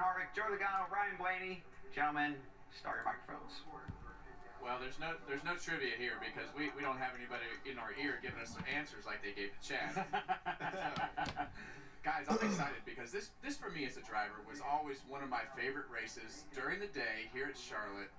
Harvick, Joe Logano, Ryan Blaney. Gentlemen, start your microphones. Well, there's no trivia here because we don't have anybody in our ear giving us some answers like they gave to Chad. So, guys, I'm excited because this for me as a driver was always one of my favorite races during the day here at Charlotte.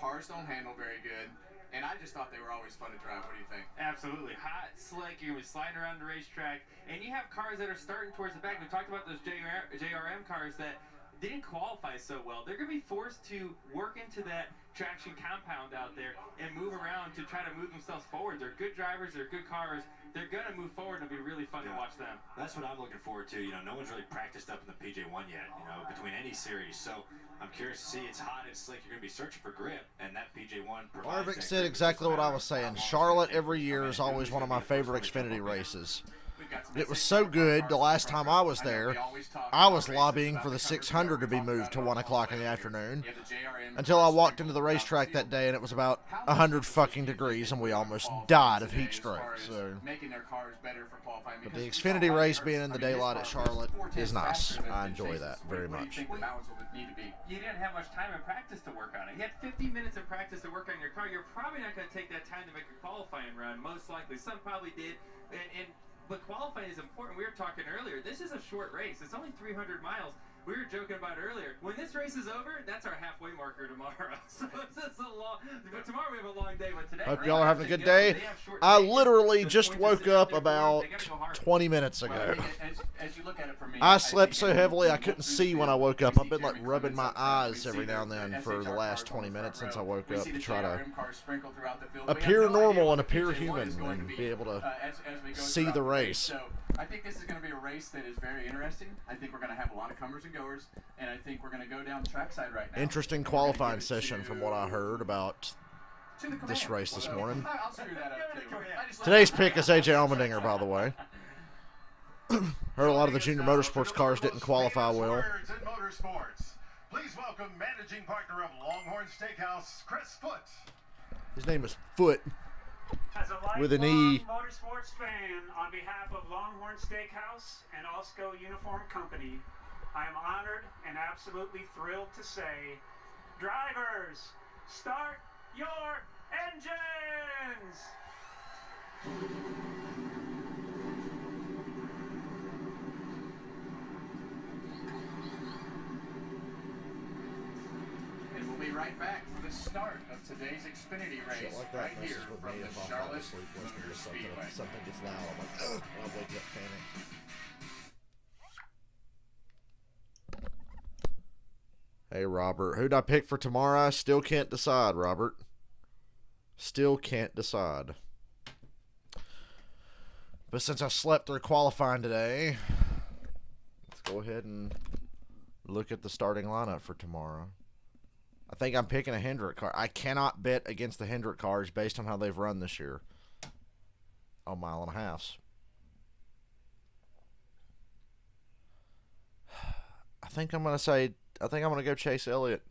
Cars don't handle very good, and I just thought they were always fun to drive. What do you think? Absolutely. Hot, slick, you're going to be sliding around the racetrack, and you have cars that are starting towards the back. We talked about those JRM cars that didn't qualify so well. They're going to be forced to work into that traction compound out there and move around to try to move themselves forward. They're good drivers. They're good cars. They're going to move forward, and it'll be really fun to watch them. That's what I'm looking forward to. You know, no one's really practiced up in the PJ1 yet, you know, between any series. So I'm curious to see. It's hot, it's slick. You're going to be searching for grip, and that PJ1 provides Harvick that said grip. exactly what I was saying. Charlotte every year is always one of my favorite Xfinity races. It was so good the last time I was there, I was lobbying for the 600 to be moved to 1 o'clock in the afternoon until I walked into the racetrack that day and it was about 100 fucking degrees and we almost died of heat stroke. So, but the Xfinity race being in the daylight at Charlotte is nice. I enjoy that very much. You didn't have much time in practice to work on it. You had 50 minutes in practice to work on your car. You're probably not going to take that time to make a qualifying run. Most likely. Some probably did. But qualifying is important. We were talking earlier. This is a short race. It's only 300 miles. We were joking about earlier. When this race is over, that's our halfway marker tomorrow. So it's a long. But tomorrow we have a long day. But today, hope y'all are having a good day. I literally just woke up about 20 minutes ago. As you look at it for me, I slept so heavily I couldn't see when I woke up. I've been like rubbing my eyes every now and then for the last 20 minutes since I woke up to try to appear normal and appear human and be able to see the race. So I think this is going to be a race that is very interesting. I think we're going to have a lot of comers and goers, and I think we're going to go down trackside right now. Interesting qualifying session from what I heard about this race this morning. I'll screw that up too. Today's pick is AJ Allmendinger, by the way. Heard a lot of the junior motorsports cars didn't qualify well. Please welcome managing partner of Longhorn Steakhouse, Chris Foote. His name is Foote. As a with an E. motorsports fan, on behalf of Longhorn Steakhouse and Alsco Uniform Company, I am honored and absolutely thrilled to say, drivers, start your engines! And we'll be right back for the start of today's Xfinity race Like that right here messes with from me the if I fall Charlotte asleep listening Motor to something. Speedway. If something gets loud, I'm like, ugh, and I'll wake up panicked. Hey, Robert. Who'd I pick for tomorrow? I still can't decide, Robert. Still can't decide. But since I slept through qualifying today, let's go ahead and look at the starting lineup for tomorrow. I think I'm picking a Hendrick car. I cannot bet against the Hendrick cars based on how they've run this year. Oh, mile and a half. I think I'm going to go Chase Elliott.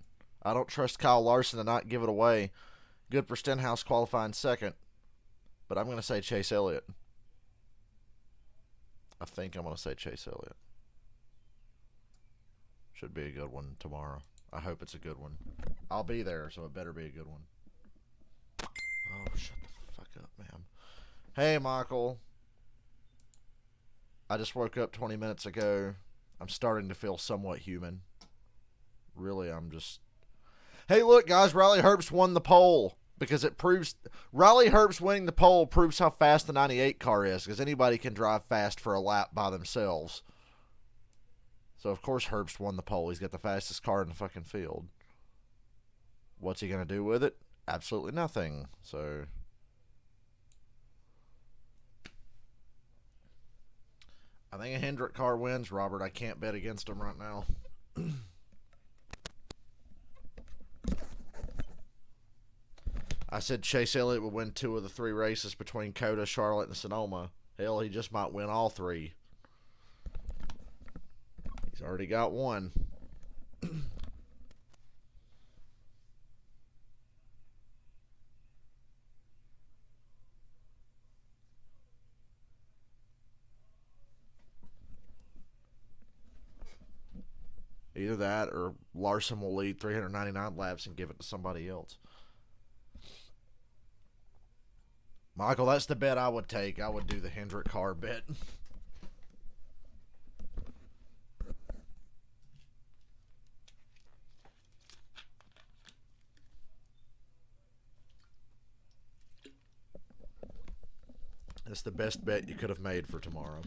I don't trust Kyle Larson to not give it away. Good for Stenhouse qualifying second. But I'm going to say Chase Elliott. I think I'm going to say Chase Elliott. Should be a good one tomorrow. I hope it's a good one. I'll be there, so it better be a good one. Oh, shut the fuck up, man. Hey, Michael. I just woke up 20 minutes ago. I'm starting to feel somewhat human. Really, I'm just... Hey, look, guys. Riley Herbst won the pole. Because it proves... Riley Herbst winning the pole proves how fast the 98 car is. Because anybody can drive fast for a lap by themselves. So, of course, Herbst won the pole. He's got the fastest car in the fucking field. What's he going to do with it? Absolutely nothing. So... I think a Hendrick car wins, Robert. I can't bet against him right now. I said Chase Elliott would win 2 of the 3 races between Coda, Charlotte, and Sonoma. Hell, he just might win all 3. He's already got 1. Either that or Larson will lead 399 laps and give it to somebody else. Michael, that's the bet I would take. I would do the Hendrick car bet. That's the best bet you could have made for tomorrow.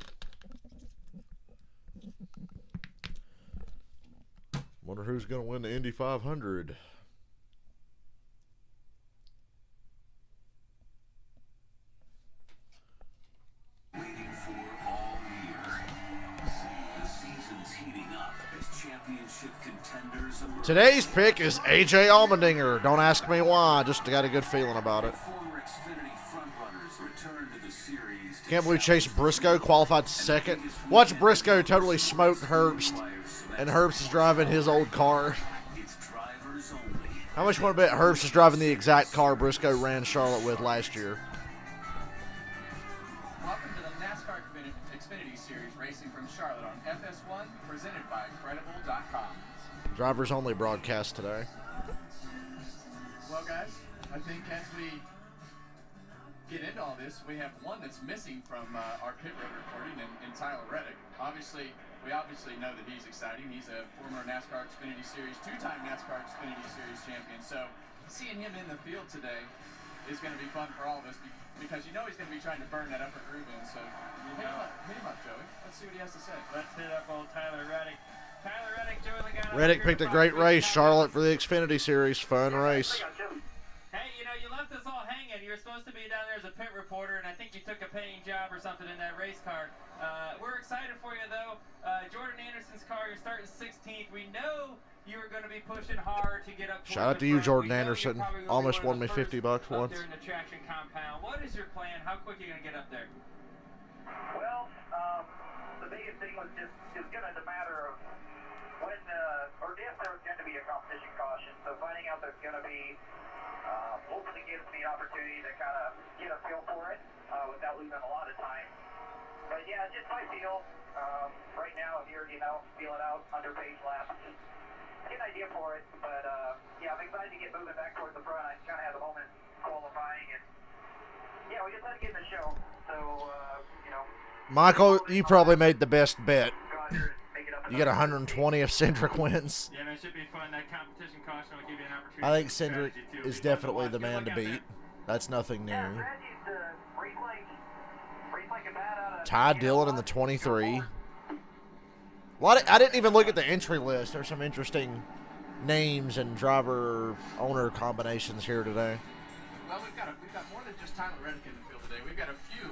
Wonder who's going to win the Indy 500. Waiting for all year. The season's heating up as championship contenders emerge. Today's pick is AJ Allmendinger. Don't ask me why. Just got a good feeling about it. Former Xfinity frontrunners return to the series. Can't believe Chase Briscoe qualified second. Watch Briscoe totally smoke Herbst, and Herbst is driving his old car. It's drivers only. How much you want to bet Herbst is driving the exact car Briscoe ran Charlotte with last year? Welcome to the NASCAR Xfinity Series racing from Charlotte on FS1, presented by Credible.com. Drivers only broadcast today. Well, guys, I think as we get into all this, we have one that's missing from our pit road reporting, and Tyler Reddick. We obviously know that he's exciting. He's a former NASCAR Xfinity Series, two-time NASCAR Xfinity Series champion. So seeing him in the field today is going to be fun for all of us because you know he's going to be trying to burn that upper groove in. So hit him up, Joey. Let's see what he has to say. Let's hit up old Tyler Reddick. Tyler Reddick doing the guy. Reddick picked a great race, Charlotte, for the Xfinity Series. Fun race. Hey, you know, you left us all hanging. You were supposed to be down there as a pit reporter, and I think you took a paying job or something in that race car. We're excited for you, though. Jordan Anderson's car, you're starting 16th. We know you were going to be pushing hard to get up. Shout out to you, Jordan Anderson. Almost won me $50 once. There in the traction compound. What is your plan? How quick are you going to get up there? Well, the biggest thing was just it's going to matter of when or if there was going to be a competition caution. So finding out there's going to be hopefully gives me an opportunity to kind of get a feel for it without losing a lot of time. But yeah, just my feel. Right now, I'm here, feeling out underpaced laps. Get an idea for it, but yeah, I'm excited to get moving back towards the front. I kind of had a moment qualifying, and yeah, we just had to get in the show. So Michael, you probably made the best bet. go out here and make it up. You got 120 if Cindric wins. Yeah, man, it should be fun. That competition caution will give you an opportunity. I think Cindric is definitely the man to beat. That's nothing Yeah, new. strategies to race like a bat out of Ty Dillon in the 23. I didn't even look at the entry list. There's some interesting names and driver-owner combinations here today. Well, we've got more than just Tyler Reddick in the field today. We've got a few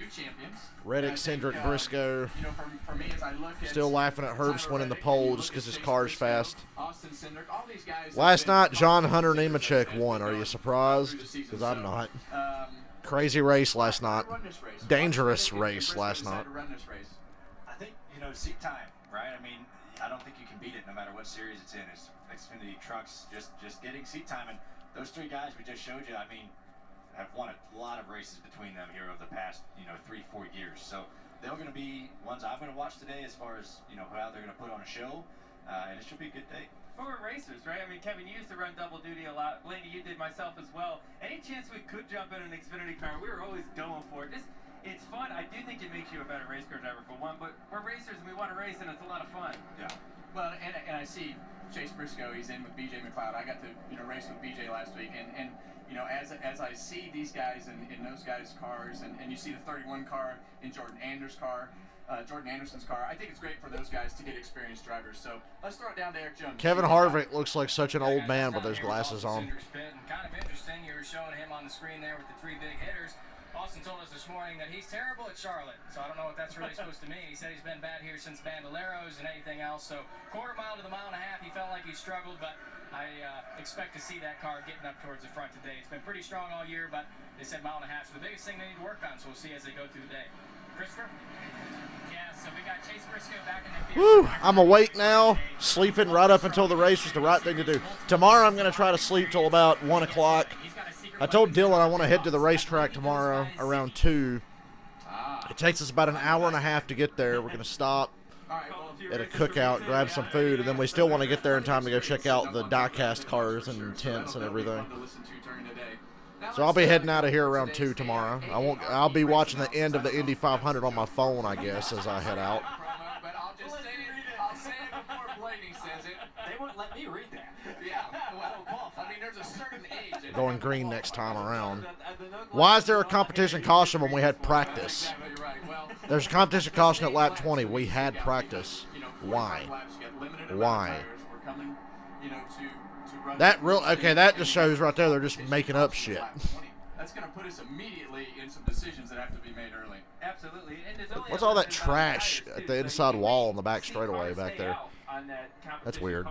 champions. Reddick, And I think, Cindric, Briscoe. You know, for me, as I look at Still laughing at Herbst Tyler winning the Reddick, pole you just look because at his Chase car's Briscoe, fast. Austin Cindric, all these guys have Last been night, John top Hunter consistently Nemechek as won. we've Are you gone surprised? through the season. Because I'm So, not. um, Crazy race last night. Run this race. Dangerous Why did race Briscoe last decide night. to run this race? I think, seat time, right? I mean, I don't think you can beat it no matter what series it's in. It's Xfinity trucks, just getting seat time. And those three guys we just showed you, I mean, have won a lot of races between them here over the past, 3-4 years. So they're going to be ones I'm going to watch today as far as, how they're going to put on a show. And it should be a good day. Well, we're racers, right? I mean, Kevin, you used to run double duty a lot. Blaney, you did, myself as well. Any chance we could jump in an Xfinity car, we were always going for it. It's fun. I do think it makes you a better race car driver, for one, but we're racers and we want to race, and it's a lot of fun. Yeah. Well, and I see Chase Briscoe. He's in with BJ McLeod. I got to race with BJ last week, and as I see these guys in those guys' cars, and you see the 31 car in Jordan Anderson's car, I think it's great for those guys to get experienced drivers. So let's throw it down to Eric Jones. Kevin Harvick looks like such an old man with those glasses on. Kind of interesting, you were showing him on the screen there with the three big hitters. Austin told us this morning that he's terrible at Charlotte, so I don't know what that's really supposed to mean. He said he's been bad here since Bandoleros and anything else, so quarter mile to the mile and a half, he felt like he struggled, but I expect to see that car getting up towards the front today. It's been pretty strong all year, but they said mile and a half is the biggest thing they need to work on, so we'll see as they go through the day. Christopher? Yeah, so we got Chase Briscoe back in the field. Woo! I'm awake now. Sleeping right up until the race was the right thing to do. Tomorrow I'm going to try to sleep till about 1 o'clock. I told Dylan I want to head to the racetrack tomorrow around 2. It takes us about an hour and a half to get there. We're going to stop, All right, well, at a cookout, grab some food, and then we still want to get there in time to go check out the diecast cars and tents and everything. So I'll be heading out of here around 2 tomorrow. I'll be watching the end of the Indy 500 on my phone, I guess, as I head out. But I'll say it before Blaney says it. They wouldn't let me read that. Yeah, well, I mean, there's a certain age. Going green next time around. Why is there a competition caution when we had practice? There's a competition caution at lap 20. We had practice. Why? Why? That just shows right there they're just making up shit. That's going to put us immediately in some decisions that have to be made early. Absolutely. What's all that trash at the inside wall on the back straightaway back there? That's weird.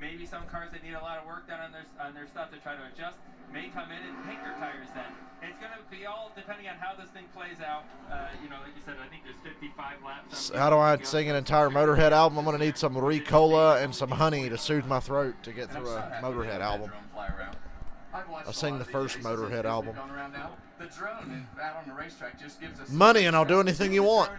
Maybe some cars that need a lot of work done on their stuff to try to adjust may come in and take their tires then. It's going to be all depending on how this thing plays out. Like you said, I think there's 55 laps. How do I sing an entire Motorhead album? I'm going to need some Ricola and some honey to soothe my throat to get through a Motorhead album. I'll sing the first Motorhead album. The drone out on the racetrack just gives us money, and I'll do anything you want.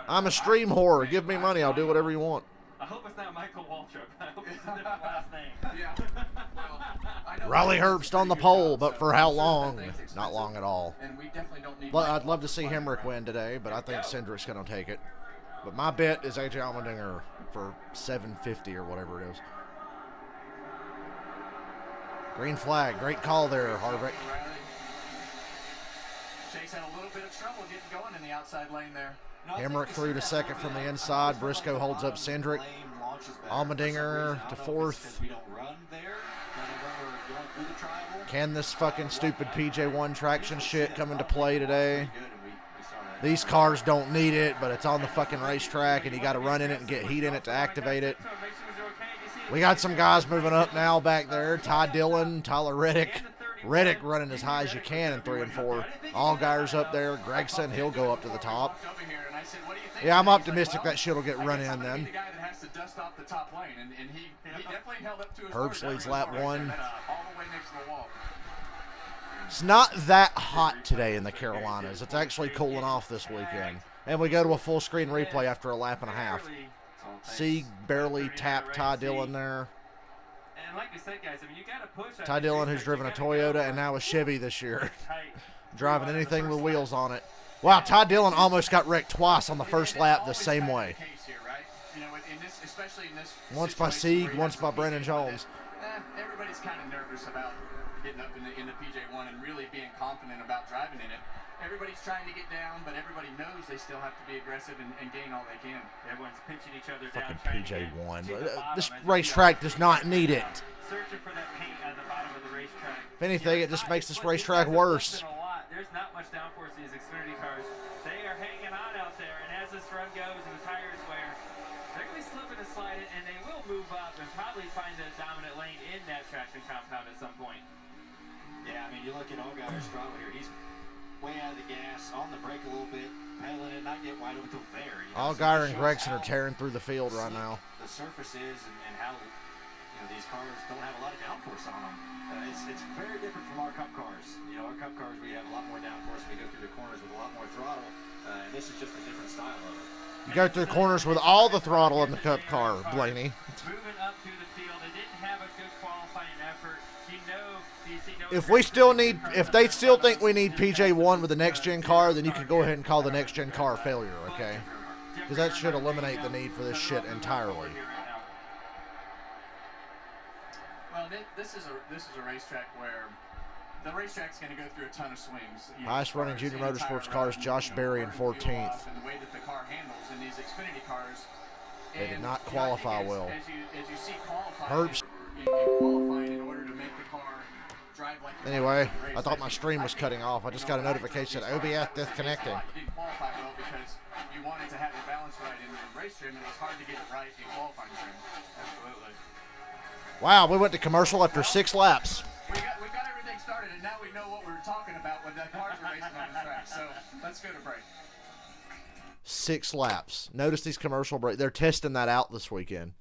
I'm a stream whore. Give me money. I'll do whatever you want. I hope it's not Michael Waltrip. I hope it's a different last name. Yeah. Riley Herbst on the pole, but for how long? Not long at all. Well, I'd love to see Hemrick win today, but I think Cindric's going to take it. But my bet is AJ Allmendinger for 750 or whatever it is. Green flag. Great call there, Harvick. Chase had a little bit of trouble getting going in the outside lane there. Hemrick through to second from the inside. Briscoe holds up Cindric. Allmendinger to fourth. Can this fucking stupid PJ1 traction shit come into play today? These cars don't need it, but it's on the fucking racetrack, and you got to run in it and get heat in it to activate it. We got some guys moving up now back there. Ty Dillon, Tyler Reddick. Reddick running as high as you can in 3 and 4. Allgaier's up there. Gregson, he'll go up to the top. Yeah, I'm optimistic that shit will get run in then. Herbst leads lap 1. It's not that hot today in the Carolinas. It's actually cooling off this weekend. And we go to a full screen replay after a lap and a half. Sieg barely tapped Ty Dillon there. And like I said, guys, I mean, you got to push. Ty Dillon, who's driven a Toyota and now a Chevy this year. Driving anything with wheels on it. Wow, Ty Dillon almost got wrecked twice on the first lap the same way. Once by Sieg, once by Brandon Jones. Everybody's kind of nervous about getting up in the PJ1 and really being confident about driving in it. Everybody's trying to get down, but everybody knows they still have to be aggressive and gain all they can. Everyone's pinching each other down. Fucking PJ1. This racetrack does not need it. Searching for that paint on the bottom of the racetrack. If anything, it just makes this racetrack worse. There's not much downforce in these Xfinity cars. They are hanging on out there, and as this run goes and the tires wear, they're going to be slipping and sliding, and they will move up and probably find a dominant lane in that traction compound at some point. Yeah, I mean, you look at Allgaier's throttle here. He's way out of the gas, on the brake a little bit, pedaling it, not get wide open till there. Allgaier and Gregson are tearing through the field right now. The surface is and how these cars don't have a lot of downforce on them. It's very different from our Cup cars. Our Cup cars, we have a lot more downforce. We go through the corners with a lot more throttle. And this is just a different style of it. You go through the corners with all the throttle in the Cup car, Blaney. Moving up through the field, they didn't have a good qualifying effort. If they still think we need PJ1 with the next-gen car, then you can go ahead and call the next-gen car a failure, okay? Because that should eliminate the need for this shit entirely. Well, this is a racetrack where the racetrack's going to go through a ton of swings. Highest running junior motorsports cars, Josh Berry in 14th. And the way that the car handles in these Xfinity cars. They did not qualify well. As you see qualifying, Herbst. Qualifying in order to make the car drive like anyway, I thought my stream was cutting off. I just got a notification that OBS disconnecting. You didn't qualify well because you wanted to have your balance right in the race trim, and it was hard to get it right in qualifying trim. Absolutely. Wow, we went to commercial after 6 laps. We got everything started, and now we know what we were talking about when the cars were racing on the track. So let's go to break. 6 laps. Notice these commercial breaks. They're testing that out this weekend.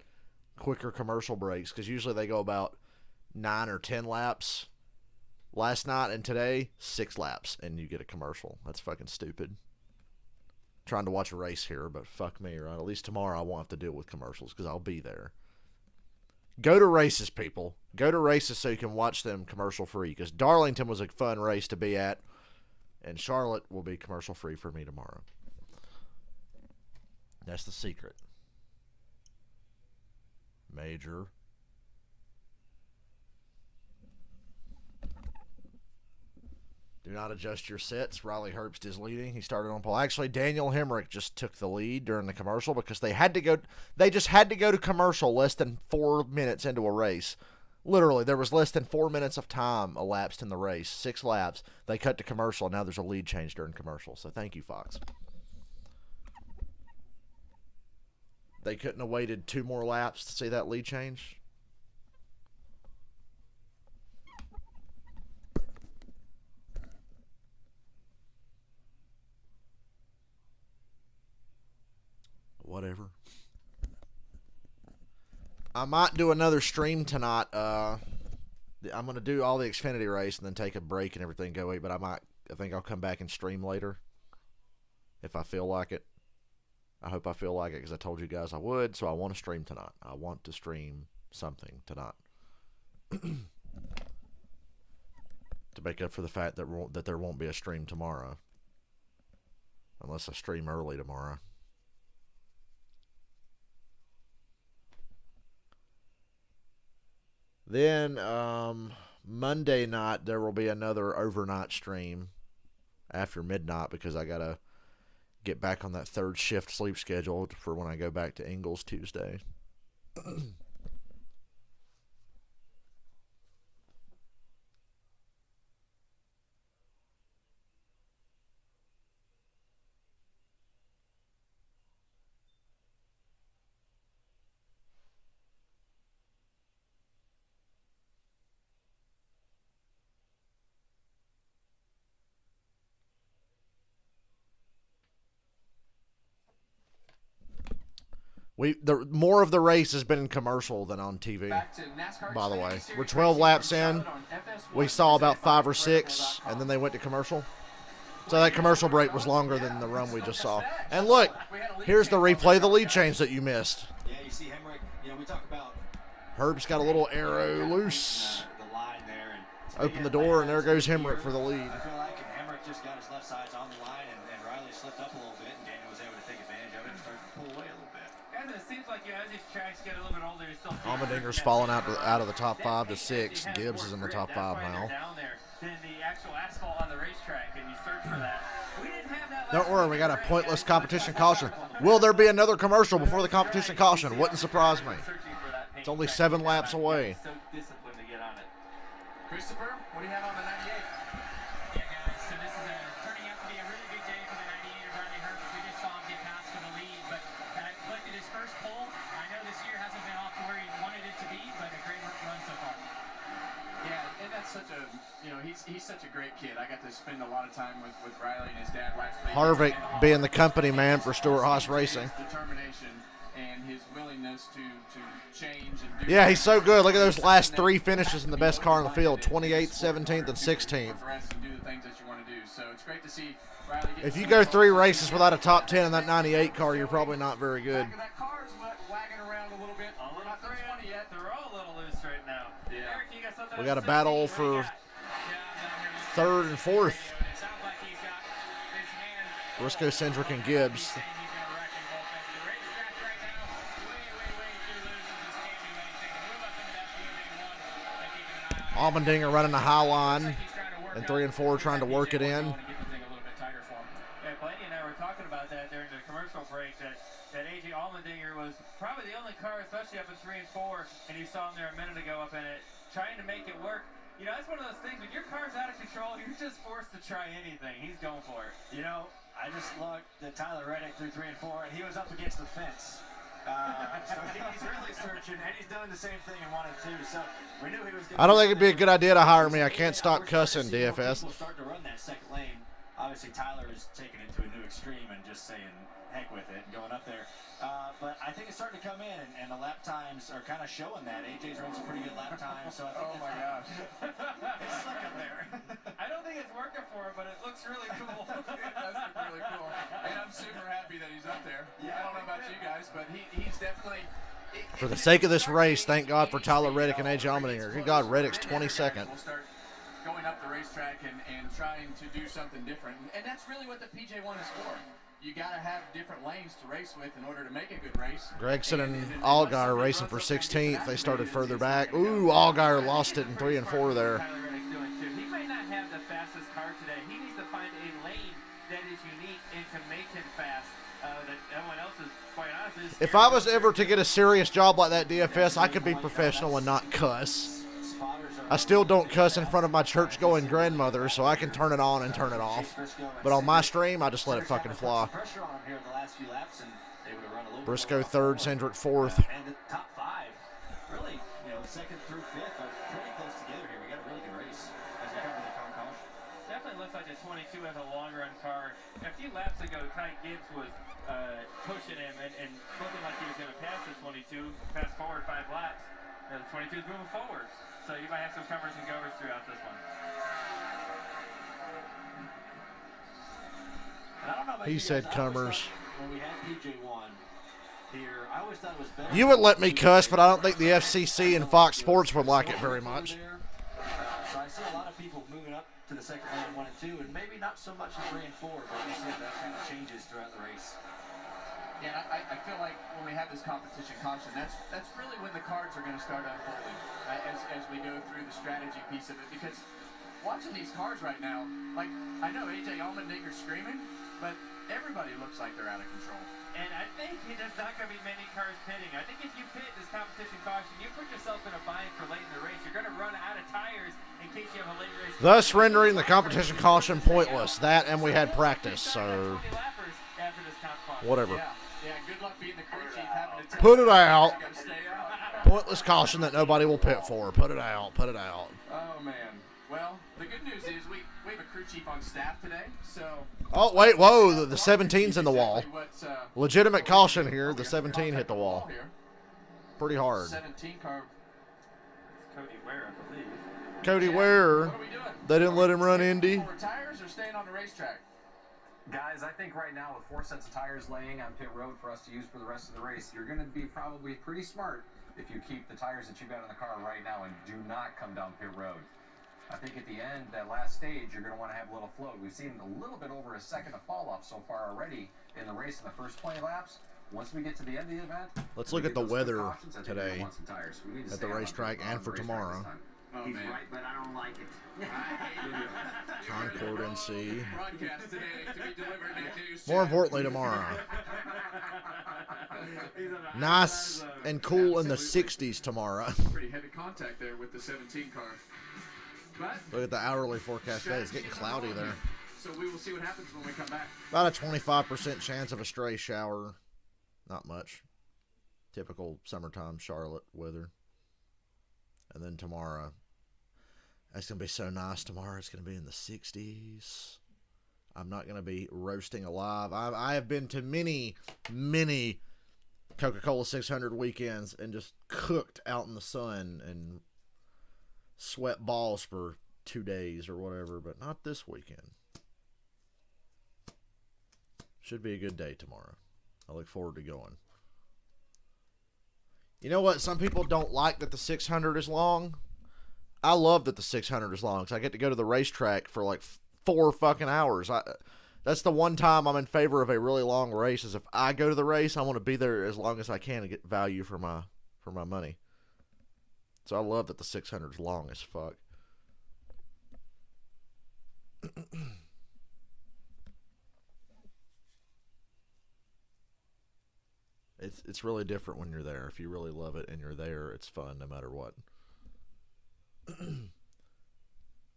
Quicker commercial breaks, because usually they go about 9 or 10 laps. Last night and today, 6 laps, and you get a commercial. That's fucking stupid. trying to watch a race here, but fuck me, right? At least tomorrow I won't have to deal with commercials because I'll be there. Go to races, people. Go to races so you can watch them commercial-free, because Darlington was a fun race to be at, and Charlotte will be commercial-free for me tomorrow. That's the secret. Major. Do not adjust your sets. Riley Herbst is leading. He started on pole. Actually, Daniel Hemrick just took the lead during the commercial because they just had to go to commercial less than 4 minutes into a race. Literally, there was less than 4 minutes of time elapsed in the race. 6 laps. They cut to commercial, and now there's a lead change during commercial. So thank you, Fox. They couldn't have waited 2 more laps to see that lead change. Whatever. I might do another stream tonight. I'm going to do all the Xfinity race and then take a break and everything, go eat, but I think I'll come back and stream later if I feel like it. I hope I feel like it because I told you guys I would, so I want to stream tonight. I want to stream something tonight to make up for the fact that there won't be a stream tomorrow unless I stream early tomorrow. Then Monday night there will be another overnight stream after midnight because I got to get back on that 3rd shift sleep schedule for when I go back to Ingalls Tuesday. More of the race has been in commercial than on TV, by the way. We're 12 laps in. We saw about 5 or 6, and then they went to commercial. So that commercial break was longer than the run we just saw. And look, here's the replay of the lead change that you missed. Yeah, you see Hemrick. We talk about Herb's got a little arrow loose. The line there, and open the door, and there goes Hemrick for the lead. I feel like Hemrick just got his left sides on the line, and Riley slipped up a little bit, and Daniel was able to take advantage of it and start to pull away a little bit. It seems like as these tracks get a little bit older, you're still Allmendinger's falling out of the top 5 to 6. Gibbs is in the top 5 now. Down there than the actual asphalt on the racetrack, and you search for that. We didn't have that. Don't worry, we got a pointless competition caution. Will there be another commercial before the competition caution? Wouldn't surprise me. It's only 7 laps away. So disciplined to get on it. Christopher, what do you have on the 98? Yeah, guys, so this is turning out to be a really big day for the 98 of Riley Herbst. We just saw him get past for the lead, but collected his first pole. I know this year hasn't been off to where he wanted it to be, but a great run so far. Yeah, and that's such a, he's such a great kid. I got to spend a lot of time with Riley and his dad last week. Harvick being the company man for Stewart Haas Racing. His determination and his willingness to change and do. Yeah, he's so good. Look at those last 3 finishes in the best car in the field: 28th, 17th, and 16th. Progress and do the things that you want to do. So it's great to see Riley get. If you go 3 races without a top 10 in that 98 car, you're probably not very good. That car's wagging around a little bit. We're not 20 yet. They're all a little loose right now. Yeah. Eric, you got something We got a battle for 3rd and 4th. Briscoe, Cendric, and Gibbs. Allmendinger running the high line, and 3 and 4 trying to work it in. Yeah, Blaney and I were talking about that during the commercial break, that A.J. Allmendinger was probably the only car, especially up in 3 and 4, and you saw him there a minute ago up in it, trying to make it work. That's one of those things, when your car's out of control, you're just forced to try anything. He's going for it. I just looked at Tyler Reddick through 3 and 4, and he was up against the fence. So he's really searching, and he's doing the same thing in 1 and 2. So we knew he was. I don't think it'd be a good idea to hire me. I can't stop cussing, DFS. People start to run that second lane. Obviously, Tyler is taking it to a new extreme and just saying heck with it and going up there. But I think it's starting to come in, and the lap times are kind of showing that. AJ's run some pretty good lap times. So I think oh my gosh, it's slick up there. I I don't think it's working for him, but it looks really cool. It does look really cool. And I'm super happy that he's up there. I don't know about you guys, but he's definitely... For the sake of this race, thank God for Tyler Reddick and AJ Allmendinger. Good God, Reddick's 22nd. We'll start going up the racetrack and trying to do something different. And that's really what the PJ1 is for. You got to have different lanes to race with in order to make a good race. Gregson and Allgaier racing for 16th. They started further back. Ooh, Allgaier lost it in 3 and 4 there. He might not have the fastest car today. He needs to find a lane that is unique and can make him fast. That everyone else is, quite honestly, If I was ever to get a serious job like that DFS, I could be professional and not cuss. I still don't cuss in front of my church-going grandmother, so I can turn it on and turn it off. But on my stream, I just let it fucking fly. Briscoe 3rd, Cindric 4th. And the top 5, really, 2nd through 5th are pretty close together here. We got a really good race as we come to the car caution. Definitely looks like the 22 has a longer run car. A few laps ago, Ty Gibbs was pushing him and looking like he was going to pass the 22. Fast forward 5 laps. The 22 is moving forward. So you might have some comers and goers throughout this one. And I don't know about He you said guys, I always comers. thought when we had PJ1 here, I always thought it was better. You would let me cuss, but I don't think the FCC and Fox Sports would like it very much. So I see a lot of people moving up to the second lane 1 and 2, and maybe not so much in 3 and 4, but you see that kind of changes throughout the race. Yeah, I feel like when we have this competition caution, that's really when the cards are going to start unfolding as we go through the strategy piece of it. Because watching these cars right now, like, I know AJ Allmendinger's screaming, but everybody looks like they're out of control. And I think there's not going to be many cars pitting. I think if you pit this competition caution, you put yourself in a bind for late in the race. You're going to run out of tires in case you have a late race. Thus rendering the competition caution pointless. That and we had practice, so whatever. Yeah, good luck being the crew chief, having to Put it out. stay out. Pointless caution that nobody will pit for. Put it out. Put it out. Oh, man. Well, the good news is we have a crew chief on staff today, so... Oh, wait. Whoa. The 17's in the wall. Legitimate caution here. The 17 hit the wall. Pretty hard. 17 car. Cody Ware, I believe. Cody Ware. What are we doing? They didn't let him run Indy. For tires or staying on the racetrack? Guys, I think right now with 4 sets of tires laying on pit road for us to use for the rest of the race, you're going to be probably pretty smart if you keep the tires that you've got in the car right now and do not come down pit road. I think at the end, that last stage, you're going to want to have a little float. We've seen a little bit over a second of fall off so far already in the race in the first 20 laps. Once we get to the end of the event, let's look at the weather today at the racetrack and for tomorrow. Oh, He's man. right, but I don't like it. Concordancy. Broadcast today to be delivered at news. More importantly, tomorrow. Nice and cool in the 60s tomorrow. Pretty heavy contact there with the 17 car. But Look at the hourly forecast today. It's getting cloudy there. so we will see what happens when we come back. About a 25% chance of a stray shower. Not much. Typical summertime Charlotte weather. And then tomorrow. It's going to be so nice tomorrow. It's going to be in the 60s. I'm not going to be roasting alive. I have been to many, many Coca-Cola 600 weekends and just cooked out in the sun and sweat balls for 2 days or whatever, but not this weekend. Should be a good day tomorrow. I look forward to going. You know what? Some people don't like that the 600 is long. I love that the 600 is long because I get to go to the racetrack for like 4 fucking hours. That's the one time I'm in favor of a really long race is if I go to the race, I want to be there as long as I can to get value for my money. So I love that the 600 is long as fuck. It's really different when you're there. If you really love it and you're there, it's fun no matter what.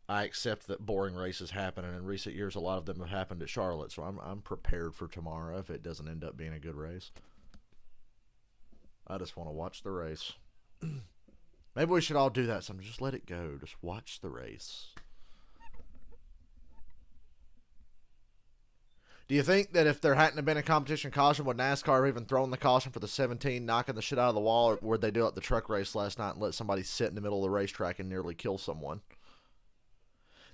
I accept that boring races happen, and in recent years, a lot of them have happened at Charlotte. So I'm prepared for tomorrow if it doesn't end up being a good race. I just want to watch the race. Maybe we should all do that. So just let it go. Just watch the race. Do you think that if there hadn't been a competition caution, would NASCAR have even thrown the caution for the 17 knocking the shit out of the wall, or would they do it at the truck race last night and let somebody sit in the middle of the racetrack and nearly kill someone?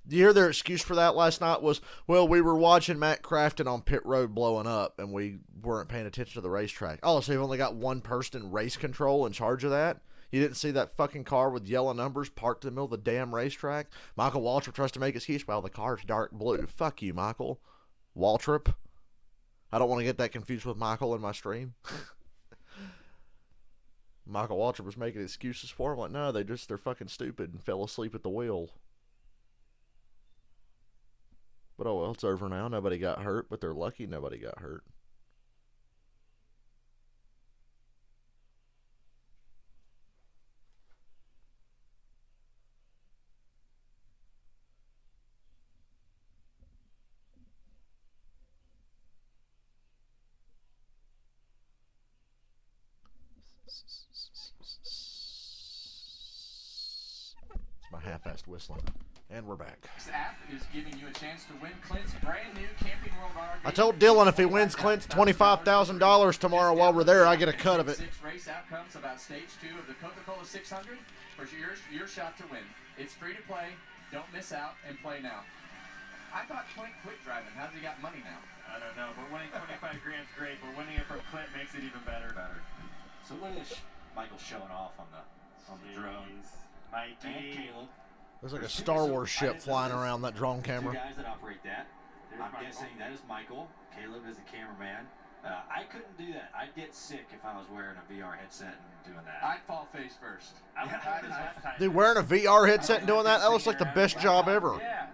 You hear their excuse for that last night was, well, we were watching Matt Crafton on pit road blowing up, and we weren't paying attention to the racetrack. Oh, so you've only got one person in race control in charge of that? You didn't see that fucking car with yellow numbers parked in the middle of the damn racetrack? Michael Waltrip tries to make excuse, well, the car's dark blue. Fuck you, Michael. Waltrip. I don't want to get that confused with Michael in my stream. Michael Waltrip was making excuses for him. Like, no, they're fucking stupid and fell asleep at the wheel. But oh well, it's over now. Nobody got hurt, but they're lucky nobody got hurt. It's my half-assed whistling. And we're back. This app is giving you a chance to win Clint's brand new Camping World RV. I told Dylan if he wins Clint's $25,000 tomorrow while we're there, I get a cut of it. 6 race outcomes about stage 2 of the Coca-Cola 600 for your shot to win. It's free to play. Don't miss out and play now. I thought Clint quit driving. How's he got money now? I don't know, but winning 25 grand's great, but winning it from Clint makes it even better. So what is Michael showing off on the drone? Mikey. And Caleb. There's like a Star Wars ship flying around that drone camera. Two guys that operate that. I'm guessing that is Michael. Caleb is the cameraman. I couldn't do that. I'd get sick if I was wearing a VR headset and doing that. I'd fall face first. Dude, wearing a VR headset and doing that looks like the best job ever. Yeah.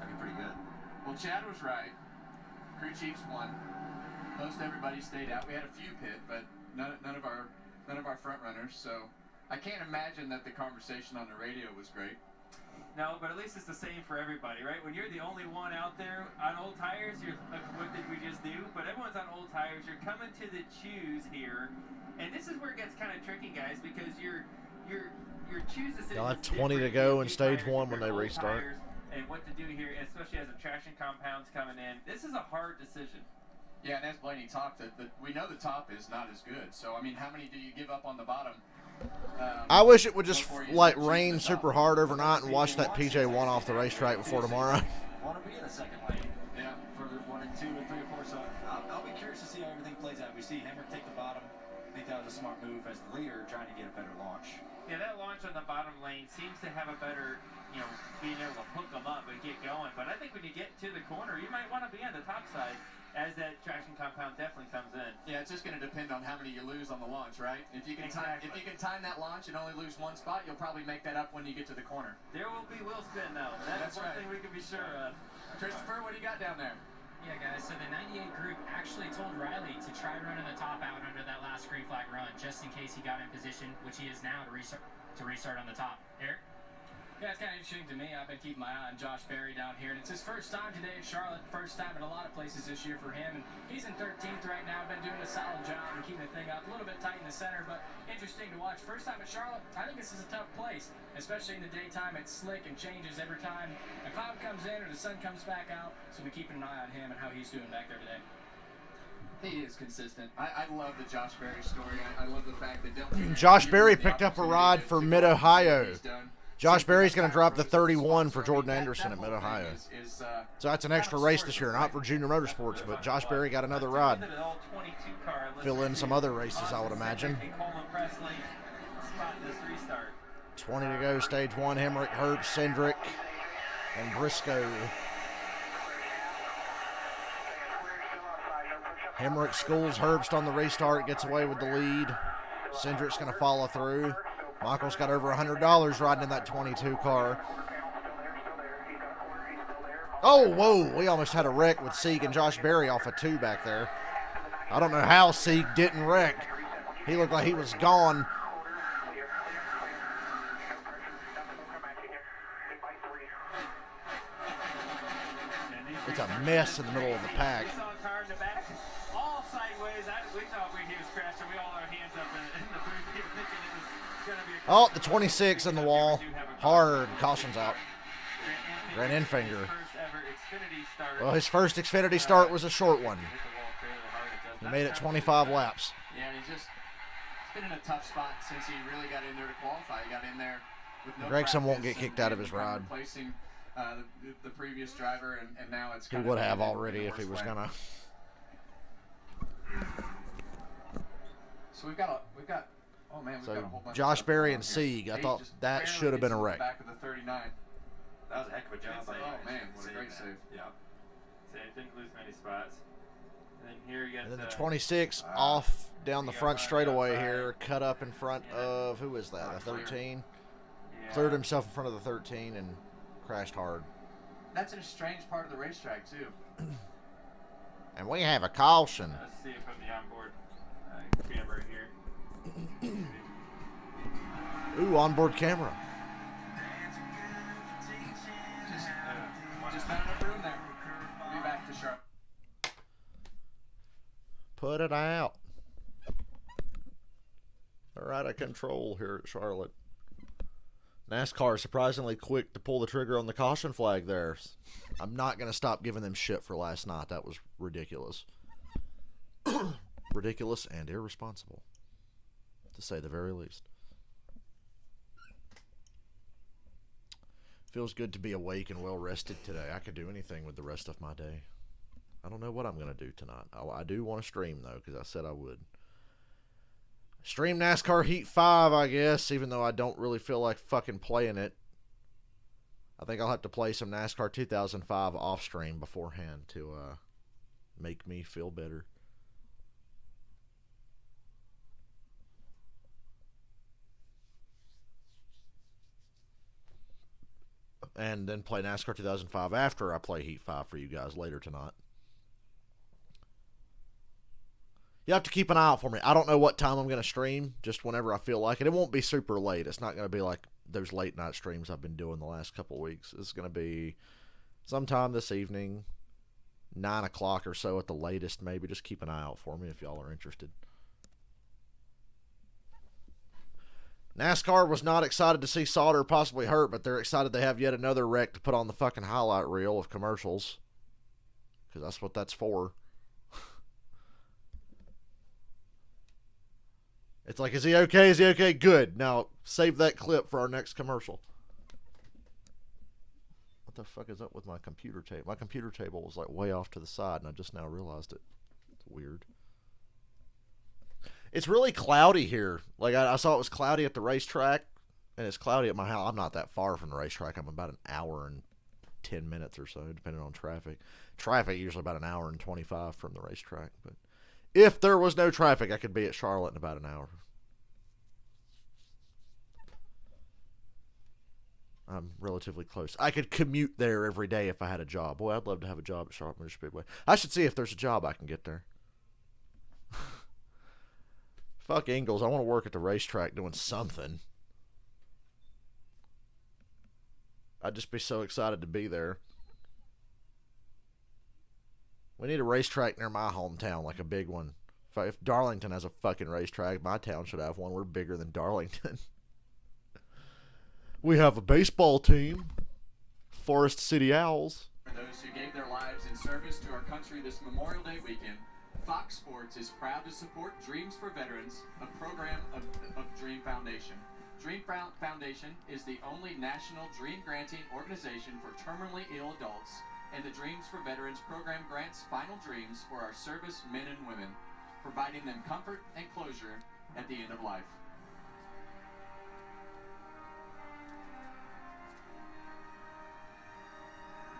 That'd be pretty good. Well, Chad was right. Crew chiefs won. Most everybody stayed out. We had a few pit, but none of our front runners. So I can't imagine that the conversation on the radio was great. No, but at least it's the same for everybody, right? When you're the only one out there on old tires, you're like, what did we just do? But everyone's on old tires. You're coming to the choose here, and this is where it gets kind of tricky, guys, because your choose decision. They'll have 20 to go in stage 1 when they restart. And what to do here, especially as the traction compound's coming in. This is a hard decision. Yeah, and as Blaney talked, we know the top is not as good. So I mean, how many do you give up on the bottom? I wish it would just like rain super hard overnight and watch that PJ1 off the racetrack before tomorrow. Want to be in the second lane. Yeah. For 1 and 2 and 3 and 4. So I'll be curious to see how everything plays out. We see Henrik take the bottom. I think that was a smart move as the leader, trying to get a better launch. Yeah, that launch on the bottom lane seems to have a better, being able to hook them up and get going. But I think when you get to the corner, you might want to be on the top side as that traction compound definitely comes in. Yeah, it's just going to depend on how many you lose on the launch, right? If you can time that launch and only lose one spot, you'll probably make that up when you get to the corner. There will be wheel spin though. That's one thing we can be sure of. Christopher, what do you got down there? Yeah, guys, so the 98 group actually told Riley to try running the top out under that last green flag run, just in case he got in position, which he is now to restart on the top. Eric? Yeah, it's kind of interesting to me. I've been keeping my eye on Josh Berry down here, and it's his first time today at Charlotte, first time in a lot of places this year for him, and he's in 13th right now. Been doing a solid job and keeping the thing up. A little bit tight in the center, but interesting to watch. First time at Charlotte, I think this is a tough place, especially in the daytime. It's slick and changes every time a cloud comes in or the sun comes back out, so we're keeping an eye on him and how he's doing back there today. He is consistent. I love the Josh Berry story. I love the fact that Josh Berry picked up a ride for Mid-Ohio. Josh Berry's going to drop the 31 for Jordan Anderson at Mid-Ohio. So that's an extra race this year, not for Junior Motorsports, but Josh Berry got another ride. Fill in some other races, I would imagine. 20 to go, stage 1. Hemrick, Herbst, Cindric, and Briscoe. Hemrick schools Herbst on the restart, gets away with the lead. Cindric's going to follow through. Michael's got over $100 riding in that 22 car. Oh, whoa. We almost had a wreck with Sieg and Josh Berry off of 2 back there. I don't know how Sieg didn't wreck. He looked like he was gone. It's a mess in the middle of the pack. All sideways. We thought he was crashing. We all had our hands up in the booth thinking it was going to be a... Oh, the 26 in the wall. Hard. Caution's out. Grant Enfinger. Well, his first Xfinity start was a short one. He made it 25 laps. Yeah, he's been in a tough spot since he really got in there to qualify. He got in there with no Gregson won't practice get kicked out of his and ride. Replacing the previous driver, and now it's He kind would of have in already the if he was worst way. gonna. So we've got oh man, we've got a whole bunch Josh of stuff Berry going and on Sieg, here. I He thought just that barely should have been gets a in the wreck. Back of the 39. That was a heck of a job. Oh man, what a great save. Yeah. So it didn't lose many spots. And then here you got And then the 26 off down the front straightaway here, cut up in front of, who is that, the 13? Yeah. Cleared himself in front of the 13 and crashed hard. That's in a strange part of the racetrack too. And we have a caution. Let's see it from the onboard camera here. Ooh, onboard camera. Just not enough room there. Be back to Charlotte. Put it out. They're out of control here at Charlotte. NASCAR is surprisingly quick to pull the trigger on the caution flag there. I'm not going to stop giving them shit for last night. That was ridiculous. Ridiculous and irresponsible, to say the very least. Feels good to be awake and well rested today. I could do anything with the rest of my day. I don't know what I'm going to do tonight. I do want to stream, though, because I said I would. Stream NASCAR Heat 5, I guess, even though I don't really feel like fucking playing it. I think I'll have to play some NASCAR 2005 off stream beforehand to make me feel better. And then play NASCAR 2005 after I play Heat 5 for you guys later tonight. You have to keep an eye out for me. I don't know what time I'm going to stream, just whenever I feel like it. It won't be super late. It's not going to be like those late night streams I've been doing the last couple of weeks. It's going to be sometime this evening, 9 o'clock or so at the latest, maybe. Just keep an eye out for me if y'all are interested. NASCAR was not excited to see Sauter possibly hurt, but they're excited they have yet another wreck to put on the fucking highlight reel of commercials. Because that's what that's for. It's like, is he okay? Is he okay? Good. Now, save that clip for our next commercial. What the fuck is up with my computer table? My computer table was like way off to the side, and I just now realized it. It's weird. It's really cloudy here. Like, I saw it was cloudy at the racetrack, and it's cloudy at my house. I'm not that far from the racetrack. I'm about an hour and 10 minutes or so, depending on traffic. Traffic usually about an hour and 25 from the racetrack, but if there was no traffic, I could be at Charlotte in about an hour. I'm relatively close. I could commute there every day if I had a job. Boy, I'd love to have a job at Charlotte Motor Speedway. I should see if there's a job I can get there. Fuck Ingalls. I want to work at the racetrack doing something. I'd just be so excited to be there. We need a racetrack near my hometown, like a big one. If Darlington has a fucking racetrack, my town should have one. We're bigger than Darlington. We have a baseball team. Forest City Owls. For those who gave their lives in service to our country this Memorial Day weekend, Fox Sports is proud to support Dreams for Veterans, a program of Dream Foundation. Dream Foundation is the only national dream granting organization for terminally ill adults, and the Dreams for Veterans program grants final dreams for our service men and women, providing them comfort and closure at the end of life.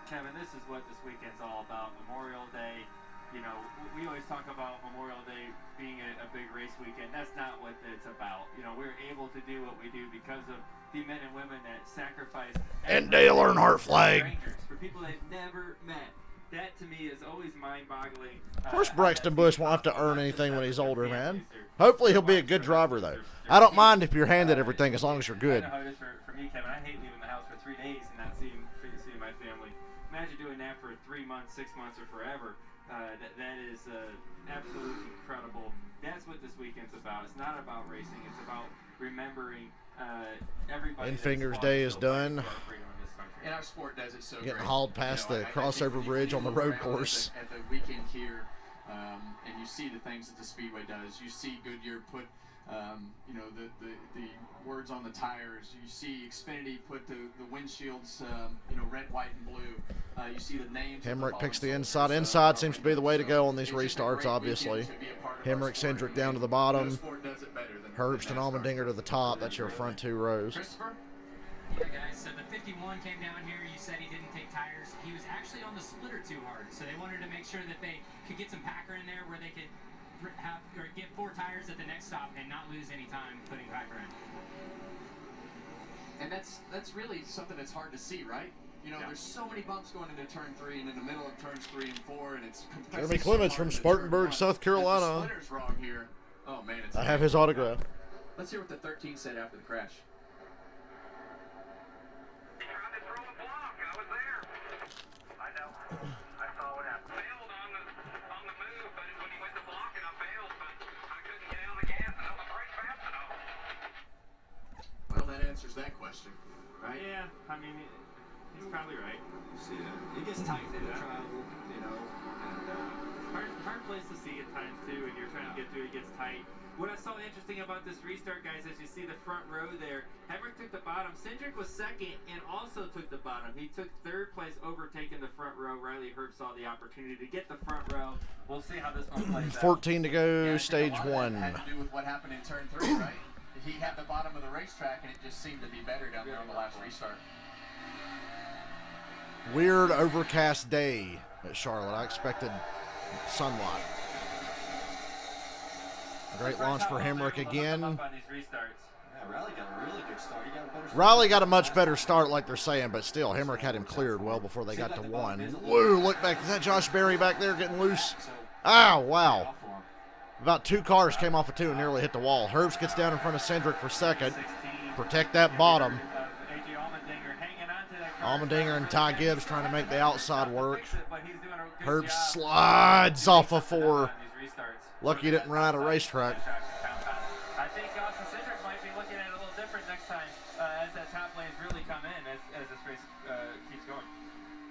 Kevin, this is what this weekend's all about. Memorial Day. You know, we always talk about Memorial Day being a big race weekend. That's not what it's about. You know, we're able to do what we do because of the men and women that sacrifice. And Dale Earnhardt flag. For people they've never met. That to me is always mind-boggling. Of course, Braxton Bush won't have to earn anything when he's older, man. Hopefully, he'll be a good driver, though. I don't mind if you're handed everything as long as you're good. I know how it is for me, Kevin. I hate leaving the house for 3 days and not seeing my family. Imagine doing that for 3 months, 6 months, or forever. That is absolutely incredible. That's what this weekend's about. It's not about racing. It's about remembering everybody. Infingers Day is done. And our sport does it so Getting great. hauled past the crossover bridge on the road course. At the weekend here, and you see the things that the Speedway does. You see Goodyear put You know, the words on the tires. You see Xfinity put the windshields, you know, red, white, and blue. You see the names. Hemrick picks the inside. Inside seems to be the way to go on these restarts, obviously. Hemrick, Cindric down to the bottom. Herbst and Allmendinger to the top. That's your front two rows. Yeah, guys, so the 51 came down here. You said he didn't take tires. He was actually on the splitter too hard, so they wanted to make sure that they could get some Packer in there where they could have or get 4 tires at the next stop and not lose any time putting Packer in. And that's really something that's hard to see, right? You know, there's so many bumps going into turn 3 and in the middle of turns 3 and 4, and it's Jeremy Clements from Spartanburg, South Carolina. The splitter's wrong here. Oh man, I have his autograph. Let's hear what the 13 said after the crash. That question, right? Yeah, I mean, he's probably right. See that? It gets tight in the trial, you know. And, hard place to see at times too, when you're trying to get through. It gets tight. What I saw interesting about this restart, guys, as you see the front row there, Hemrick took the bottom. Cindric was second and also took the bottom. He took 3rd place, overtaking the front row. Riley Herbst saw the opportunity to get the front row. We'll see how this one plays out. 14 to go, stage 1. Had to do with what happened in turn 3, right? He had the bottom of the racetrack, and it just seemed to be better down there on the last restart. Weird overcast day at Charlotte. I expected sunlight. Great launch for Hemrick again. Riley got a much better start, like they're saying, but still, Hemrick had him cleared well before they got to 1. Whoa, look back. Is that Josh Berry back there getting loose? Oh, wow. About 2 cars came off of 2 and nearly hit the wall. Herbst gets down in front of Cindric for second. Protect that bottom. Allmendinger and Ty Gibbs trying to make the outside work. Herbst slides off of 4. Lucky he didn't run out of racetrack. I think Austin Cindric might be looking at it a little different next time as that top lanes really come in as this race keeps going.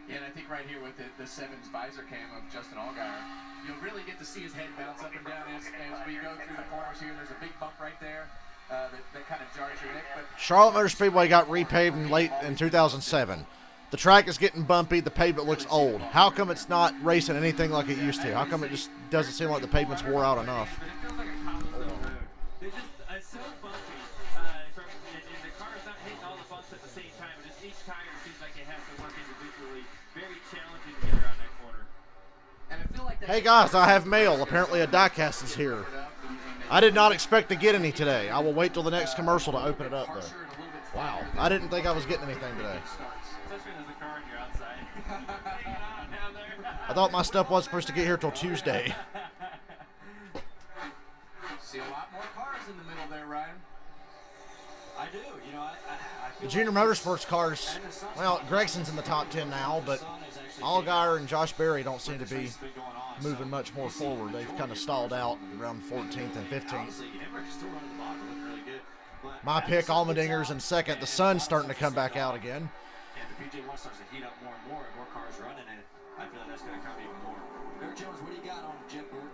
Yeah, and I think right here with the Sevens visor cam of Justin Allgaier, you'll really get to see his head bounce up and down as we go through the corners here. There's a big bump right there that kind of jars your neck. But Charlotte Motor Speedway got repaved in 2007. The track is getting bumpy. The pavement looks old. How come it's not racing anything like it used to? How come it just doesn't seem like the pavement's wore out enough? But it feels like a cobblestone road. It's so bumpy. And the car's not hitting all the bumps at the same time. But each tire seems like it has to work individually. Very challenging to get around that corner. And I feel like Hey guys, I have mail. Apparently a diecast is here. I did not expect to get any today. I will wait till the next commercial to open it up though. Wow, I didn't think I was getting anything today. Especially when there's a car on your outside. I thought my stuff wasn't supposed to get here till Tuesday. See a lot more cars in the middle there, Ryan. I do. You know, I The Junior Motorsports cars, well, Gregson's in the top 10 now, but Allgaier and Josh Berry don't seem to be moving much more forward. They've kind of stalled out around 14th and 15th. My pick, Allmendinger's in second. The sun's starting to come back out again. And the PJ1 starts to heat up more and more cars running, and I feel like that's going to come even more. Eric Jones, what do you got on Jeff Burton?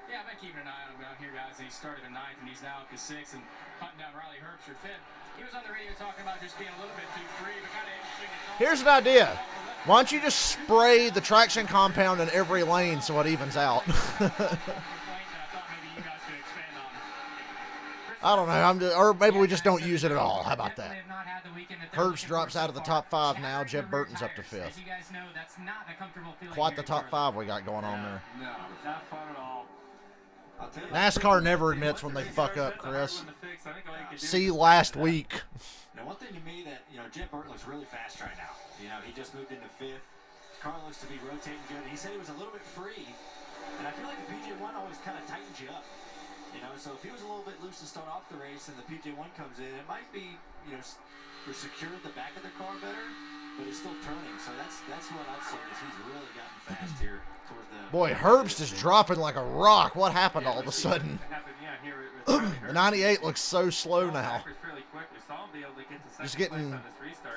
Yeah, I've been keeping an eye on him down here, guys. He started in 9th, and he's now up to 6th, and hunting down Riley Herbst for 5th. He was on the radio talking about just being a little bit too free, but kind of interesting. Here's an idea. Why don't you just spray the traction compound in every lane so it evens out? I don't know. Or maybe we just don't use it at all. How about that? Herbst drops out of the top 5 now. Jeff Burton's up to 5th. Quite the top 5 we got going on there. No, not fun at all. NASCAR never admits when they fuck up, Chris. See last week. Now, one thing to me that, you know, Jeff Burton looks really fast right now. You know, he just moved into 5th. His car looks to be rotating good. He said he was a little bit free. And I feel like the PJ1 always kind of tightens you up. You know, so if he was a little bit loose to start off the race and the PJ1 comes in, it might be, you know, secured the back of the car better, but it's still turning. So that's what I've seen is he's really gotten fast here towards the... Boy, Herbst is dropping like a rock. What happened all of a sudden? The 98 looks so slow now. He's getting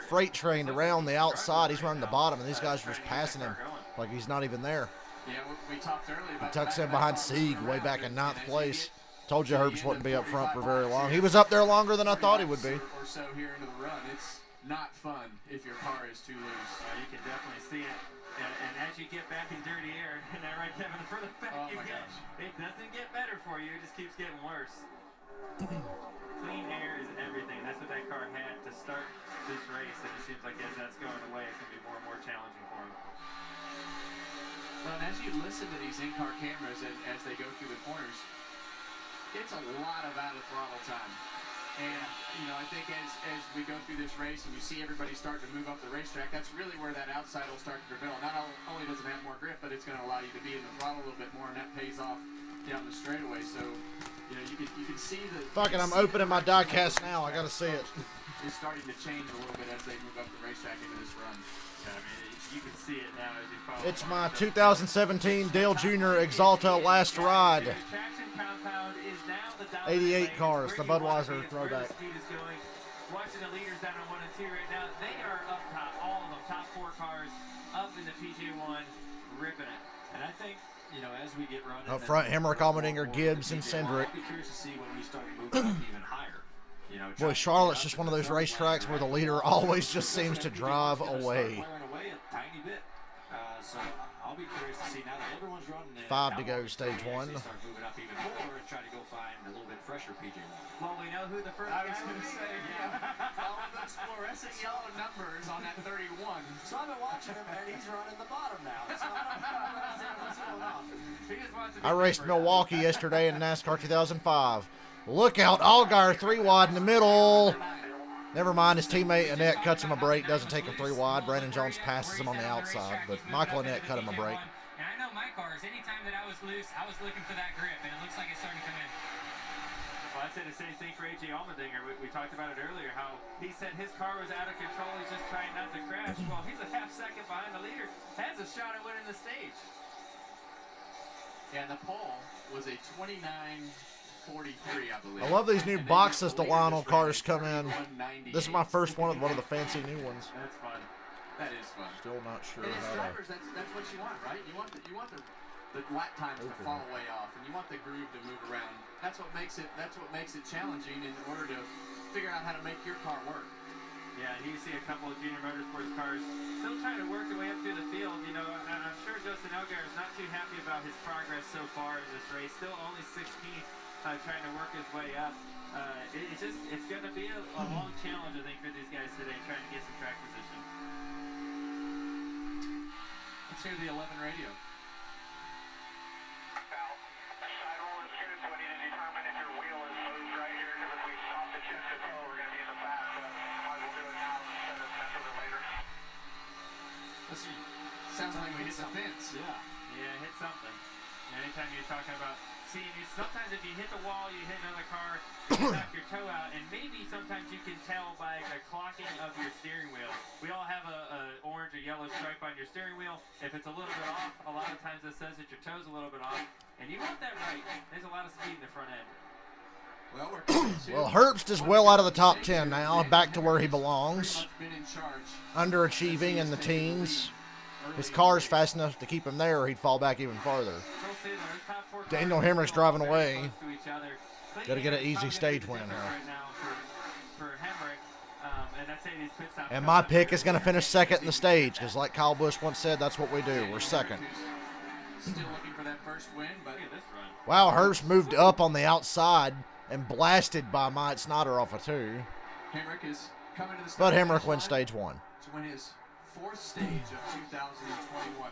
freight trained around the outside. He's running the bottom, and these guys are just passing him like he's not even there. Yeah, we talked earlier about he tucks in behind Sieg way back in 9th place. Told you Herbst wouldn't be up front for very long. He was up there longer than I thought he would be. Or so here into the run. It's not fun if your car is too loose. You can definitely see it. And as you get back in dirty air, and that right, Kevin, the further back you get, it doesn't get better for you. It just keeps getting worse. Clean air is everything. That's what that car had to start this race, and it seems like as that's going away, it's going to be more and more challenging for him. Well, and as you listen to these in-car cameras and as they go through the corners, it's a lot of out-of-throttle time. And, you know, I think as we go through this race and you see everybody starting to move up the racetrack, that's really where that outside will start to prevail. Not only does it have more grip, but it's going to allow you to be in the throttle a little bit more, and that pays off down the straightaway. So, you know, you can see the... Fuck it, I'm opening my diecast now. I got to see it. It's starting to change a little bit as they move up the racetrack into this run. Yeah, I mean, you can see it now as you follow. It's my 2017 Dale Jr. Exalta Last Ride. 88 cars, the Budweiser throwback. Watching the leaders down on 1 and 2 right now, they are up top, all of them, top 4 cars up in the PJ1, ripping it. And I think, you know, as we get running up front, Hemrick, Allmendinger, Gibbs, and Cindric. I'll be curious to see when we start moving up even higher. You know, boy, Charlotte's just one of those racetracks where the leader always just seems to drive away. A tiny bit. So I'll be curious to see now that everyone's running. 5 to go, stage 1. Start moving up even more and try to go find a little bit fresher PJ1. Well, we know who the first guy was going to say. Yeah. All of those fluorescent yellow numbers on that 31. So I've been watching him, and he's running the bottom now. So I don't understand what's going on. He just wants to I raced Milwaukee yesterday in NASCAR 2005. Look out, Allgaier 3 wide in the middle. Never mind, his teammate Annette cuts him a break, doesn't take him 3 wide. Brandon Jones passes him on the outside, but Michael Annette cut him a break. And I know my cars, anytime that I was loose, I was looking for that grip, and it looks like it's starting to come in. Well, I'd say the same thing for A.J. Allmendinger. We talked about it earlier, how he said his car was out of control, he's just trying not to crash. Well, he's a half second behind the leader, has a shot at winning the stage. Yeah, the pole was a 29:43, I believe. I love these new boxes the Lionel cars come in. This is my first one of one of the fancy new ones. That's fun. That is fun. Still not sure and as how drivers, that's what you want, right? You want the lap times to fall way off, and you want the groove to move around. That's what makes it challenging in order to figure out how to make your car work. Yeah, and you see a couple of Junior Motorsports cars still trying to work their way up through the field. You know, I'm sure Justin Allgaier is not too happy about his progress so far in this race. Still only 16th, trying to work his way up. It's going to be a long challenge, I think, for these guys today, trying to get some track position. Let's hear the 11 radio. Sounds like we hit the fence. Yeah, hit something. Anytime you're talking about, sometimes if you hit the wall, you hit another car, you knock your toe out, and maybe sometimes you can tell by the clocking of your steering wheel. We all have a orange or yellow stripe on your steering wheel. If it's a little bit off, a lot of times it says that your toe's a little bit off, and you want that right. There's a lot of speed in the front end. Well, Herbst is well out of the top 10 now, back to where he belongs. Underachieving in the teens. His car's fast enough to keep him there, or he'd fall back even farther. Daniel Hemrick's driving away. Got to get an easy stage win here. And my pick is going to finish second in the stage, because like Kyle Busch once said, that's what we do. We're second. Still looking for that first win, but wow, Herbst moved up on the outside and blasted by Mike Snyder off of 2. Hemrick is coming to the but Hemrick wins stage 1. To win his 4th stage of 2021.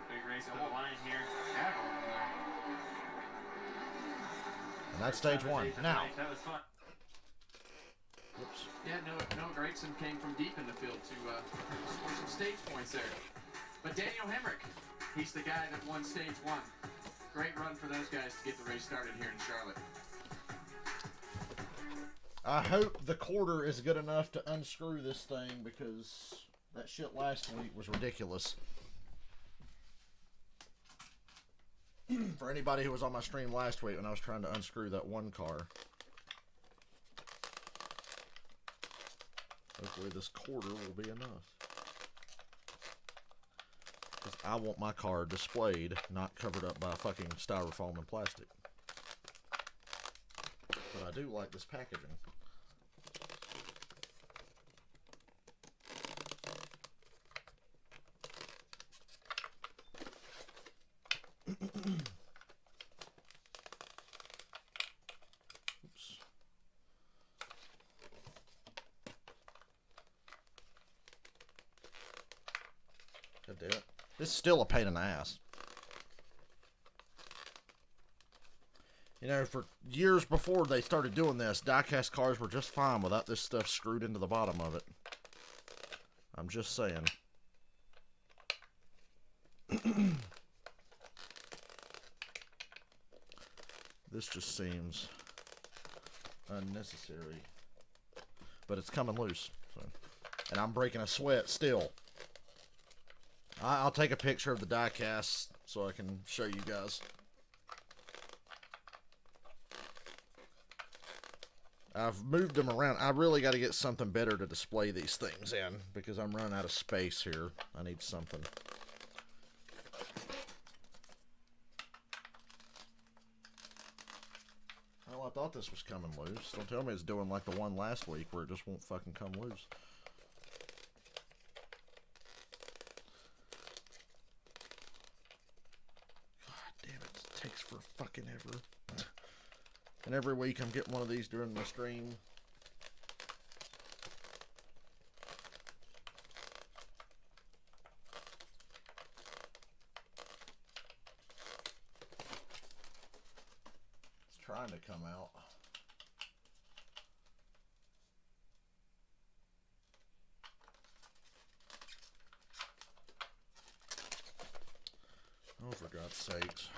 Big race to the line here. And that's stage 1. Now. That was fun. Whoops. Yeah, Noah Gregson came from deep in the field to score some stage points there. But Daniel Hemrick, he's the guy that won stage 1. Great run for those guys to get the race started here in Charlotte. I hope the quarter is good enough to unscrew this thing, because that shit last week was ridiculous. For anybody who was on my stream last week when I was trying to unscrew that one car. Hopefully this quarter will be enough. I want my car displayed, not covered up by fucking styrofoam and plastic. But I do like this packaging. Oops. God damn it. This is still a pain in the ass. You know, for years before they started doing this, die-cast cars were just fine without this stuff screwed into the bottom of it. I'm just saying. This just seems unnecessary. But it's coming loose. So. And I'm breaking a sweat still. I'll take a picture of the die-cast so I can show you guys. I've moved them around. I really got to get something better to display these things in because I'm running out of space here. I need something. Well, I thought this was coming loose. Don't tell me it's doing like the one last week where it just won't fucking come loose. God damn it. It takes for fucking ever. And every week I'm getting one of these during my stream. It's trying to come out. Oh, for God's sakes.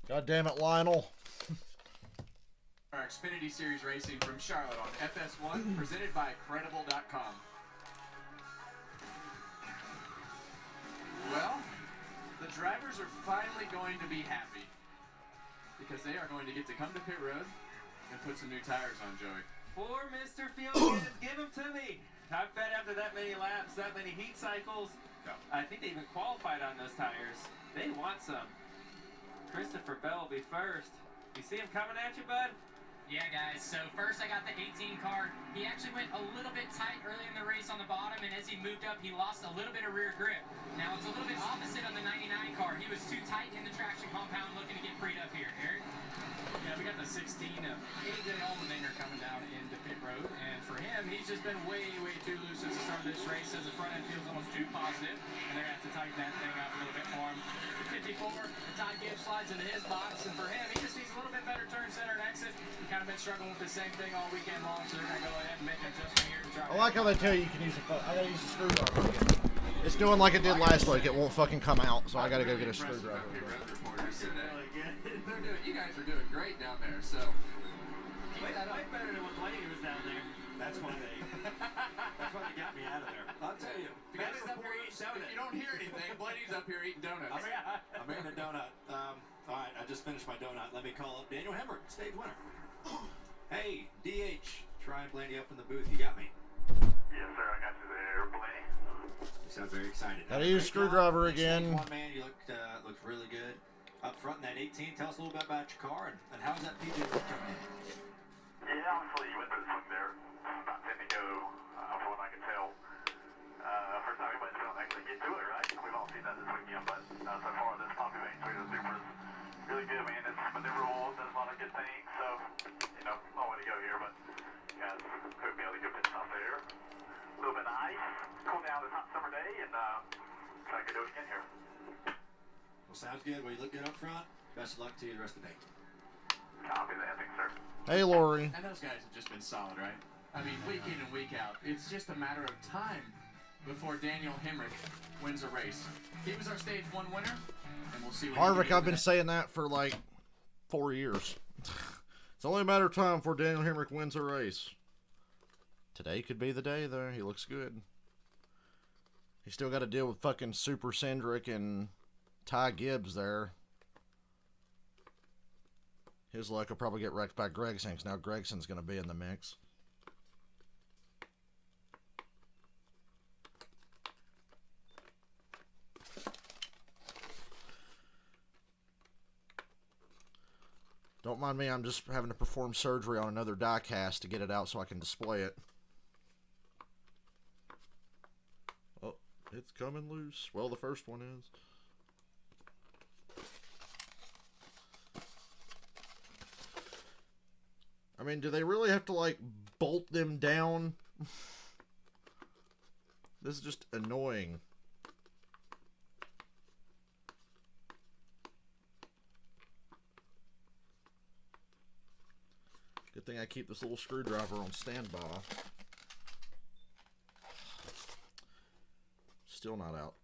God damn it, Lionel. Our Xfinity Series racing from Charlotte on FS1, presented by Credible.com. Well, the drivers are finally going to be happy because they are going to get to come to pit road and put some new tires on, Joey. For Mr. Fieldkins, give them to me. I bet after that many laps, that many heat cycles, No. I think they even qualified on those tires. They want some. Christopher Bell will be first. You see him coming at you, bud? Yeah, guys, so first I got the 18 car. He actually went a little bit tight early in the race on the bottom, and as he moved up, he lost a little bit of rear grip. Now, it's a little bit opposite on the 99 car. He was too tight in the traction compound looking to get freed up here. Eric? Yeah, we got the 16 of AJ Allmendinger coming down into pit road, and for him, he's just been way too loose since the start of this race. As the front end feels almost too positive, and they're going to have to tighten that thing up a little bit for him. The 54, Ty Gibbs slides into his box, and for him, he just needs a little bit better turn, center, and exit. He's kind of been struggling with the same thing all weekend long, so they're going to go ahead and make an adjustment here to try. I like how they tell you you can use I gotta use a screwdriver again. It's doing like it did last week. It won't fucking come out, so I gotta go get a screwdriver. You guys are doing great down there, so keep that up. Way better than when Blaney was down there. That's why they got me out of there. I'll tell you. Blaney's up here eating donuts. If you don't hear anything, Blaney's up here eating donuts. I'm eating a donut. All right, I just finished my donut. Let me call up Daniel Hemrick, stage winner. Hey, DH, try and Blaney up in the booth. You got me. Yes, sir. I got you there, Blaney. You sound very excited. Gotta use a screwdriver again. One man, you looked really good. Up front in that 18, tell us a little bit about your car and how's that PJ work coming in? Yeah, obviously you went through the swing there about 10 to go, from what I can tell. First time anybody's been able to actually get to it, right? We've all seen that this weekend, but so far this Poppy Bank Toyota Super is really good, man. It's maneuverable, does a lot of good things, so, you know, long way to go here, but you guys could be able to get pit stop there. A little bit of ice, cool down this hot summer day, and try to do it again here. Well, sounds good. Well, you look good up front. Best of luck to you the rest of the day. Copy that, thanks, sir. Hey, Lori. And those guys have just been solid, right? I mean, week in and week out. It's just a matter of time before Daniel Hemrick wins a race. He was our stage 1 winner, and we'll see what Harvick, I've been saying that for like 4 years. It's only a matter of time before Daniel Hemrick wins a race. Today could be the day, though. He looks good. He's still got to deal with fucking Super Cendric and Ty Gibbs there. His luck will probably get wrecked by Gregson, because now Gregson's going to be in the mix. Don't mind me, I'm just having to perform surgery on another die cast to get it out so I can display it. Oh, it's coming loose. Well, the first one is. I mean, do they really have to, like, bolt them down? This is just annoying. Good thing I keep this little screwdriver on standby. Still not out.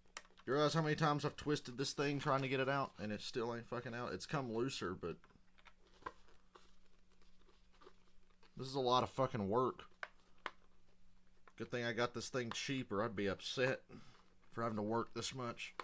You realize how many times I've twisted this thing trying to get it out, and it still ain't fucking out? It's come looser, but this is a lot of fucking work. Good thing I got this thing cheap, or I'd be upset for having to work this much.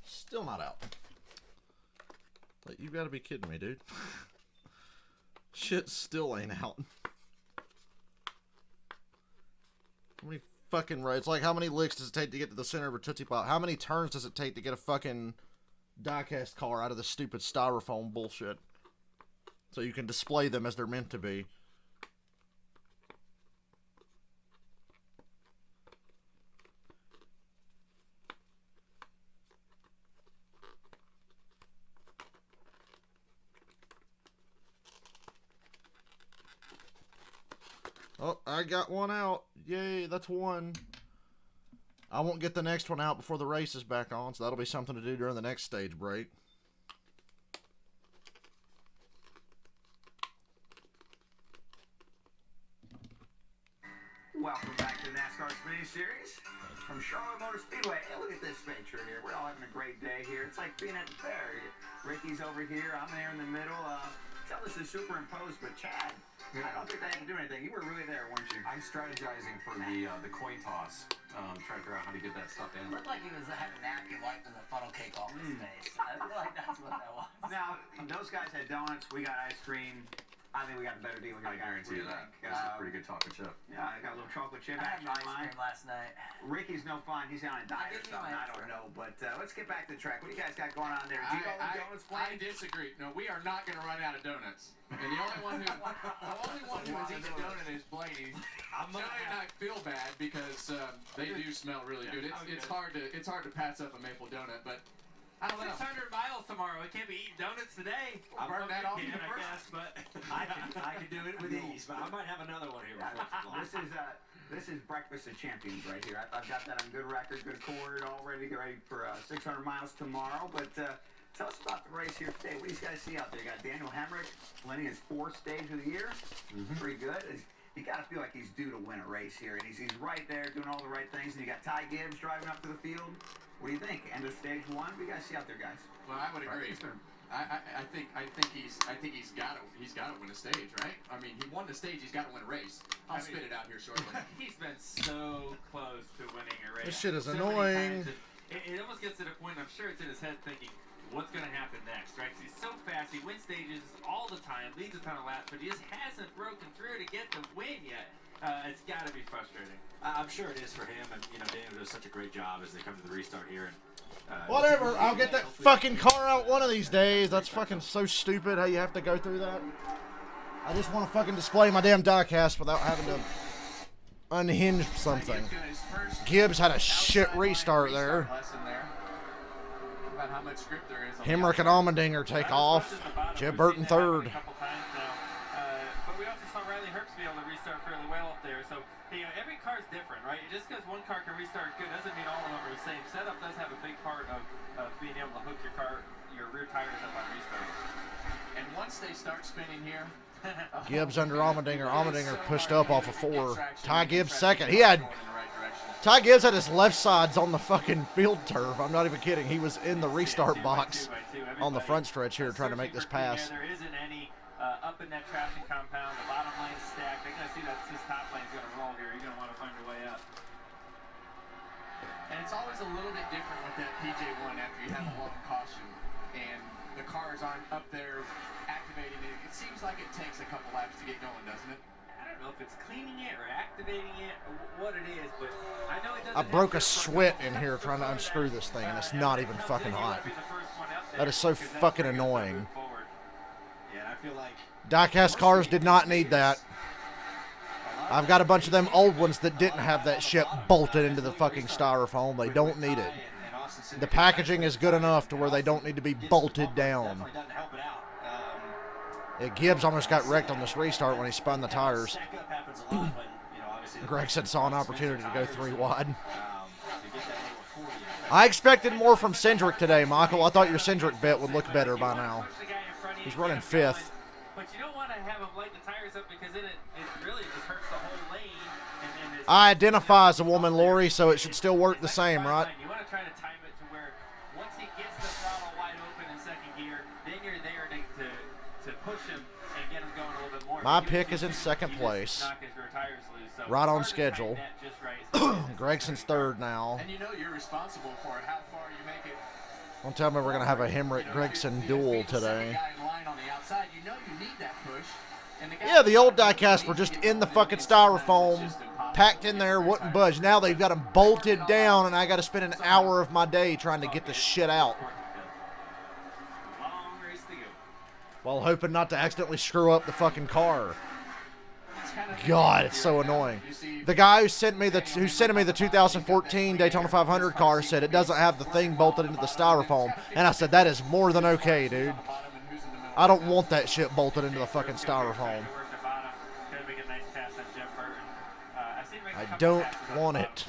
Still not out. Like, you gotta be kidding me, dude. Shit still ain't out. How many fucking roads? Like, how many licks does it take to get to the center of a Tootsie Pop? How many turns does it take to get a fucking diecast car out of this stupid styrofoam bullshit? So you can display them as they're meant to be. Oh, I got one out. Yay, that's one. I won't get the next one out before the race is back on, so that'll be something to do during the next stage break. Welcome back to the NASCAR Xfinity Series from Charlotte Motor Speedway. Hey, look at this picture here. We're all having a great day here. It's like being at the fair. Ricky's over here. I'm there in the middle. Tell this is superimposed, but Chad, I don't think they had to do anything. You were really there, weren't you? I'm strategizing for the coin toss. Trying to figure out how to get that stuff in. It looked like he was had a napkin wiping the funnel cake off his face. I feel like that's what that was. Now, those guys had donuts. We got ice cream. I think we got a better deal. I guarantee you that. That's a pretty good chocolate chip. Yeah, I got a little chocolate chip I had action ice on mine. cream last night. Ricky's no fun. He's on a diet or something. I don't know. But let's get back to the track. What do you guys got going on there? Do you go with donuts, I disagree. No, we are not going to run out of donuts. And the only one who has eaten a donut is Blaney. Joey and I feel bad because they do smell really good. It's hard to pass up a maple donut, but I don't know. 600 miles tomorrow. We can't be eating donuts today. I'll burn that off. I guess, but I can do it with ease, but I might have another one here before too long. This is Breakfast of Champions right here. I've got that on good record, good cord, all ready to get ready for 600 miles tomorrow. But tell us about the race here today. What do you guys see out there? You got Daniel Hemrick winning his 4th stage of the year. Pretty good. You got to feel like he's due to win a race here, and he's right there doing all the right things. And you got Ty Gibbs driving up to the field. What do you think? End of stage 1? What do you guys see out there, guys? Well, I would agree. I think he's got to win a stage, right? I mean, he won the stage. He's got to win a race. I'll spit it out here shortly. He's been so close to winning a race. This shit is so annoying. It almost gets to the point. I'm sure it's in his head thinking, what's going to happen next, right? 'Cause he's so fast. He wins stages all the time, leads a ton of laps, but he just hasn't broken through to get the win yet. It's got to be frustrating. I'm sure it is for him, and Daniel does such a great job as they come to the restart here. And whatever, I'll get that fucking car out one of these days. That's fucking so stupid how you have to go through that. I just want to fucking display my damn diecast without having to unhinge something. Gibbs had a shit restart there. Hemrick and Allmendinger take off. Jeb Burton 3rd. But we also saw Riley Herbst be able to restart fairly well up there. So every car's different, right? Just because one car can restart good doesn't mean all of them are the same. Setup does have a big part of being able to hook your rear tires up on restarts. And once they start spinning here, Gibbs under Allmendinger. Allmendinger pushed up off of 4. Ty Gibbs 2nd. He had Ty Gibbs had his left sides on the fucking field turf. I'm not even kidding. He was in the restart box on the front stretch here trying to make this pass. There isn't any up in that traffic compound. The bottom lane's stacked. They're going to see that this top lane's going to roll here. You're going to want to find your way up. And it's always a little bit different with that PJ1 after you have a long caution and the cars aren't up there activating it. It seems like it takes a couple laps to get going, doesn't it? I don't know if it's cleaning it or activating it or what it is, but I know it doesn't. I broke a sweat in here trying to unscrew this thing, and it's not even fucking hot. That is so fucking annoying. Yeah, I feel like Diecast cars did not need that. I've got a bunch of them old ones that didn't have that shit bolted into the fucking styrofoam. They don't need it. The packaging is good enough to where they don't need to be bolted down. Gibbs almost got wrecked on this restart when he spun the tires. Gregson saw an opportunity to go 3 wide. I expected more from Cindric today, Michael. I thought your Cindric bet would look better by now. He's running 5th. But you don't want to have him light the tires up because then it really just hurts the whole lane. And I identify as a woman, Lori, so it should still work the same, right? You want to try to time it to where once he gets the throttle wide open in second gear, then you're there to push him and get him going a little bit more. My pick is in second place. Right on schedule. Gregson's 3rd now. And you know you're responsible for it, how far you make it. Don't tell me we're going to have a Hemrick-Gregson duel today. Yeah, the old diecast were just in the fucking styrofoam, packed in there, wouldn't budge. Now they've got them bolted down, and I got to spend an hour of my day trying to get the shit out. While hoping not to accidentally screw up the fucking car. God, it's so annoying. The guy who sent me the 2014 Daytona 500 car said it doesn't have the thing bolted into the styrofoam, and I said that is more than okay, dude. I don't want that shit bolted into the fucking styrofoam. I don't want it.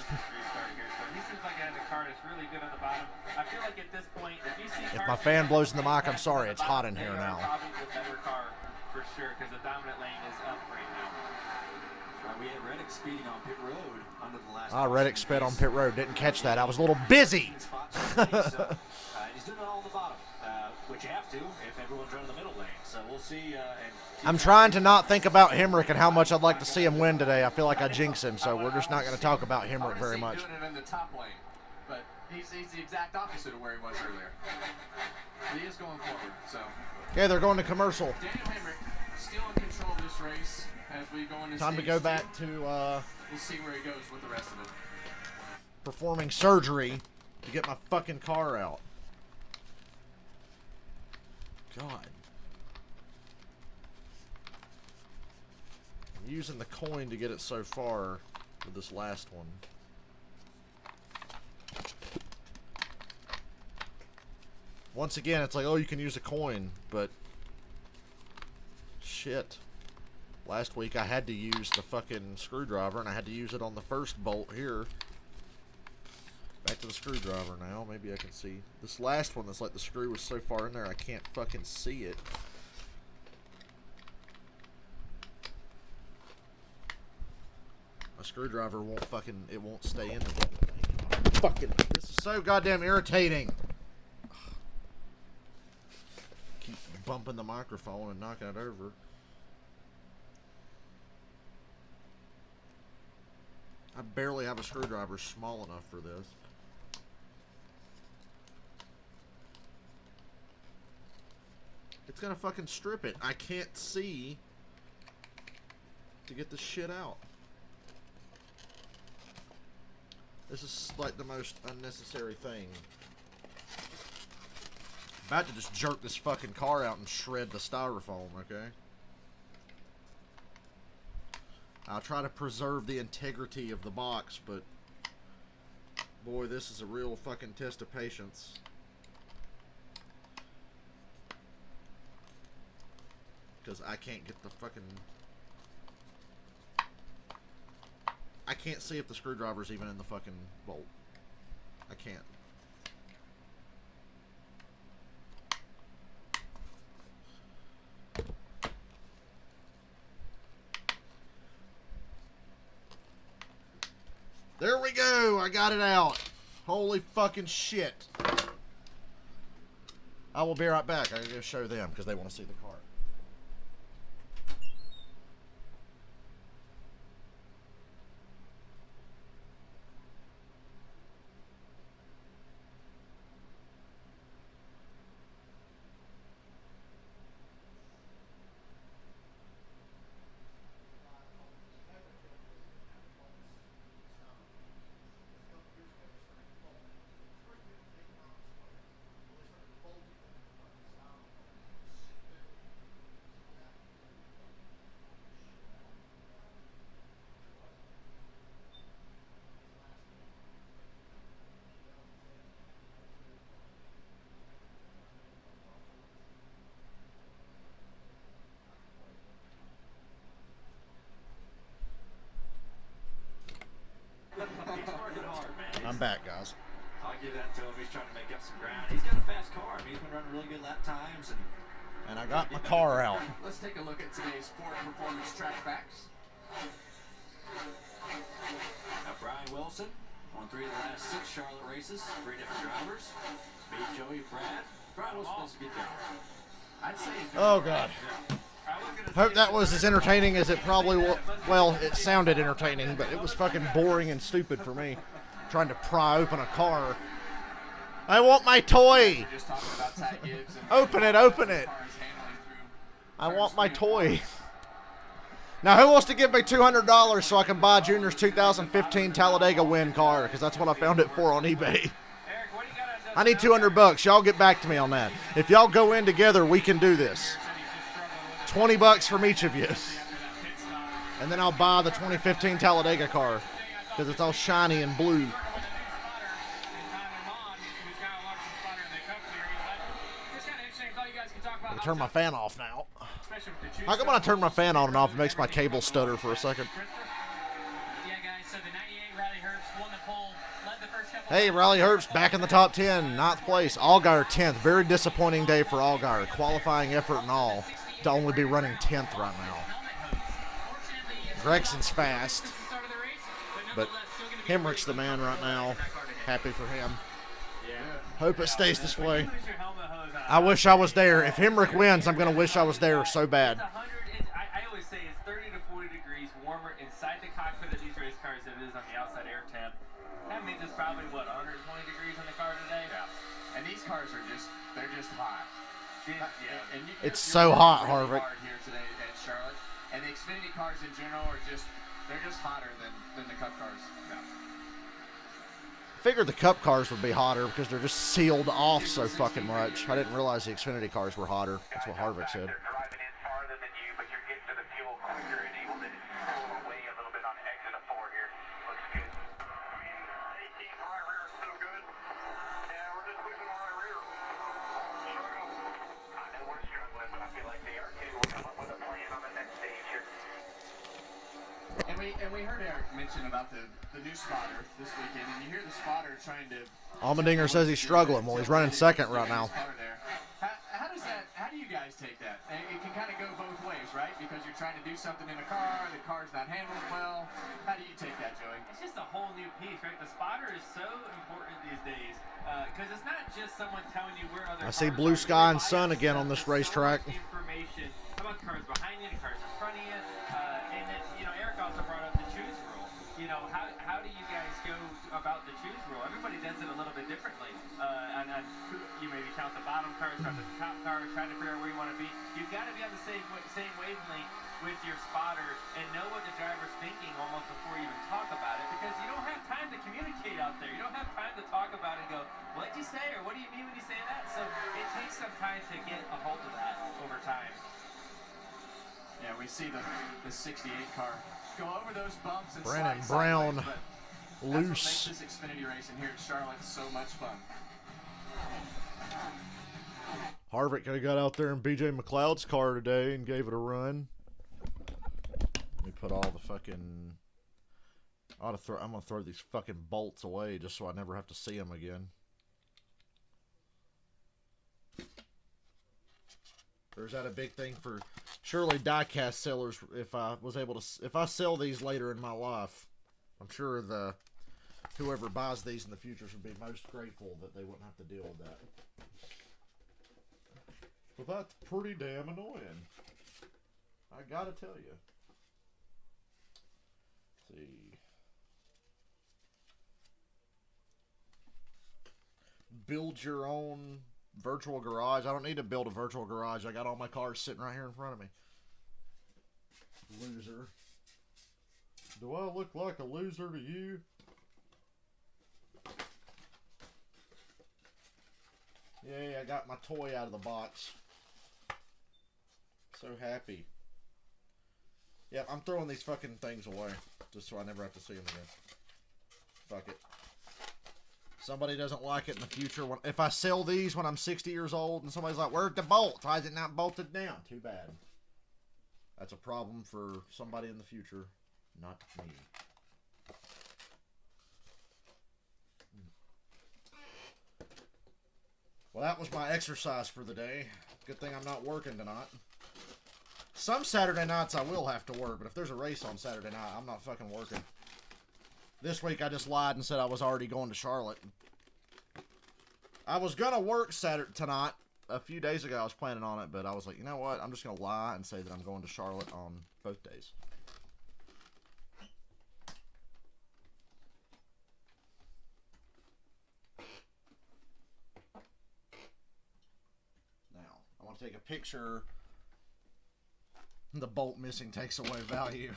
If my fan blows in the mic, I'm sorry. It's hot in here now. For sure, because the dominant lane is up right now. We had Reddick speeding on pit road under the last. Reddick sped on pit road. Didn't catch that. I was a little busy. He's doing it all on the bottom, which you have to if everyone's running the middle lane. So we'll see. I'm trying to not think about Hemrick and how much I'd like to see him win today. I feel like I jinx him, so we're just not going to talk about Hemrick very much. Doing it in the top lane, but he's the exact opposite of where he was earlier. He is going forward, so. Okay, they're going to commercial. Daniel Hemrick still in control of this race as we go into time to go back to we'll see where he goes with the rest of it. Performing surgery to get my fucking car out. God. I'm using the coin to get it so far with this last one. Once again, it's like, oh, you can use a coin, but shit. Last week I had to use the fucking screwdriver, and I had to use it on the first bolt here. Back to the screwdriver now. Maybe I can see. This last one that's like the screw was so far in there I can't fucking see it. My screwdriver won't fucking, it won't stay in the fucking, this is so goddamn irritating. Keep bumping the microphone and knocking it over. I barely have a screwdriver small enough for this. It's gonna fucking strip it. I can't see to get this shit out. This is like the most unnecessary thing. I'm about to just jerk this fucking car out and shred the styrofoam, okay? I'll try to preserve the integrity of the box, but boy, this is a real fucking test of patience. Because I can't get the fucking... I can't see if the screwdriver's even in the fucking bolt. I can't. There we go. I got it out. Holy fucking shit. I will be right back. I gotta go show them because they want to see the car. He's working hard, man. I'm back, guys. I'll give that to him. He's trying to make up some ground. He's got a fast car. I mean, he's been running really good lap times. And I got my car out. Let's take a look at today's Ford Performance Track Facts. Now, Brian Wilson won 3 of the last 6 Charlotte races. 3 different drivers. Me, Joey, Brad. Brian was supposed to get down. I'd say. Oh, God. Hope that was as entertaining as it probably was. Well, it sounded entertaining, but it was fucking boring and stupid for me. Trying to pry open a car. I want my toy! Open it, open it! I want my toy. Now, who wants to give me $200 so I can buy Junior's 2015 Talladega Win car? Because that's what I found it for on eBay. I need $200. Y'all get back to me on that. If y'all go in together, we can do this. $20 from each of you. And then I'll buy the 2015 Talladega car. Because it's all shiny and blue. I'm gonna turn my fan off now. How come when I turn my fan on and off, it makes my cable stutter for a second? Hey, Riley Herbst back in the top 10, 9th place. Allgaier 10th. Very disappointing day for Allgaier. Qualifying effort and all to only be running 10th right now. Gregson's fast, but Hemrick's the man right now. Happy for him. Hope it stays this way. I wish I was there. If Hemrick wins, I'm going to wish I was there so bad. I always say it's 30 to 40 degrees warmer inside the cockpit of these race cars than it is on the outside air temp. That means it's probably, what, 120 degrees on the car today? Yeah. And these cars are they're just hot. Yeah. And It's so hot, Harvick. Here today at Charlotte. And the Xfinity cars in general are they're just hotter than the Cup cars. Yeah. Figured the Cup cars would be hotter because they're just sealed off so fucking much. I didn't realize the Xfinity cars were hotter. That's what Harvick said. They're driving in farther than you, but you're getting to the fuel quicker and able to pull away a little bit on exit of 4 here. Looks good. 18 right rear is so good. Yeah, we're just losing our right rear. Struggle. I know we're struggling, but I feel like they are too. We'll come up with a plan on the next stage here. And we heard Eric mention about the new spotter this weekend, and you hear the spotter trying to. Allmendinger says he's struggling. Well, he's running second right now. How do you guys take that? It can kind of go both ways, right? Because you're trying to do something in the car's not handled well. How do you take that, Joey? It's just a whole new piece, right? The spotter is so important these days because it's not just someone telling you where other. I see blue sky and sun again on this racetrack. Information about cars behind you, the cars in front of you, and then Eric also brought up the choose rule. How do you guys go about the choose rule? Everybody does it a little bit differently. And you maybe count the bottom cars, count the top cars, trying to figure out where you want to be. You've got to be on the same wavelength with your spotter and know what the driver's thinking almost before you even talk about it, because you don't have time to communicate out there. You don't have time to talk about it and go, what'd you say, or what do you mean when you say that? So it takes some time to get a hold of that over time. Yeah, we see the 68 car go over those bumps and Brandon slide Brown sideways, loose. That's what makes this Xfinity racing here at Charlotte so much fun. Harvick could have got out there in BJ McLeod's car today and gave it a run. Let me put all the fucking. I'm gonna throw these fucking bolts away just so I never have to see them again. Or is that a big thing for surely diecast sellers? If I sell these later in my life, I'm sure the whoever buys these in the future should be most grateful that they wouldn't have to deal with that. But that's pretty damn annoying. I gotta tell you. Let's see. Build your own virtual garage. I don't need to build a virtual garage. I got all my cars sitting right here in front of me. Loser. Do I look like a loser to you? Yay, I got my toy out of the box. So happy. Yeah, I'm throwing these fucking things away. Just so I never have to see them again. Fuck it. Somebody doesn't like it in the future. If I sell these when I'm 60 years old and somebody's like, where's the bolt? Why is it not bolted down? Too bad. That's a problem for somebody in the future. Not me. Well, that was my exercise for the day. Good thing I'm not working tonight. Some Saturday nights I will have to work, but if there's a race on Saturday night, I'm not fucking working. This week I just lied and said I was already going to Charlotte. I was going to work Saturday tonight. A few days ago I was planning on it, but I was like, you know what? I'm just going to lie and say that I'm going to Charlotte on both days. I want to take a picture. The bolt missing takes away value.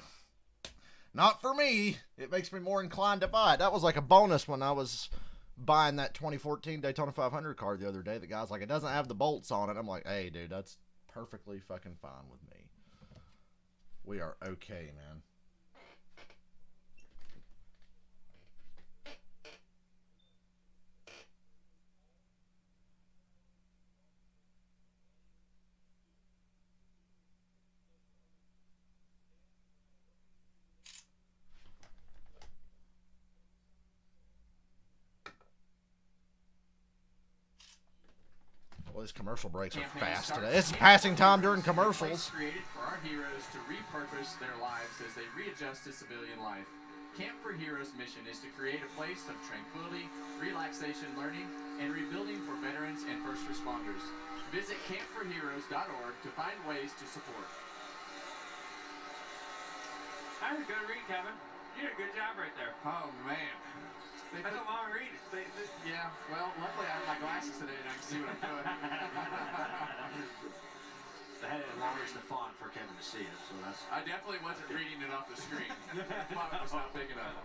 Not for me. It makes me more inclined to buy it. That was like a bonus when I was buying that 2014 Daytona 500 car the other day. The guy's like, it doesn't have the bolts on it. I'm like, hey, dude, that's perfectly fucking fine with me. We are okay, man. Well, these commercial breaks are fast today. It's passing time during commercials. Created for our heroes to repurpose their lives as they readjust to civilian life. Camp for Heroes' mission is to create a place of tranquility, relaxation, learning, and rebuilding for veterans and first responders. Visit campforheroes.org to find ways to support. That was a good read, Kevin. You did a good job right there. Oh, man. That's a long read. Yeah, well, luckily I have my glasses today and I can see what I'm doing. They had to enlarge the font for Kevin to see it, so that's... I definitely wasn't reading it off the screen. The font was not big enough.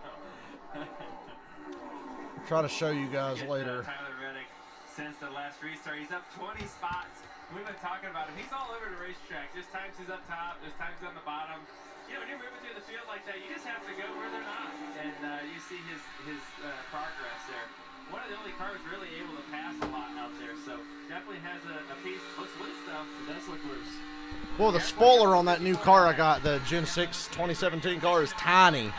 Try to show you guys later. Tyler Reddick, since the last restart, he's up 20 spots. We've been talking about him. He's all over the racetrack. There's times he's up top, there's times he's on the bottom. You know, when you're moving through the field like that, you just have to go where they're not. And you see his progress there. One of the only cars really able to pass a lot out there. So definitely has a piece. Looks loose, though. It does look loose. Well, the spoiler on that new car I got, the Gen 6 2017 car, is tiny.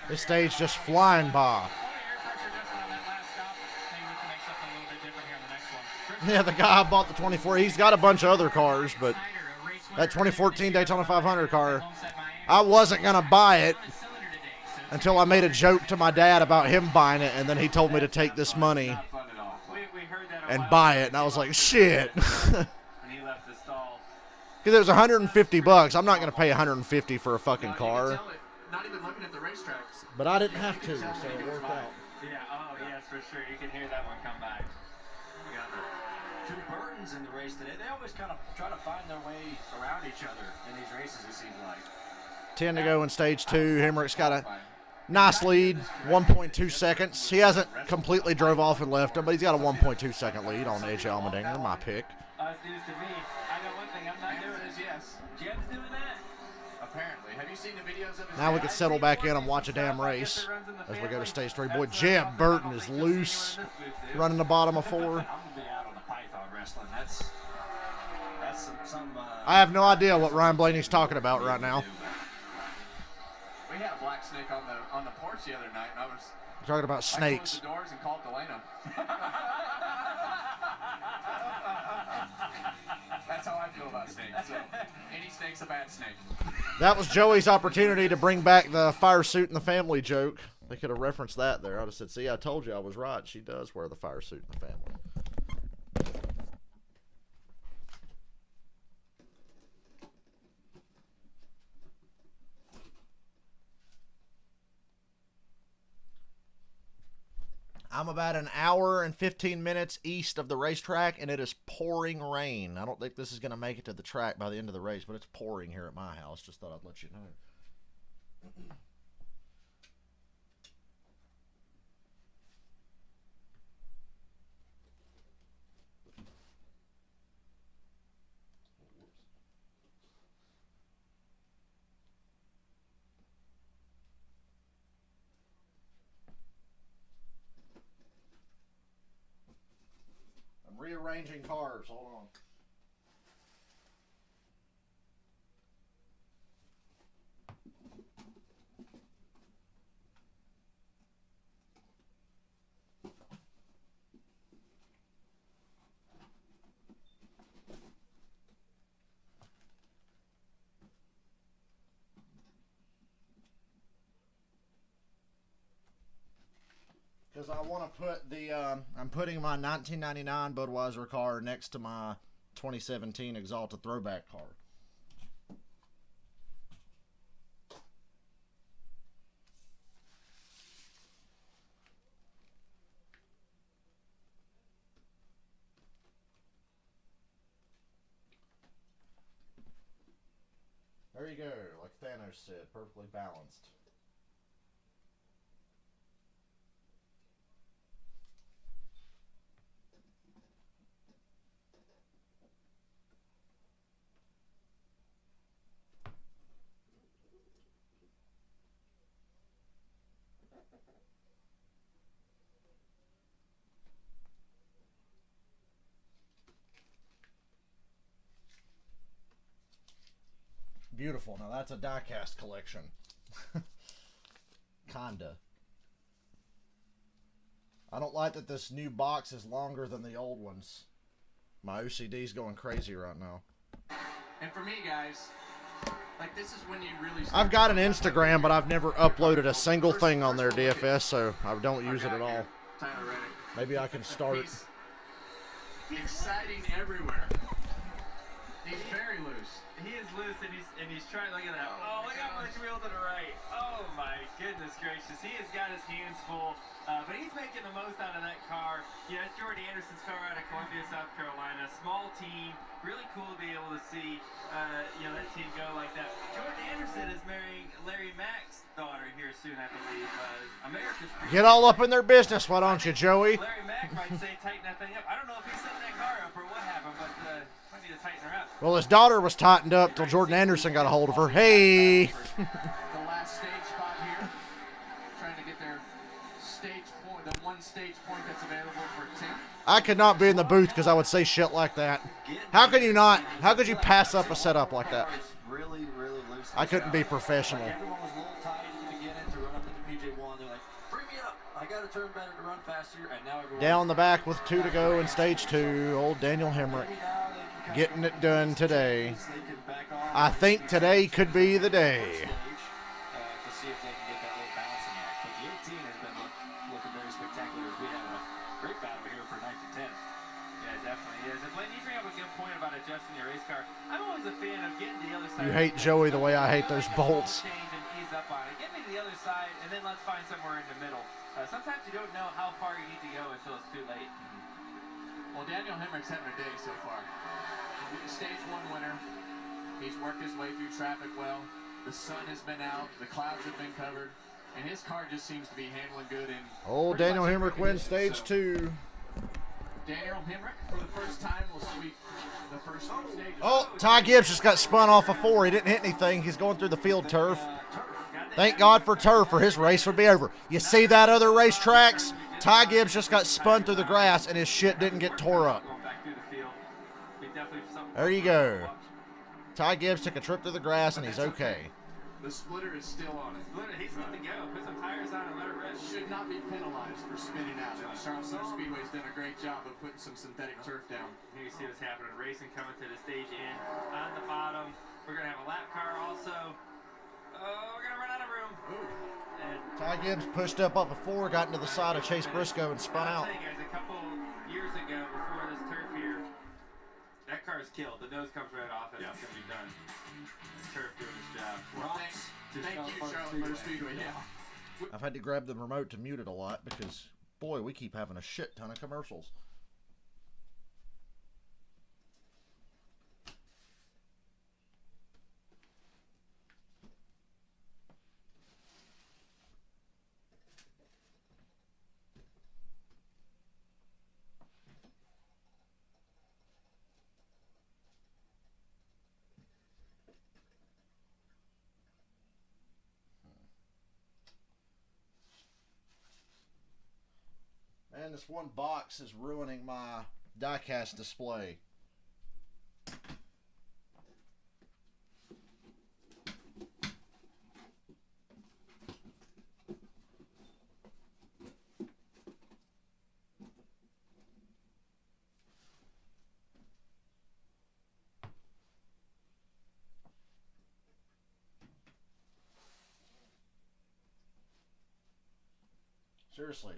This stage just flying by. Yeah, the guy bought the 24. He's got a bunch of other cars, but that 2014 Daytona 500 car, I wasn't going to buy it until I made a joke to my dad about him buying it, and then he told me to take this money and buy it, and I was like, shit. Because it was 150 bucks. I'm not going to pay 150 for a fucking car. Not even looking at the racetrack. But I didn't have to, so it worked out. Yeah, oh, yes, for sure. You can hear that one come back. We got the two Burtons in the race today. They always kind of try to find their way around each other in these races, it seems like. 10 to go in stage 2. Hemrick's got a nice lead, 1.2 seconds. He hasn't completely drove off and left him, but he's got a 1.2 second lead on AJ Allmendinger, my pick. It's news to me. I know one thing I'm not doing is yes. Jeb's doing that. Apparently. Have you seen the videos of his Now we can settle back in and watch a damn race as we go to stage 3. Boy, Jeb Burton is loose, running the bottom of 4. I'm going to be out on the python wrestling. That's some I have no idea what Ryan Blaney's talking about right now. We had a black snake on the porch the other night, and I was talking about snakes. I closed the doors and called Delana. That's how I feel about snakes. So. snake's a bad snake. That was Joey's opportunity to bring back the fire suit in the family joke. They could have referenced that there. I'd have said, see, I told you I was right. She does wear the fire suit in the family. I'm about an hour and 15 minutes east of the racetrack, and it is pouring rain. I don't think this is going to make it to the track by the end of the race, but it's pouring here at my house. Just thought I'd let you know. Rearranging cars. Hold on. Because I want to put the, I'm putting my 1999 Budweiser car next to my 2017 Exalted Throwback car. There you go, like Thanos said, perfectly balanced. Beautiful. Now that's a die-cast collection. Kinda. I don't like that this new box is longer than the old ones. My OCD's going crazy right now. And for me, guys, like this is when you really. I've got an Instagram, but I've never uploaded a single thing on there, DFS, so I don't use it at all. Maybe I can start. He's exciting everywhere. He's very loose. He is loose, and he's trying. Look at that. Oh, look how much wheel to the right. Oh my goodness gracious. He has got his hands full, but he's making the most out of that car. Yeah, it's Jordan Anderson's car out of Columbia, South Carolina. Small team. Really cool to be able to see, that team go like that. Jordan Anderson is marrying Larry Mack's daughter here soon, I believe. America's. Get all up in their business, why don't you, Joey? Larry Mack might say tighten that thing up. I don't know if he's setting that car up or what happened, but might need to tighten her up. Well, his daughter was tightened up till Jordan Anderson got a hold of her. Hey! The last stage spot here. Trying to get their stage point, the one stage point that's available for 10. I could not be in the booth because I would say shit like that. How can you not? How could you pass up a setup like that? Really, really loose. I couldn't be professional. Everyone was a little tight in the beginning to run up into PJ1. They're like, bring me up. I got to turn better to run faster. And now everyone Down the back with 2 to go in stage 2. Old Daniel Hemrick getting it done today. I think today could be the day. To see if they can get that little balancing act. But the 18 has been looking very spectacular as we have a great battle here for 9 to 10. Yeah, definitely is. And Blaine, you bring up a good point about adjusting your race car. I'm always a fan of getting to the other side. You hate Joey the way I hate those bolts. Change and ease up on it. Get me to the other side, and then let's find somewhere in the middle. Sometimes you don't know how far you need to go until it's too late. Well, Daniel Hemrick's having a day so far. Stage 1 winner. He's worked his way through traffic well. The sun has been out. The clouds have been covered. And his car just seems to be handling good. Old Daniel Hemrick wins stage 2. Daniel Hemrick, for the first time, will sweep the first stage. Oh, Ty Gibbs just got spun off a 4. He didn't hit anything. He's going through the field turf. Thank God for turf, or his race would be over. You see that other racetracks? Ty Gibbs just got spun through the grass, and his shit didn't get tore up. There you go. Ty Gibbs took a trip through the grass, and he's okay. The splitter is still on it. He's good to go. Put some tires on and let it rest. should not be penalized for spinning out. And Charlotte Motor Speedway's done a great job of putting some synthetic turf down. Here you see what's happening. Racing coming to the stage in on the bottom. We're going to have a lap car also. Oh, we're going to run out of room. And Ty Gibbs pushed up off a 4, got into the side of Chase Briscoe and spun out. I'll tell you guys, a couple years ago before this turf here, that car is killed. The nose comes right off it. It's going to be done. Turf doing its job. Well, thank you, Charlotte Motor Speedway. Yeah. I've had to grab the remote to mute it a lot because, boy, we keep having a shit ton of commercials. Man, this one box is ruining my diecast display. Seriously.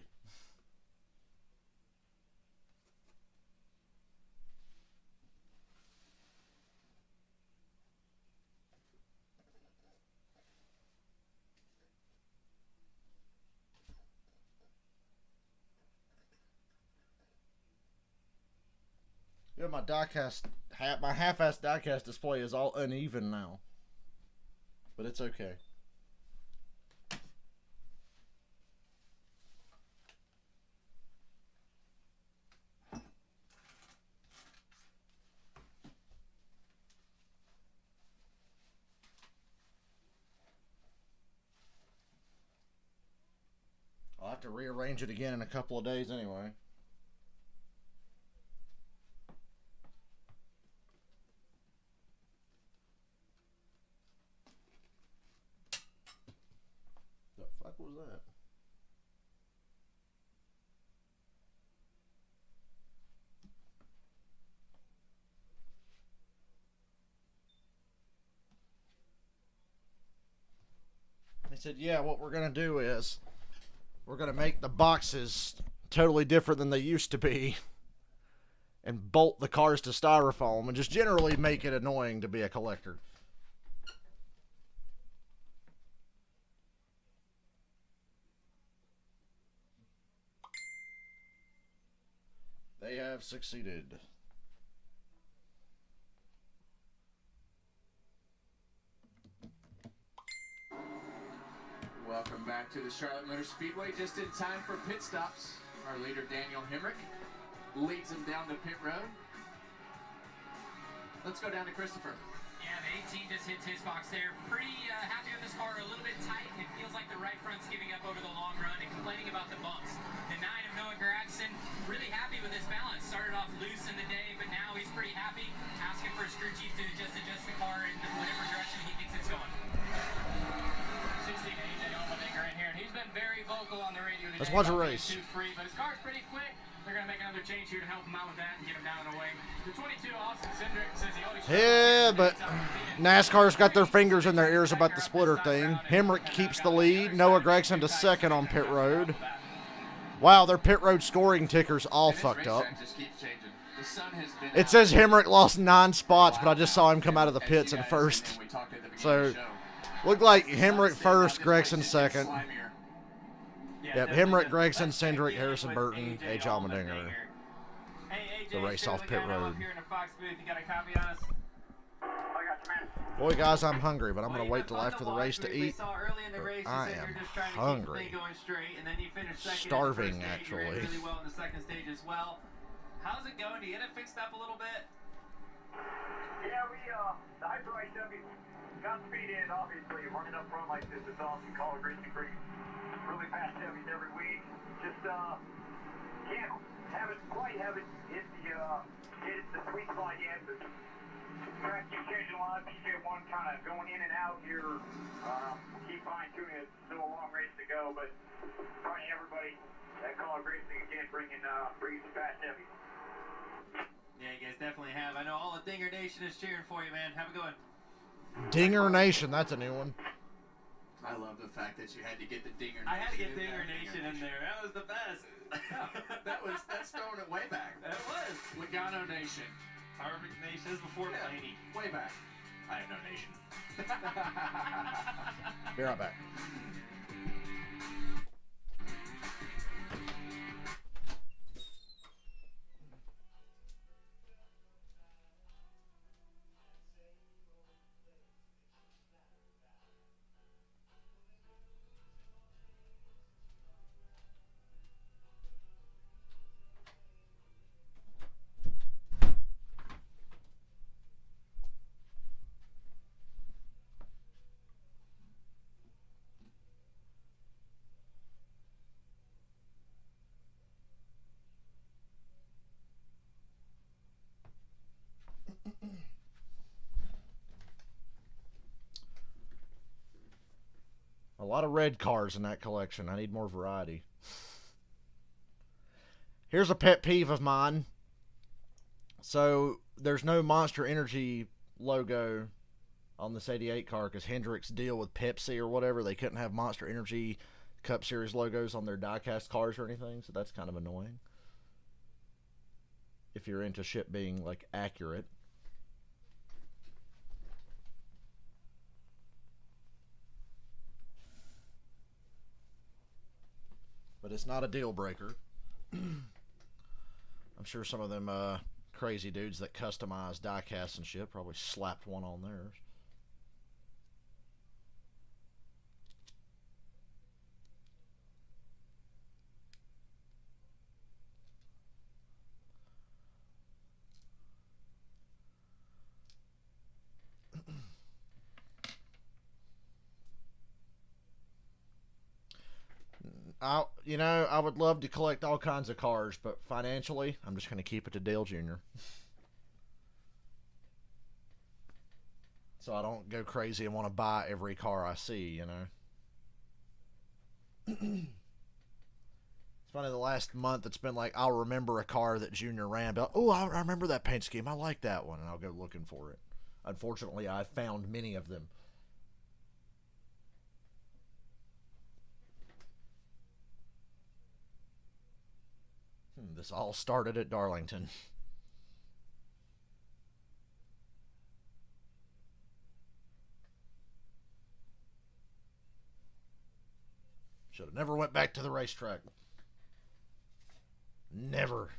Yeah, my diecast, my half-ass diecast display is all uneven now, but it's okay. I'll have to rearrange it again in a couple of days anyway. The fuck was that? They said, yeah, what we're going to do is we're going to make the boxes totally different than they used to be and bolt the cars to styrofoam and just generally make it annoying to be a collector. They have succeeded. Welcome back to the Charlotte Motor Speedway. Just in time for pit stops. Our leader, Daniel Hemrick, leads him down to pit road. Let's go down to Christopher. Yeah, the 18 just hits his box there. Pretty happy with this car. A little bit tight. It feels like the right front's giving up over the long run and complaining about the bumps. The 9 of Noah Gregson, really happy with his balance. Started off loose in the day, but now he's pretty happy. Asking for his crew chief to just adjust the car in whatever direction he thinks it's going. 16 AJ Allmendinger in here, and he's been very vocal on the radio today. Let's watch a race. Free, but his car's pretty quick. They're going to make another change here to help him out with that and get him down and away. The 22, Austin Cindric, says he always... Yeah, but NASCAR's got their fingers in their ears about the splitter thing. Hemrick keeps the lead. Noah Gregson to second on pit road. Wow, their pit road scoring ticker's all fucked up. It says Hemrick lost 9 spots, but I just saw him come out of the pits in first. So, looked like Hemrick first, Gregson second. Yep, Hemrick, Gregson, Cindric, Harrison Burton, AJ Allmendinger. The race off pit road. Boy, guys, I'm hungry, but I'm going to wait till after the race to eat. I am hungry. Starving, actually. How's it going? Do you get it fixed up a little bit? Yeah, the hyper-right Chevy got speed in, obviously. Running up front like this is awesome. Call it racing pretty really fast Chevys every week. Just can't quite have it hit the sweet spot yet, but track keeps changing a lot. PJ1 kind of going in and out here. We'll keep fine-tuning it. Still a long race to go, but probably everybody that College Racing again bringing some fast heavy. Yeah, you guys definitely have. I know all of Dinger Nation is cheering for you, man. Have a good one. Dinger Nation, that's a new one. I love the fact that you had to get the Dinger Nation. I had to get in there. Dinger Nation in there. That was the best. That's throwing it way back. That was. Logano Nation. Harvick Nation. This is before Blaney. Way back. I have no nation. Be right back. A lot of red cars in that collection. I need more variety. Here's a pet peeve of mine. So, there's no Monster Energy logo on this 88 car because Hendrick's deal with Pepsi or whatever, they couldn't have Monster Energy Cup Series logos on their diecast cars or anything, so that's kind of annoying. If you're into shit being, like, accurate. But it's not a deal breaker. I'm sure some of them crazy dudes that customize diecasts and shit probably slapped one on theirs. I would love to collect all kinds of cars, but financially, I'm just going to keep it to Dale Jr. So I don't go crazy and want to buy every car I see, you know. It's funny, the last month it's been like, I'll remember a car that Junior ran, but, oh, I remember that paint scheme. I like that one, and I'll go looking for it. Unfortunately, I found many of them. This all started at Darlington. Should have never went back to the racetrack. Never.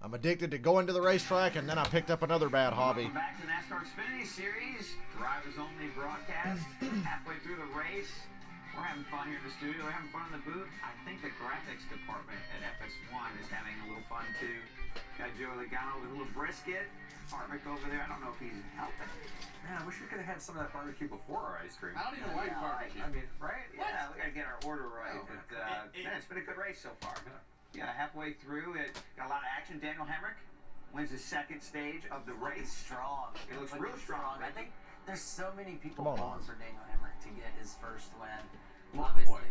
I'm addicted to going to the racetrack, and then I picked up another bad hobby. Welcome back to NASCAR Xfinity Series, drivers only broadcast. Halfway through the race, we're having fun here in the studio. We're having fun in the booth. I think the graphics department at FS1 is having a little fun too. Got Joe Logano with a little brisket. Harvick over there. I don't know if he's helping. Man, I wish we could have had some of that barbecue before our ice cream. I don't even like barbecue. I mean, right? Yeah, we gotta get our order right. Oh, But man, it's been a good race so far. Yeah, halfway through it, got a lot of action. Daniel Hemrick wins the second stage of the race. Strong. It looks real strong. I think there's so many people Come on, calling for Daniel Hemrick to get his first win. Local boy.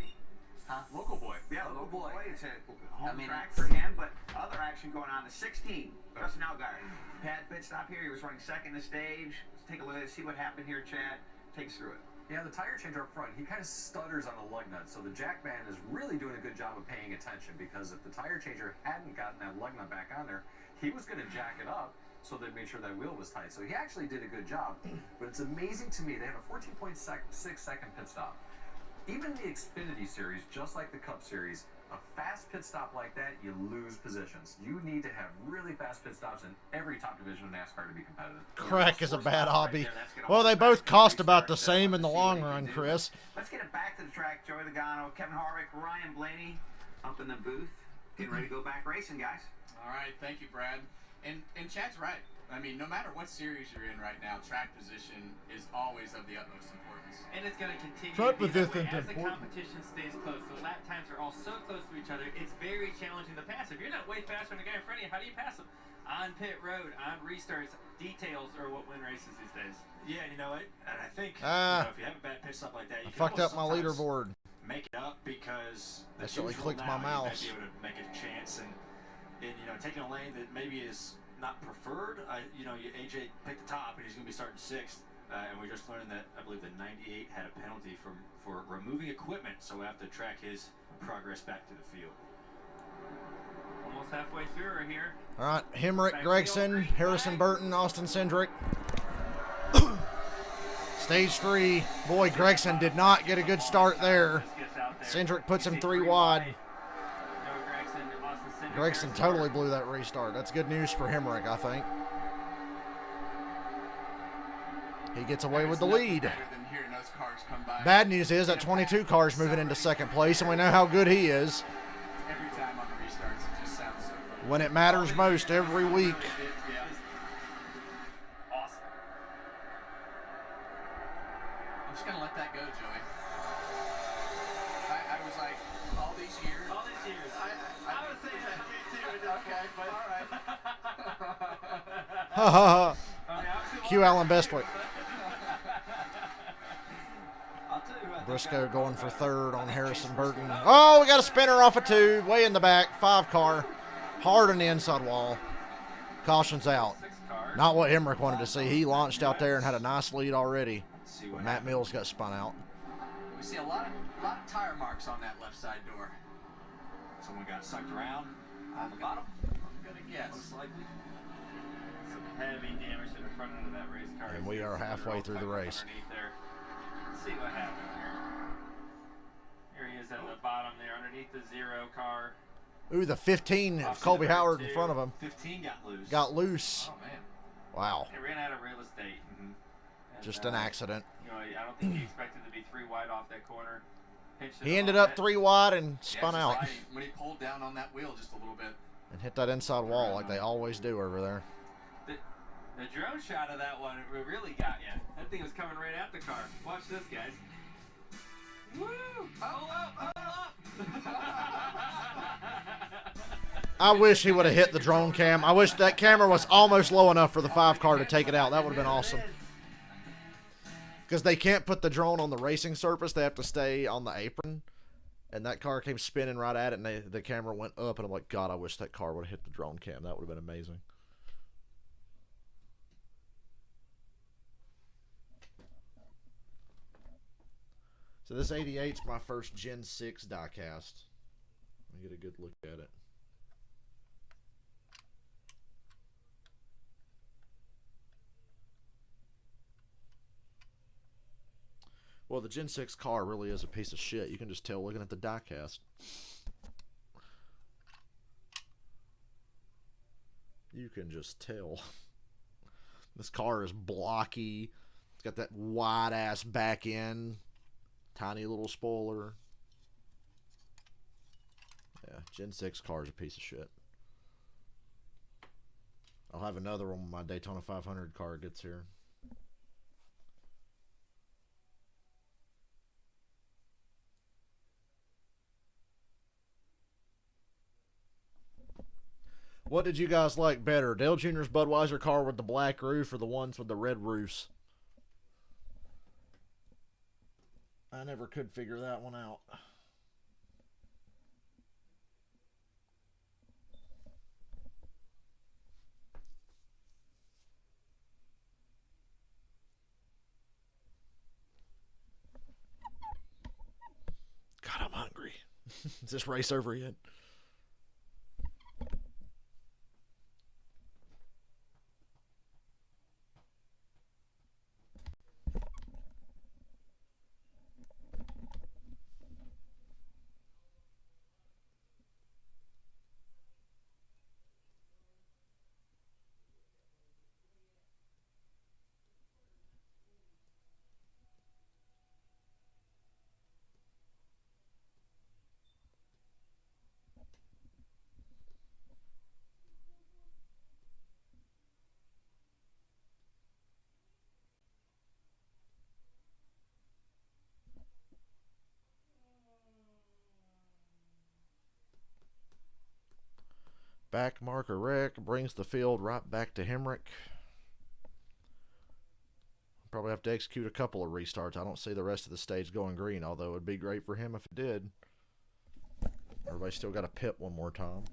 Huh? Local boy. Yeah, local boy. It's a home mean, track for him, but other action going on. The 16, Justin Allgaier. Pat pit stop here. He was running second in the stage. Let's take a look and see what happened here, Chad. Take us through it. Yeah, the tire changer up front, he kind of stutters on the lug nut, so the jack man is really doing a good job of paying attention, because if the tire changer hadn't gotten that lug nut back on there, he was going to jack it up so they'd make sure that wheel was tight. So he actually did a good job, but it's amazing to me. They had a 14.6 second pit stop. Even the Xfinity Series, just like the Cup Series, a fast pit stop like that, you lose positions. You need to have really fast pit stops in every top division of NASCAR to be competitive. Crack is a bad hobby. Well, they both cost about the same in the long run, Chris. Let's get it back to the track. Joey Logano, Kevin Harvick, Ryan Blaney up in the booth. Getting ready to go back racing, guys. All right, thank you, Brad. And Chad's right. I mean, no matter what series you're in right now, track position is always of the utmost importance. And it's going to continue Track to be that way position as the competition stays close. The lap times are all so close to each other, it's very challenging to pass. If you're not way faster than the guy in front of you, how do you pass him? On pit road, on restarts, details are what win races these days. Yeah, you know what? And I think if you have a bad pit stop like that, you can fucked up my leaderboard. Make it up because I actually clicked my mouse. You might be able to make a chance, and taking a lane that maybe is not preferred. AJ picked the top, and he's going to be starting sixth. And we're just learning that I believe the 98 had a penalty for removing equipment, so we have to track his progress back to the field. Almost halfway through right here. All right, Hemrick, Gregson, Harrison Burton, Austin Cindric. Stage 3. Boy, Gregson did not get a good start there. Cindric puts him 3 wide. Gregson totally blew that restart. That's good news for Hemrick, I think. He gets away with the lead. Bad news is that 22 cars moving into second place, and we know how good he is. Every time on the restarts, it just sounds so good. When it matters most every week. Awesome. I'm just going to let that go, Joey. I was like, all these years. I was saying that to me too. Okay, but all right. Q Allen Bestwick. Briscoe going for third on Harrison Burton. Oh, we got a spinner off of 2. Way in the back. 5 car. Hard on the inside wall. Caution's out. Not what Hemrick wanted to see. He launched out there and had a nice lead already. Matt Mills got spun out. We see a lot of tire marks on that left side door. Someone got sucked around on the bottom. I'm going to guess. Most likely. Some heavy damage to the front end of that race car. And we are halfway through the race. Let's see what happens here. Here he is at the bottom there, underneath the 0 car. Ooh, the 15 of Colby Howard in front of him. 15 got loose. Got loose. Oh, man. Wow. They ran out of real estate. Just an accident. I don't think he expected to be 3 wide off that corner. He ended up 3 wide and spun out. When he pulled down on that wheel just a little bit. And hit that inside wall like they always do over there. The drone shot of that one really got you. That thing was coming right at the car. Watch this, guys. Woo! Hold up! Hold up! I wish he would have hit the drone cam. I wish that camera was almost low enough for the 5 car to take it out. That would have been awesome. Because they can't put the drone on the racing surface. They have to stay on the apron. And that car came spinning right at it, and the camera went up. And I'm like, God, I wish that car would have hit the drone cam. That would have been amazing. So this 88's my first Gen 6 diecast. Let me get a good look at it. Well, the Gen 6 car really is a piece of shit. You can just tell looking at the diecast. You can just tell. This car is blocky. It's got that wide-ass back end. Tiny little spoiler. Yeah, Gen 6 car is a piece of shit. I'll have another one when my Daytona 500 car gets here. What did you guys like better? Dale Jr.'s Budweiser car with the black roof or the ones with the red roofs? I never could figure that one out. God, I'm hungry. Is this race over yet? Back marker wreck brings the field right back to Hemrick. Probably have to execute a couple of restarts. I don't see the rest of the stage going green, although it would be great for him if it did. Everybody still got to pit one more time.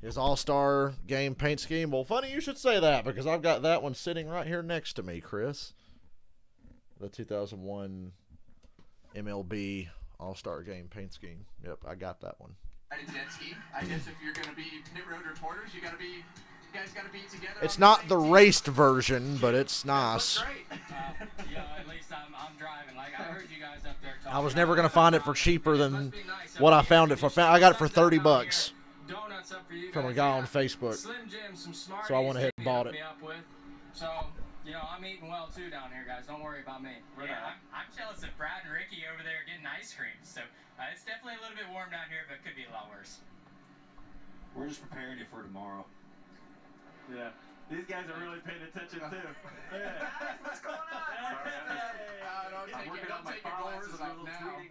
His all-star game paint scheme. Well, funny you should say that because I've got that one sitting right here next to me, Chris. The 2001 MLB all-star game paint scheme. Yep, I got that one. Jet ski. I guess if you're going to be pit road reporters, you guys got to be together. It's not the raced version, but it's nice. Great. Yeah, at least I'm driving. Like I heard you guys up there talking. I was never gonna find it for cheaper than what I found it for. I got it for $30 from a guy on Facebook. Slim Jim, some So I went ahead and bought it. So, you know, I'm eating well too down here, guys. Don't worry about me. Yeah, I'm jealous of Brad and Ricky over there getting ice cream. So it's definitely a little bit warm down here, but it could be a lot worse. We're just preparing you for tomorrow. Yeah. These guys are really paying attention too. Guys, what's going on? I'm working on my followers now.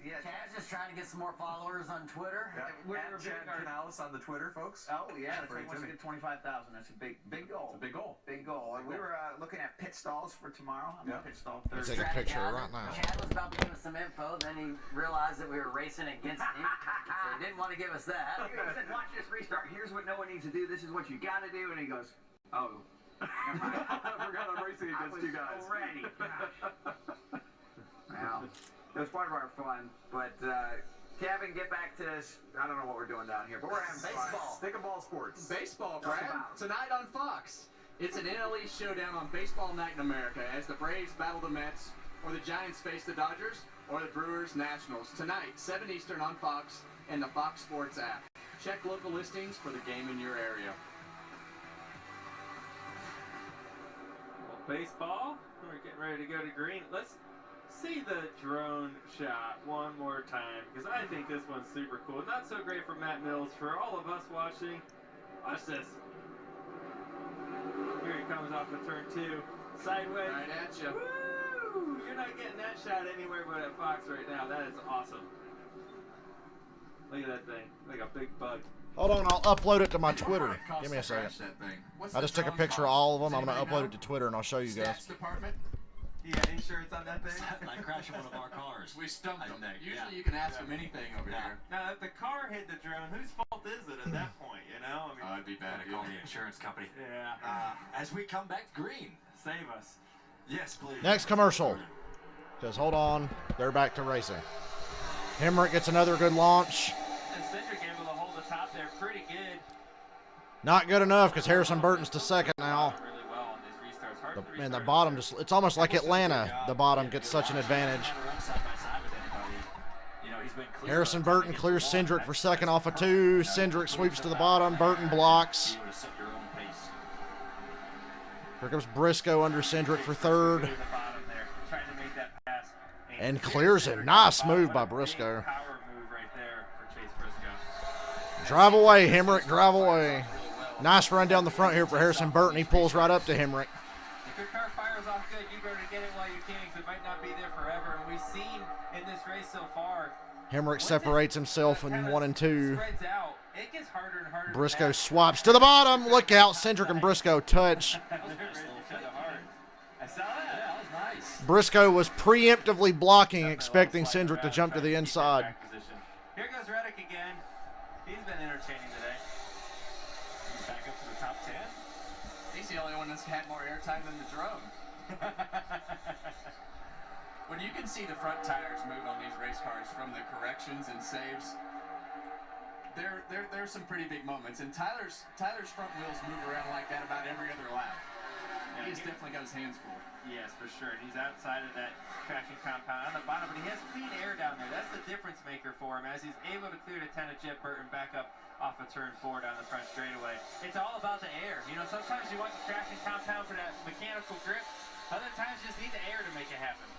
Yeah, Chad's just trying to get some more followers on Twitter. Yeah. We're Chad Canales on the Twitter, folks. Oh, yeah. That's right. Wants to get 25,000. That's a big goal. It's a big goal. Big goal. And we were looking at pit stalls for tomorrow. I'm a pit stall Let's Thursday. take a picture right now. Chad was about to give us some info, then he realized that we were racing against him, so he didn't want to give us that. He said, watch this restart. Here's what no one needs to do. This is what you got to do. And he goes, oh. I forgot I'm racing against you guys. Already. Wow. It was part of our fun, but Kevin, get back to this. I don't know what we're doing down here, but we're having baseball. Stick and ball sports. Baseball, Tell us Brad. about it. Tonight on Fox. It's an NL East showdown on Baseball Night in America as the Braves battle the Mets, or the Giants face the Dodgers, or the Brewers Nationals. Tonight, 7 Eastern on Fox and the Fox Sports app. Check local listings for the game in your area. Well, baseball. We're getting ready to go to green. Let's see the drone shot one more time because I think this one's super cool. Not so great for Matt Mills. For all of us watching, watch this. Here he comes off of turn 2, sideways. Right at you. Woo! You're not getting that shot anywhere but at Fox right now. That is awesome. Look at that thing, like a big bug. Hold on, I'll upload it to my Twitter. Give me a second. That thing. I just took a picture of all of them. I'm going to upload it to Twitter and I'll show you guys. Stats department. Yeah, insurance on that thing? Like crashing one of our cars. We stumped them. think, Usually you can ask them anything over here. Now, if the car hit the drone, whose fault is it at that point, you know? I mean, It'd be bad. Gotta call the insurance company. yeah. As we come back green. Save us. Yes, please. Next commercial. Because hold on, they're back to racing. Hemrick gets another good launch. And Cedric able to hold the top there pretty good. Not good enough because Harrison Burton's to second now. Really well on these restarts. Hard to And the restart. bottom just, it's almost like Atlanta. The bottom gets such an advantage. Never run side by side with anybody. You know, he's been clear Harrison about Burton trying to clears get the ball Cindric back. for second off of 2. Cindric sweeps to the bottom. Burton blocks. You would have set your own pace. Here comes Briscoe under Cindric for third. Near the bottom there, trying to make that pass. And clears it. Nice move by Briscoe. Power move right there for Chase Briscoe. Drive away, Hemrick. Drive away. Nice run down the front here for Harrison Burton. He pulls right up to Hemrick. If your car fires off good, you better get it while you can because it might not be there forever. And we've seen in this race so far, Hemrick separates himself in 1 and 2. spreads out. It gets harder and harder. Briscoe swaps to the bottom. Look out. Cindric and Briscoe touch. I saw that. Yeah, that was nice. Briscoe was preemptively blocking, expecting Cindric to jump to the inside. Here goes Reddick again. He's been entertaining today. He's back up to the top 10. He's the only one that's had more airtime than the drone. When you can see the front tires move on these race cars from the corrections and saves, there's some pretty big moments. And Tyler's front wheels move around like that about every other lap. Yeah, He's definitely got his hands full. Yes, for sure. And he's outside of that traction compound on the bottom, but he has clean air down there. That's the difference maker for him as he's able to clear the 10 of Jet Burton back up off of turn 4 down the front straightaway. It's all about the air. You know, sometimes you want the traction compound for that mechanical grip. Other times you just need the air to make it happen.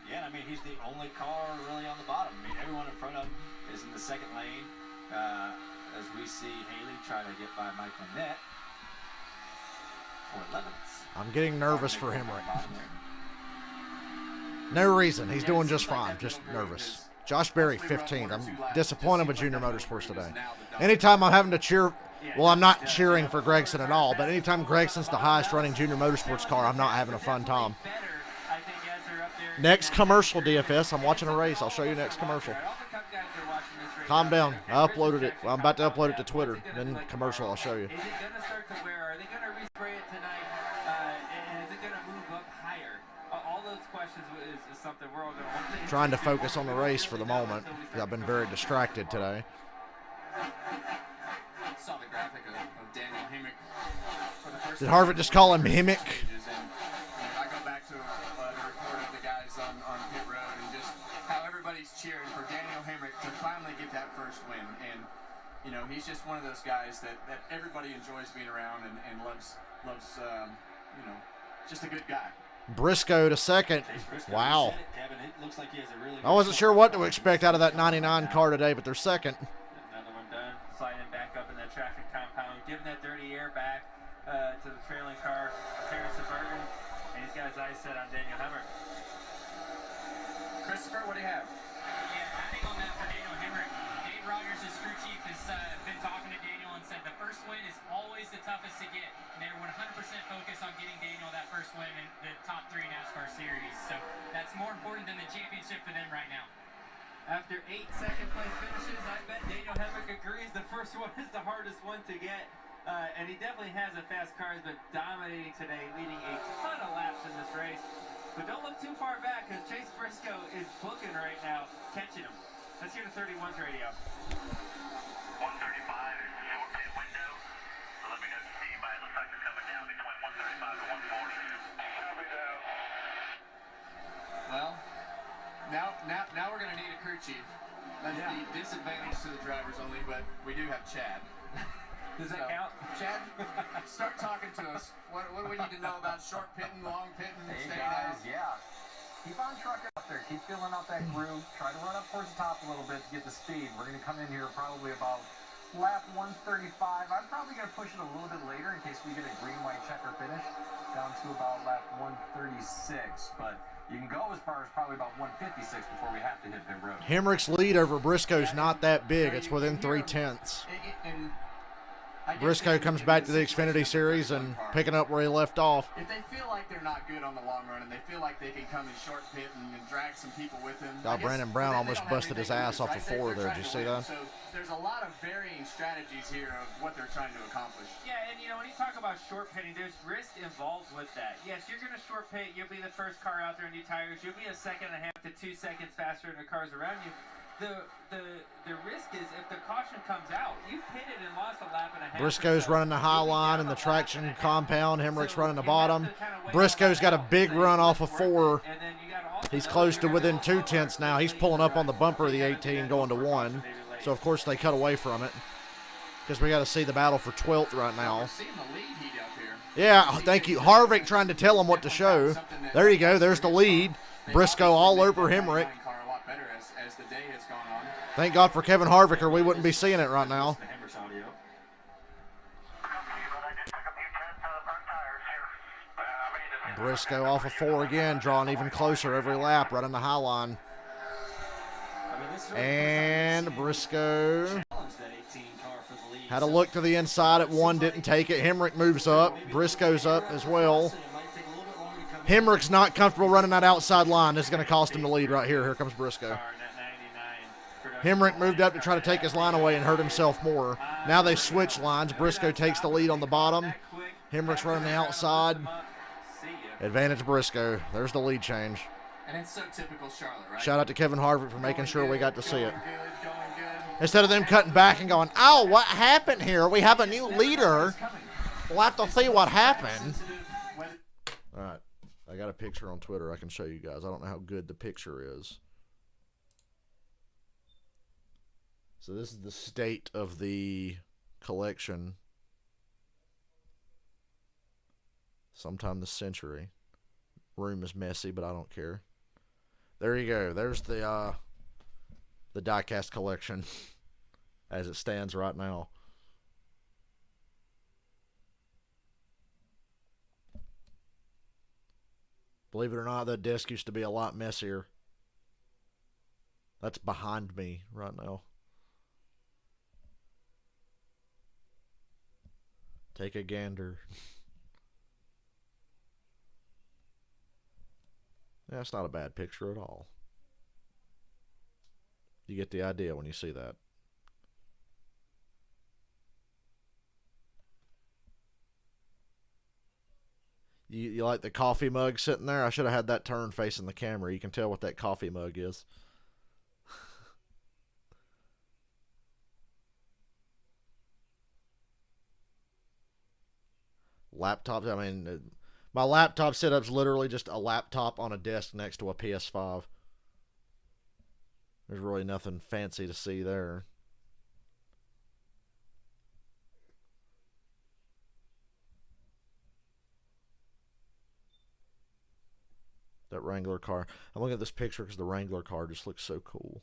Yeah, I mean, he's the only car really on the bottom. I mean, everyone in front of him is in the second lane. As we see Haley try to get by Mike Lynette for 11th. I'm getting nervous for Hemrick. No reason. He's doing just fine. Just nervous. Josh Berry, 15th. I'm disappointed with Junior Motorsports today. Anytime I'm having to cheer, well, I'm not cheering for Gregson at all, but anytime Gregson's the highest running Junior Motorsports car, I'm not having a fun time. Next commercial, DFS. I'm watching a race. I'll show you next commercial. Calm down. I uploaded it. Well, I'm about to upload it to Twitter. Then commercial, I'll show you. Is it going to start to wear? Are they going to respray it tonight? And is it going to move up higher? All those questions is something we're all going to want to Trying to focus on the race for the moment. I've been very distracted today. Saw the graphic of Daniel Hamrick for the first Did Harvick just call him Himmick? I go back to the report of the guys on pit road and just how everybody's cheering for Daniel Hamrick to finally get that first win. And, you know, he's just one of those guys that everybody enjoys being around and loves you know, just a good guy. Briscoe to second. Wow. I wasn't sure what to expect out of that 99 car today, but they're second. Another one done. Sliding back up in that traffic compound, giving that dirty air back to the trailing car, Harrison Burton, and he's got his eyes set on Daniel Hamrick. Christopher, what do you have? Yeah, I think on that for Daniel Hamrick, Dave Rogers, his crew chief, has been talking to Daniel and said the first win is always the toughest to get. And they're 100% focused on getting Daniel that first win in the top 3 NASCAR series. So that's more important than the championship for them right now. After 8 second-place finishes, I bet Daniel Hamrick agrees the first one is the hardest one to get. And he definitely has a fast car. He's been dominating today, leading a ton of laps in this race. But don't look too far back because Chase Briscoe is booking right now, catching him. Let's hear the 31's radio. 135 is the short pit window. So let me know if you see anybody. It looks like they're coming down between 135 and 140. Copy down. Well, now we're going to need a crew chief. That's the disadvantage to the drivers only, but we do have Chad. Does that count? Chad, start talking to us. What do we need to know about short pitting, long pitting, Hey staying guys, out? yeah. Keep on trucking up there. Keep filling out that groove. Try to run up towards the top a little bit to get the speed. We're going to come in here probably about lap 135. I'm probably going to push it a little bit later in case we get a green, white checker finish down to about lap 136. But you can go as far as probably about 156 before we have to hit pit road. Hamrick's lead over Briscoe's not that big. It's within 3/10. Briscoe comes back to the Xfinity Series and picking up where he left off. If they feel like they're not good on the long run and they feel like they can come in short pit and drag some people with them. God, Brandon Brown almost busted his ass off the floor there. Did you see that? So there's a lot of varying strategies here of what they're trying to accomplish. Yeah, and you know, when you talk about short pitting, there's risk involved with that. Yes, you're going to short pit. You'll be the first car out there in new tires. You'll be 1.5 to 2 seconds faster than the cars around you. The risk is if the caution comes out, you pitted and lost a lap and a half. Briscoe's running the high line in the traction compound. Hamrick's running the bottom. Briscoe's got a big run off of 4. He's close to within 2/10 now. He's pulling up on the bumper of the 18 going to 1. So, of course, they cut away from it because we got to see the battle for 12th right now. Yeah, thank you. Harvick trying to tell him what to show. There you go. There's the lead. Briscoe all over Hamrick. Thank God for Kevin Harvick, or we wouldn't be seeing it right now. Briscoe off of 4 again, drawing even closer every lap, running the high line. And Briscoe had a look to the inside at 1, didn't take it. Hamrick moves up. Briscoe's up as well. Hamrick's not comfortable running that outside line. This is going to cost him the lead right here. Here comes Briscoe. Hamrick moved up to try to take his line away and hurt himself more. Now they switch lines. Briscoe takes the lead on the bottom. Hamrick's running the outside. Advantage Briscoe. There's the lead change. And it's so typical Charlotte, right? Shout out to Kevin Harvick for making sure we got to see it. Instead of them cutting back and going, oh, what happened here? We have a new leader. We'll have to see what happened. All right. I got a picture on Twitter I can show you guys. I don't know how good the picture is. So this is the state of the collection. Sometime this century. Room is messy, but I don't care. There you go. There's the diecast collection as it stands right now. Believe it or not, that desk used to be a lot messier. That's behind me right now. Take a gander. That's not a bad picture at all. You get the idea when you see that. You like the coffee mug sitting there? I should have had that turned facing the camera. You can tell what that coffee mug is. Laptops, I mean, my laptop setup's literally just a laptop on a desk next to a PS5. There's really nothing fancy to see there. That Wrangler car. I'm looking at this picture because the Wrangler car just looks so cool.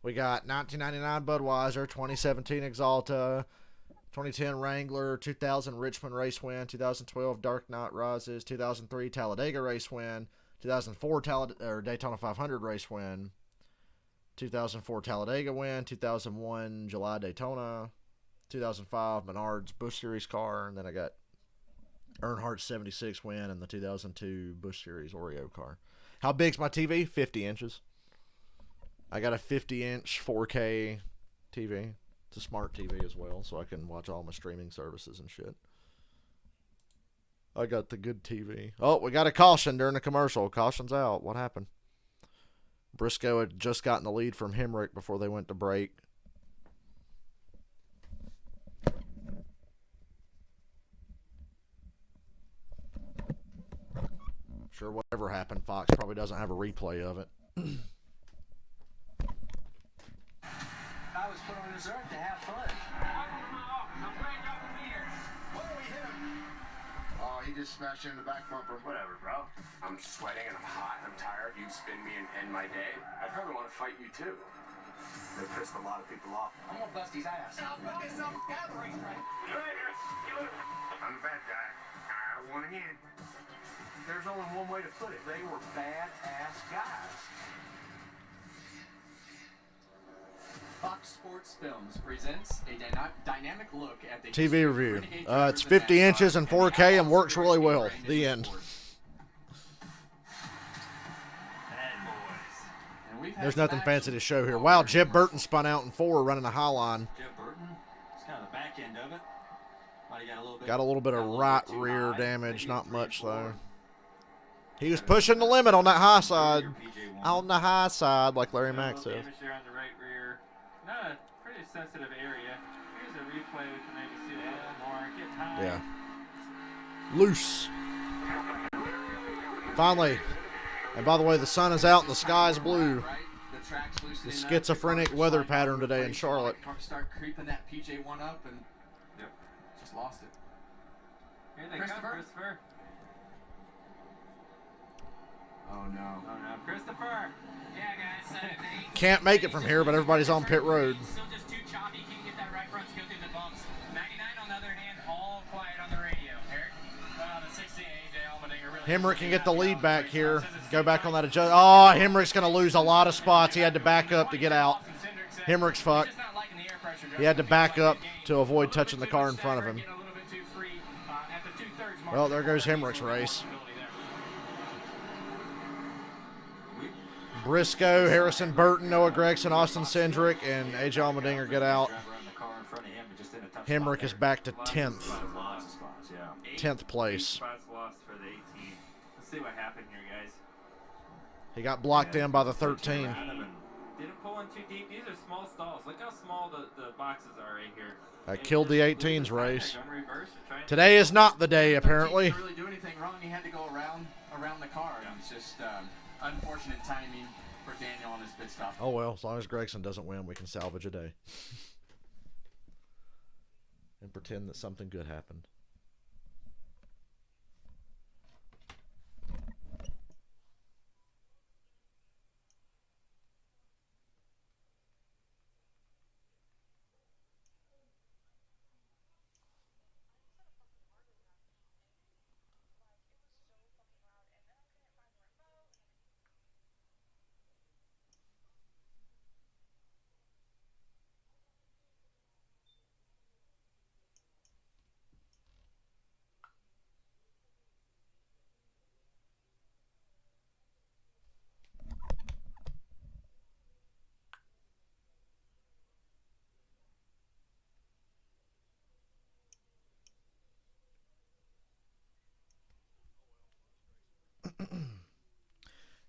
We got 1999 Budweiser, 2017 Exalta, 2010 Wrangler, 2000 Richmond race win, 2012 Dark Knight Rises, 2003 Talladega race win, 2004 Daytona 500 race win, 2004 Talladega win, 2001 July Daytona, 2005 Menards Busch Series car, and then I got Earnhardt's 76 win and the 2002 Busch Series Oreo car. How big's my TV? 50 inches. I got a 50-inch 4K TV. It's a smart TV as well, so I can watch all my streaming services and shit. I got the good TV. Oh, we got a caution during the commercial. Caution's out. What happened? Briscoe had just gotten the lead from Hemrick before they went to break. Sure, whatever happened, Fox probably doesn't have a replay of it. I was put on this earth to have fun. Oh, he just smashed into the back bumper. Whatever, bro. I'm sweating and I'm hot and I'm tired. You spin me and end my day. I'd probably want to fight you too. They pissed a lot of people off. I'm gonna bust his ass. I'm the bad guy. I won again. There's only one way to put it. They were bad-ass guys. Fox Sports Films presents a dynamic look at the TV review. It's 50 inches and 4K and works really well. The end. There's nothing fancy to show here. Wow, Jeb Burton spun out in 4 running a high line. Jeb Burton, it's kind of the back end of it. Got a little bit of right rear damage, not much though. He was pushing the limit on that high side. On the high side, like Larry Mack said. Damage there on the right rear. Not a pretty sensitive area. Here's a replay. We can maybe see that a little more. Get high. Yeah. Loose. Finally. And by the way, the sun is out and the sky is blue. The schizophrenic weather pattern today in Charlotte. Start creeping that PJ1 up and just lost it. Here they come, Christopher. Oh no. Oh no, Christopher. Yeah, guys. Can't make it from here, but everybody's on pit road. Still just too choppy. Can't get that right front to go through the bumps. 99 on the other hand, all quiet on the radio. Eric, the 16 AJ Allmendinger really. Hemrick can get the lead back here. Go back on that adjust. Oh, Hemrick's going to lose a lot of spots. He had to back up to get out. Hemrick's fucked. He had to back up to avoid touching the car in front of him. Well, there goes Hemrick's race. Briscoe, Harrison Burton, Noah Gregson, Austin Cindric, and AJ Allmendinger get out. Hemrick is back to 10th. 10th place. Spots lost for the 18. Let's see what happened here, guys. He got blocked in by the 13. Didn't pull in too deep. These are small stalls. Look how small the boxes are right here. I killed the 18's race. Today is not the day, apparently. He didn't really do anything wrong. He had to go around the car. It's just unfortunate timing for Daniel on his pit stop. Oh well, as long as Gregson doesn't win, we can salvage a day. And pretend that something good happened.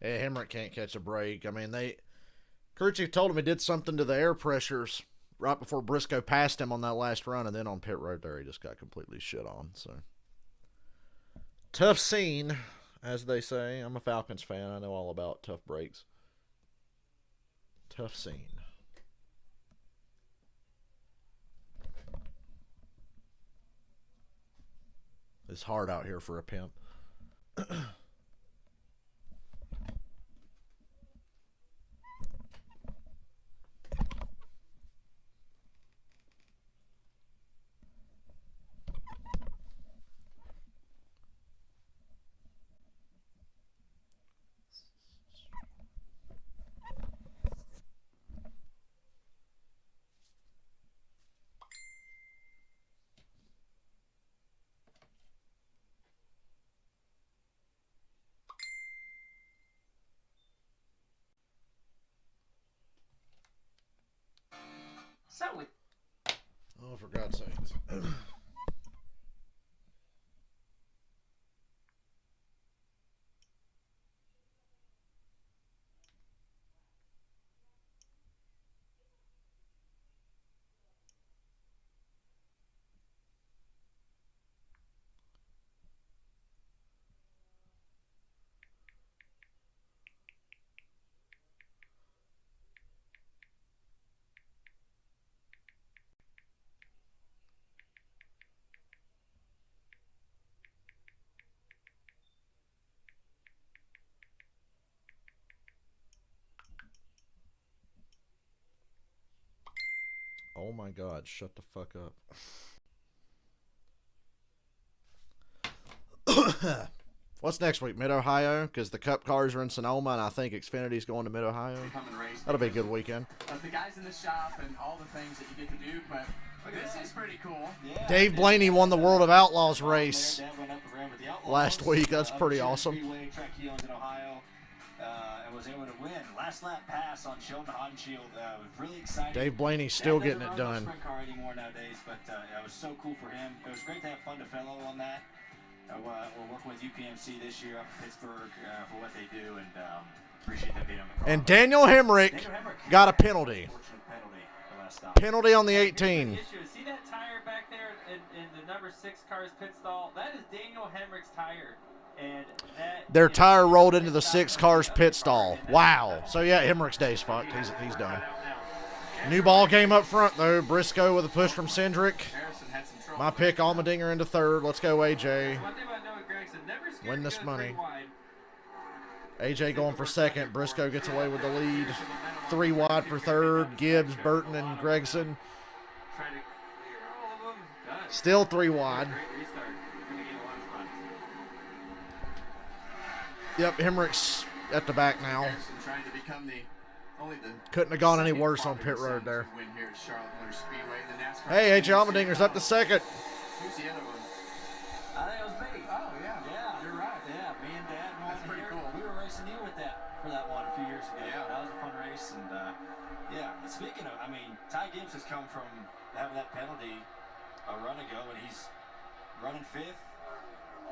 Yeah, Hemrick can't catch a break. I mean, crew chief told him he did something to the air pressures right before Briscoe passed him on that last run, and then on pit road there, he just got completely shit on. So, tough scene, as they say. I'm a Falcons fan. I know all about tough breaks. Tough scene. It's hard out here for a pimp. Oh, for God's sakes. Oh my God, shut the fuck up. What's next week? Mid-Ohio? Because the Cup cars are in Sonoma, and I think Xfinity's going to Mid-Ohio. That'll be a good weekend. The guys in the shop and all the things that you get to do, but this is pretty cool. Yeah. Dave Blaney won the World of Outlaws race last week. That's pretty awesome. And was able to win. Last lap pass on Sheldon Hodenshield. Was really exciting. Dave Blaney's still getting it done. Sprint car anymore nowadays, but it was so cool for him. It was great to have Fun to Fellow on that. We're working with UPMC this year up in Pittsburgh for what they do, and appreciate them being on the car. And Daniel Hemrick got a penalty. Penalty on the 18. See that tire back there in the number 6 car's pit stall? That is Daniel Hemrick's tire. And their tire rolled into the 6 car's pit stall. Wow. So, yeah, Hemrick's day's fucked. He's done. New ball game up front, though. Briscoe with a push from Cindric. My pick, Allmendinger into third. Let's go, AJ. Win this money. AJ going for second. Briscoe gets away with the lead. 3 wide for third. Gibbs, Burton, and Gregson. Still 3 wide. Yep, Hemrick's at the back now. Couldn't have gone any worse on pit road there. Hey, AJ Allmendinger's up to second. Who's the other one? I think it was me. Oh, yeah. Yeah. You're right. Yeah, me and Dad won. That's pretty cool. We were racing you for that one a few years ago. Yeah. That was a fun race. And, yeah, speaking of, I mean, Ty Gibbs has come from having that penalty a run ago, and he's running 5th.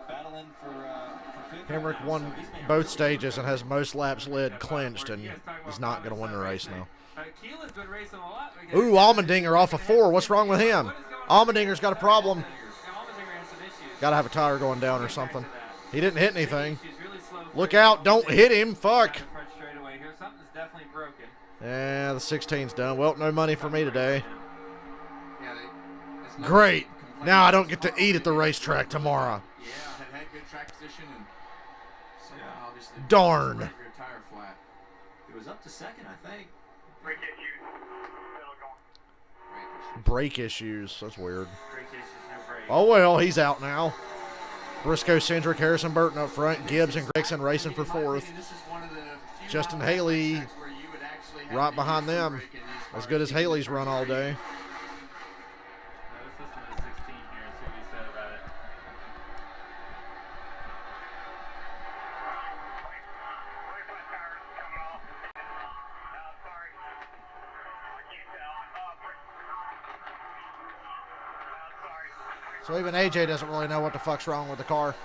Battling for 5th. Hemrick won both stages and has most laps led clinched, and he's not going to win the race now. Ooh, Allmendinger off of 4. What's wrong with him? Allmendinger's got a problem. Got to have a tire going down or something. He didn't hit anything. Look out. Don't hit him. Fuck. Yeah, the 16's done. Well, no money for me today. Great. Now I don't get to eat at the racetrack tomorrow. Darn. It was up to second, I think. Brake issues. That's weird. Oh, well, he's out now. Briscoe, Cindric, Harrison Burton up front. Gibbs and Gregson racing for 4th. Justin Haley right behind them. As good as Haley's run all day. So even AJ doesn't really know what the fuck's wrong with the car.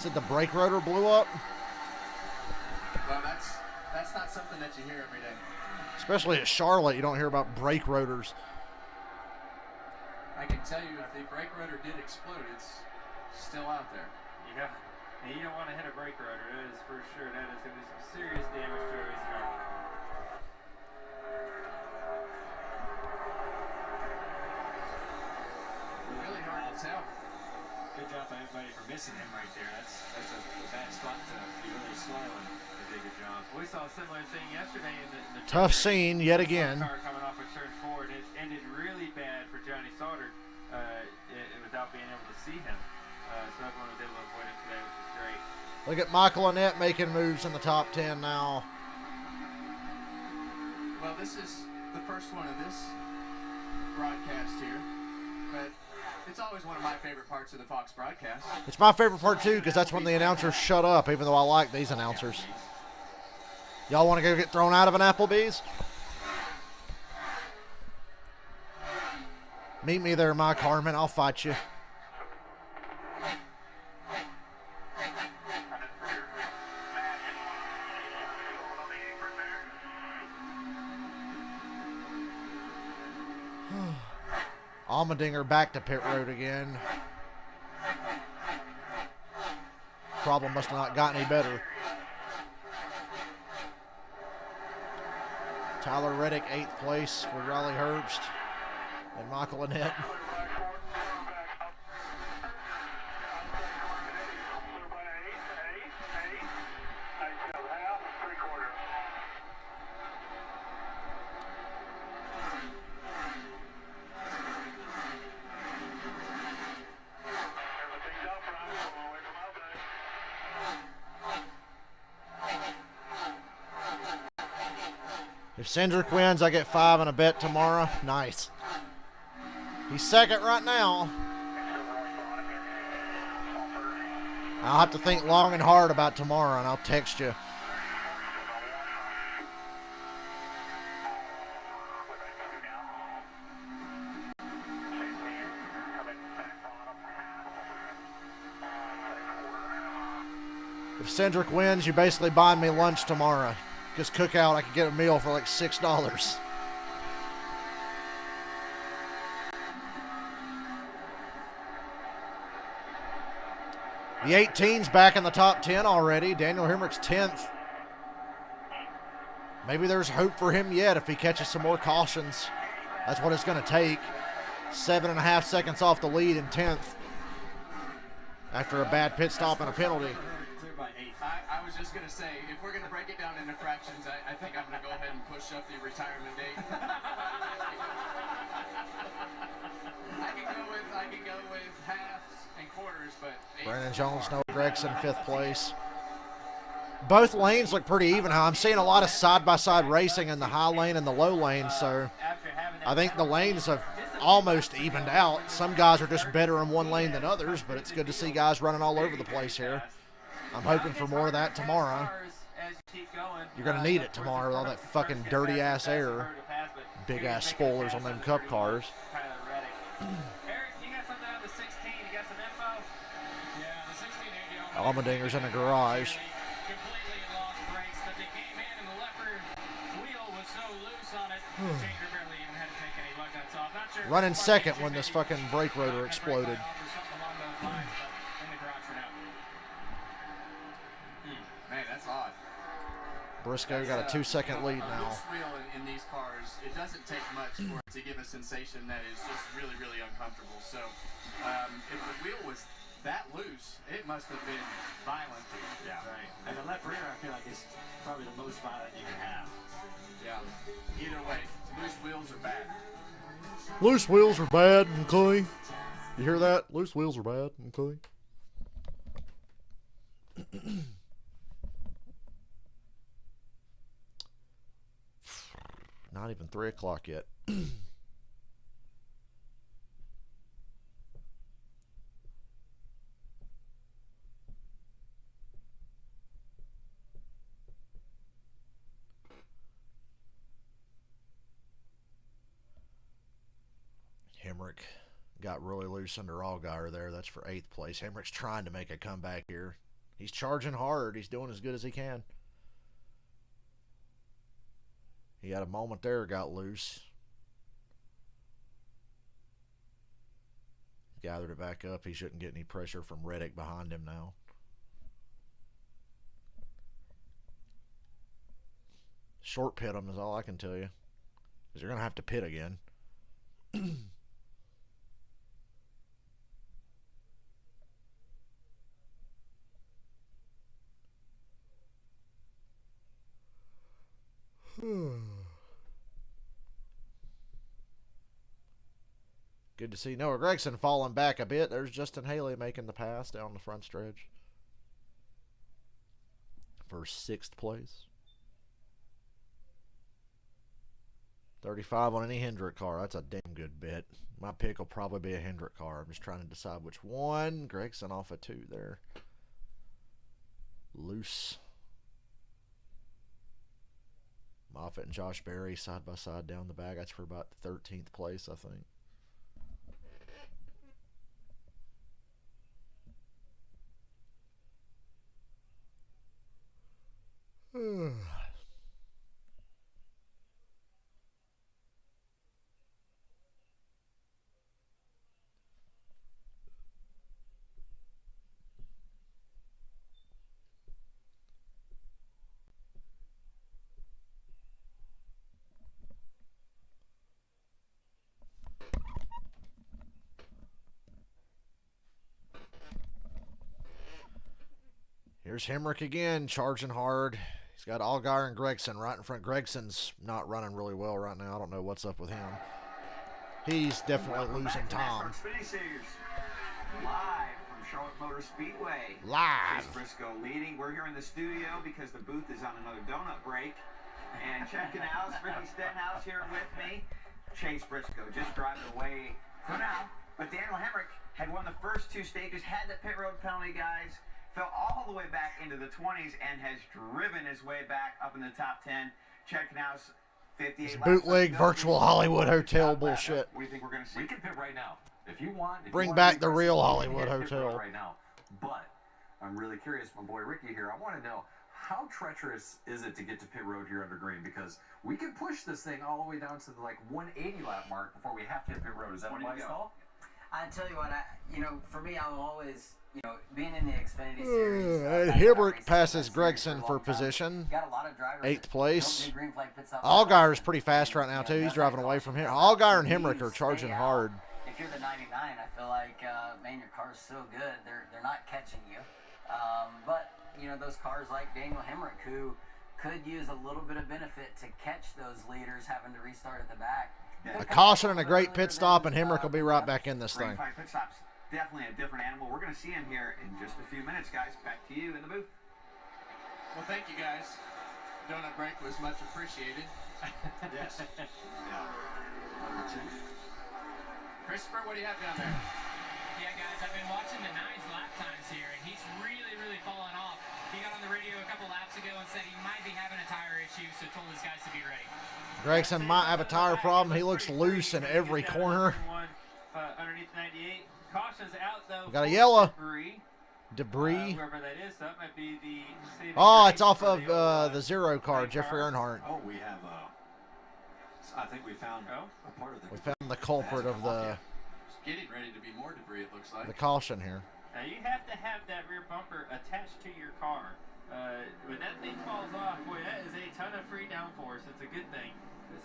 Said the brake rotor blew up. Well, that's not something that you hear every day. Especially at Charlotte, you don't hear about brake rotors. I can tell you if the brake rotor did explode, it's still out there. Yeah. And you don't want to hit a brake rotor, that is for sure. That is going to be some serious damage to a race car. Really hard to tell. Good job by everybody for missing him right there. That's a bad spot to be really slow, and they did a good job. We saw a similar thing yesterday in the Tough scene yet again. car coming off of turn 4, and it ended really bad for Johnny Sauter without being able to see him. So everyone was able to avoid it today, which is great. Look at Michael Annett making moves in the top 10 now. Well, this is the first one of this broadcast here, but it's always one of my favorite parts of the Fox broadcast. It's my favorite part, too, because that's when the announcers shut up, even though I like these announcers. Y'all want to go get thrown out of an Applebee's? Meet me there, Mike Harmon. I'll fight you. Allmendinger back to pit road again. Problem must have not got any better. Tyler Reddick, 8th place with Riley Herbst and Michael Annett. If Cindric wins, I get 5 on a bet tomorrow. Nice. He's second right now. I'll have to think long and hard about tomorrow, and I'll text you. If Cindric wins, you basically buy me lunch tomorrow. Because Cookout, I could get a meal for like $6. The 18's back in the top 10 already. Daniel Hemrick's 10th. Maybe there's hope for him yet if he catches some more cautions. That's what it's going to take. 7.5 seconds off the lead in 10th. After a bad pit stop and a penalty. I was just going to say, if we're going to break it down into fractions, I think I'm going to go ahead and push up the retirement date. I can go with halves and quarters, but... Brandon Jones, Noah Gregson, 5th place. Both lanes look pretty even. I'm seeing a lot of side-by-side racing in the high lane and the low lane, so I think the lanes have almost evened out. Some guys are just better in one lane than others, but it's good to see guys running all over the place here. I'm hoping for more of that tomorrow. You're going to need it tomorrow with all that fucking dirty-ass air. Big-ass spoilers on them Cup cars. Allmendinger's in the garage. Running second when this fucking brake rotor exploded. Man, that's odd. Briscoe got a 2-second lead now. Loose wheel in these cars, it doesn't take much for it to give a sensation that is just really, really uncomfortable. So if the wheel was that loose, it must have been violent. Yeah, right. And the left rear, I feel like, is probably the most violent you can have. Yeah. Either way, loose wheels are bad. Loose wheels are bad, okay? You hear that? Loose wheels are bad, okay? Not even 3 o'clock yet. Hemrick got really loose under Allgaier there. That's for 8th place. Hemrick's trying to make a comeback here. He's charging hard. He's doing as good as he can. He had a moment there, got loose. Gathered it back up. He shouldn't get any pressure from Reddick behind him now. Short pit him is all I can tell you. Because you're going to have to pit again. Good to see Noah Gragson falling back a bit. There's Justin Haley making the pass down the front stretch for 6th place. 35 on any Hendrick car. That's a damn good bet. My pick will probably be a Hendrick car. I'm just trying to decide which one. Gragson off a 2 there. Loose. Moffitt and Josh Berry side by side down the back. That's for about 13th place, I think. Here's Hemrick again, charging hard. He's got Allgaier and Gragson right in front. Gregson's not running really well right now. I don't know what's up with him. He's definitely losing time. Xfinity Series, live from Charlotte Motor Speedway. Live. Chase Briscoe leading. We're here in the studio because the booth is on another donut break. And checking out, Ricky Stenhouse here with me. Chase Briscoe just driving away for now. But Daniel Hemrick had won the first 2 stages, had the pit road penalty, guys. Fell all the way back into the 20s and has driven his way back up in the top 10. Checking out 58 laps. Bootleg virtual Hollywood Hotel bullshit. What do you think we're going to see? We can pit right now. If you want. Bring back the real Hollywood Hotel. Right now. But I'm really curious, my boy Ricky here. I want to know, how treacherous is it to get to pit road here under green? Because we can push this thing all the way down to the 180 lap mark before we have to hit pit road. Is that a wise call? I tell you what, for me, I'm always, being in the Xfinity Series. Hemrick passes Gragson for position. Got a lot of drivers 8th place. green flag pit stop. Allgaier is pretty fast right now, too. He's driving away from here. Allgaier and Hemrick are charging hard. If you're the 99, I feel like, man, your car's so good, they're not catching you. But, those cars like Daniel Hemrick, who could use a little bit of benefit to catch those leaders having to restart at the back. A caution and a great pit stop, and Hemrick will be right back in this thing. Pit stops, definitely a different animal. We're going to see him here in just a few minutes, guys. Back to you in the booth. Well, thank you, guys. Donut break was much appreciated. Yes. Yeah. Number 2. Christopher, what do you have down there? Yeah, guys, I've been watching the Nines lap times here, and he's really fallen off. He got on the radio a couple laps ago and said he might be having a tire issue, so told his guys to be ready. Gragson might have a tire problem. He looks loose in every corner. Underneath 98. Caution's out, though. We got a yellow. Debris. Whoever that is, that might be the... Oh, it's off of the 0 car, Jeffrey Earnhardt. Oh, we have, I think we found a part of the... We found the culprit of the... It's getting ready to be more debris, it looks like. The caution here. Now, you have to have that rear bumper attached to your car. When that thing falls off, boy, that is a ton of free downforce. It's a good thing.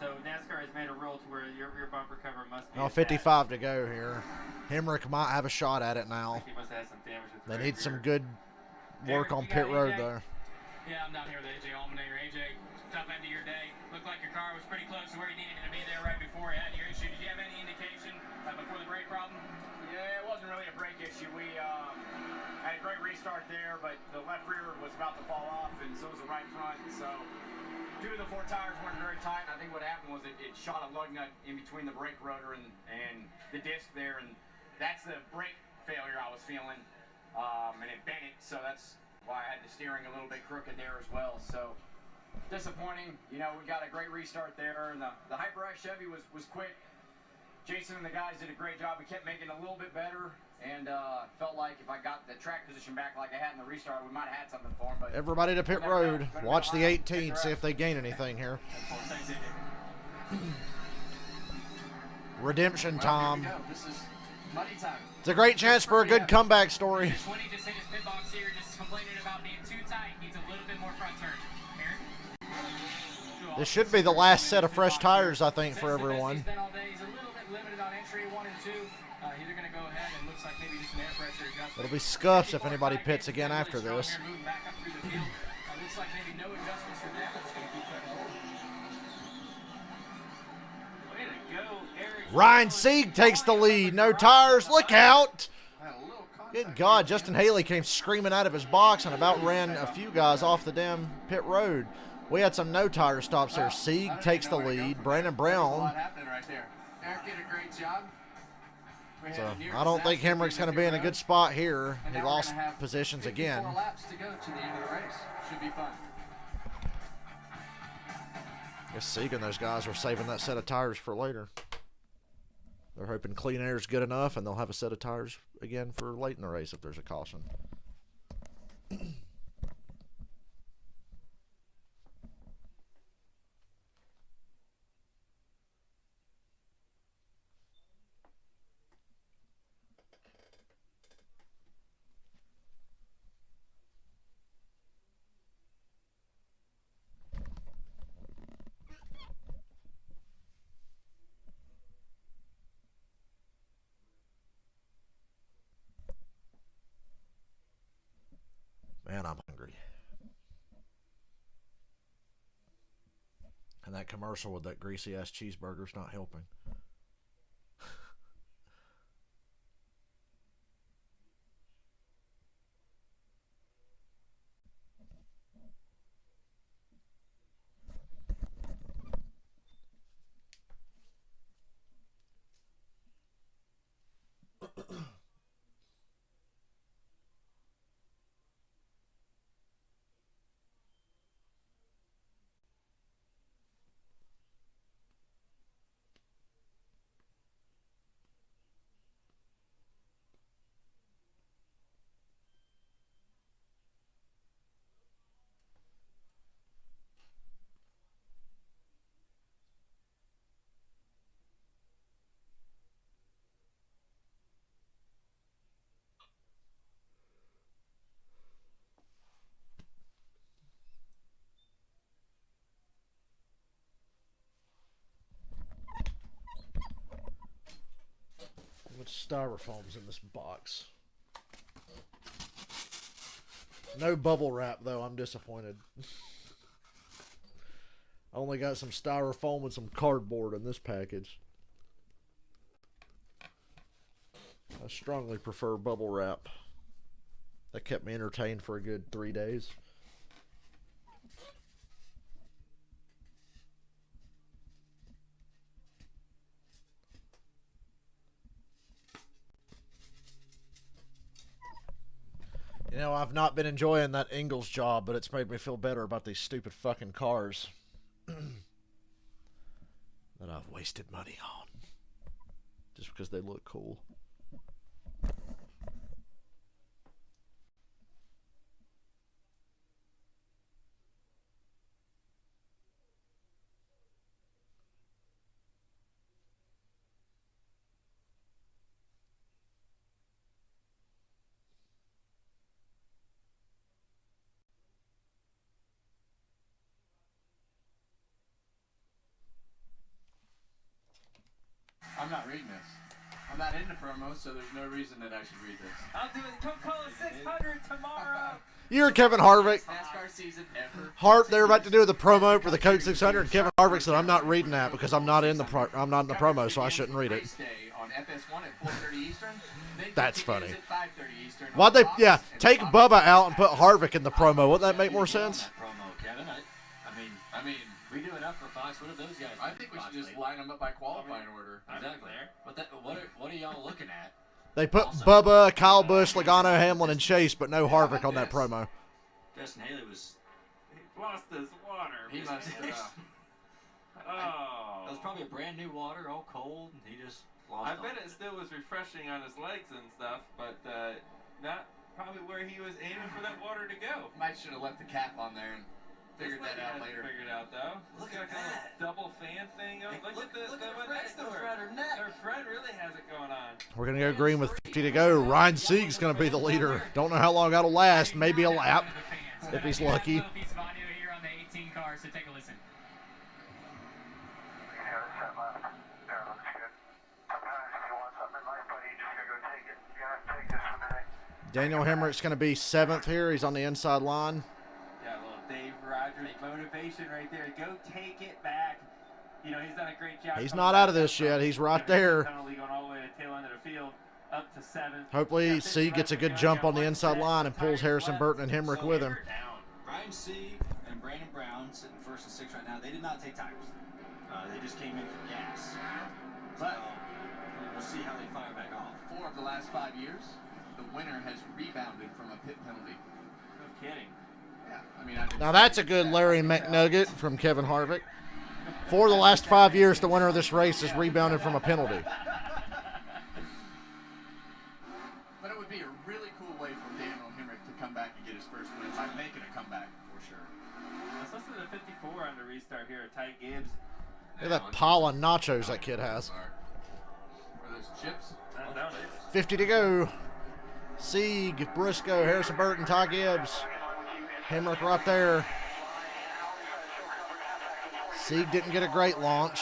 So NASCAR has made a rule to where your rear bumper cover must be 55 to go here. Hemrick might have a shot at it now. He must have had some damage with They need some good work on pit road, though. Yeah, I'm down here with AJ Allmendinger. AJ, tough end of your day. Looked like your car was pretty close to where you needed it to be there right before you had your issue. Did you have any indication before the brake problem? Yeah, it wasn't really a brake issue. We had a great restart there, but the left rear was about to fall off, and so was the right front. So 2 of the 4 tires weren't very tight. And I think what happened was it shot a lug nut in between the brake rotor and the disc there, and that's the brake failure I was feeling, and it bent it. So that's why I had the steering a little bit crooked there as well. So disappointing. We got a great restart there, and the Hyper X Chevy was quick. Jason and the guys did a great job. We kept making it a little bit better And felt like if I got the track position back like I had in the restart, we might have had something for him. But Everybody to pit road. Watch the 18, see if they gain anything here. Redemption time. Here we go. This is money time. It's a great chance for a good comeback story. Swinny just hit his pit box here, just complaining about being too tight. Needs a little bit more front turn. Aaron? This should be the last set of fresh tires, I think, for everyone. He's been all day. He's a little bit limited on entry 1 and 2. They're going to go ahead and looks like maybe just an air pressure adjustment. It'll be scuffs if anybody pits again after this. Moving back up through the field. Looks like maybe no adjustments for that. Just going to keep trucking forward. Way to go, Eric. Ryan Sieg takes the lead. No tires. Look out. Good God, Justin Haley came screaming out of his box and about ran a few guys off the damn pit road. We had some no tire stops here. Sieg takes the lead. Brandon Brown. What happened right there? Eric did a great job. So I don't think Hemrick's going to be in a good spot here. He lost positions again. 4 laps to go to the end of the race. Should be fun. I guess Sieg and those guys are saving that set of tires for later. They're hoping clean air is good enough, and they'll have a set of tires again for late in the race if there's a caution. Man, I'm hungry. And that commercial with that greasy-ass cheeseburger's not helping. Styrofoam's in this box. No bubble wrap though. I'm disappointed. I only got some styrofoam and some cardboard in this package. I strongly prefer bubble wrap. That kept me entertained for a good 3 days. You know, I've not been enjoying that Ingalls job, but it's made me feel better about these stupid fucking cars that I've wasted money on just because they look cool. I'm not reading this. I'm not in the promo, so there's no reason that I should read this. I'll do it. Coca-Cola 600 tomorrow. You're Kevin Harvick. NASCAR season ever. They're about to do the promo for the Coke 600, and Kevin Harvick said, "I'm not reading that because I'm not in the promo, so I shouldn't read it." On FS1 at 4:30 Eastern. That's funny. At 5:30 Eastern. Why'd they? Yeah, take Bubba out and put Harvick in the promo. Wouldn't that make more sense? Promo, Kevin. I mean, we do enough for Fox. What are those guys? I think we should just line them up by qualifying order. Exactly. What are y'all looking at? They put Bubba, Kyle Busch, Logano, Hamlin, and Chase, but no Harvick on that promo. Justin Haley was. He lost his water. He must have. Oh. That was probably a brand new water, all cold, and he just lost. I bet it still was refreshing on his legs and stuff, but not probably where he was aiming for that water to go. Might should have left the cap on there and figured that out later. Figured out though. Look at that double fan thing. Look at the one next to her. Her friend really has it going on. We're going to go green with 50 to go. Ryan Sieg's going to be the leader. Don't know how long that'll last. Maybe a lap if he's lucky. Piece of audio here on the 18 car, so take a listen. Daniel Hemrick's going to be 7th here. He's on the inside line. Got a little Dave Rogers motivation right there. Go take it back. You know, he's done a great job. He's not out of this yet. He's right there. Penalty going all the way to the tail end of the field, up to 7th. Hopefully, Sieg gets a good jump on the inside line and pulls Harrison Burton and Hemrick with him. Ryan Sieg and Brandon Brown sitting 1st and 6th right now. They did not take tires. They just came in for gas. But we'll see how they fire back off. 4 of the last 5 years, the winner has rebounded from a pit penalty. No kidding. Yeah, I mean, Now that's a good Larry McNugget from Kevin Harvick. 4 of the last 5 years, the winner of this race has rebounded from a penalty. But it would be a really cool way for Daniel Hemrick to come back and get his first win by making a comeback for sure. Let's listen to the 54 on the restart here. Ty Gibbs. Look at that pile of nachos that kid has. Are those chips? 50 to go. Sieg, Briscoe, Harrison Burton, Ty Gibbs. Hemrick right there. Sieg didn't get a great launch.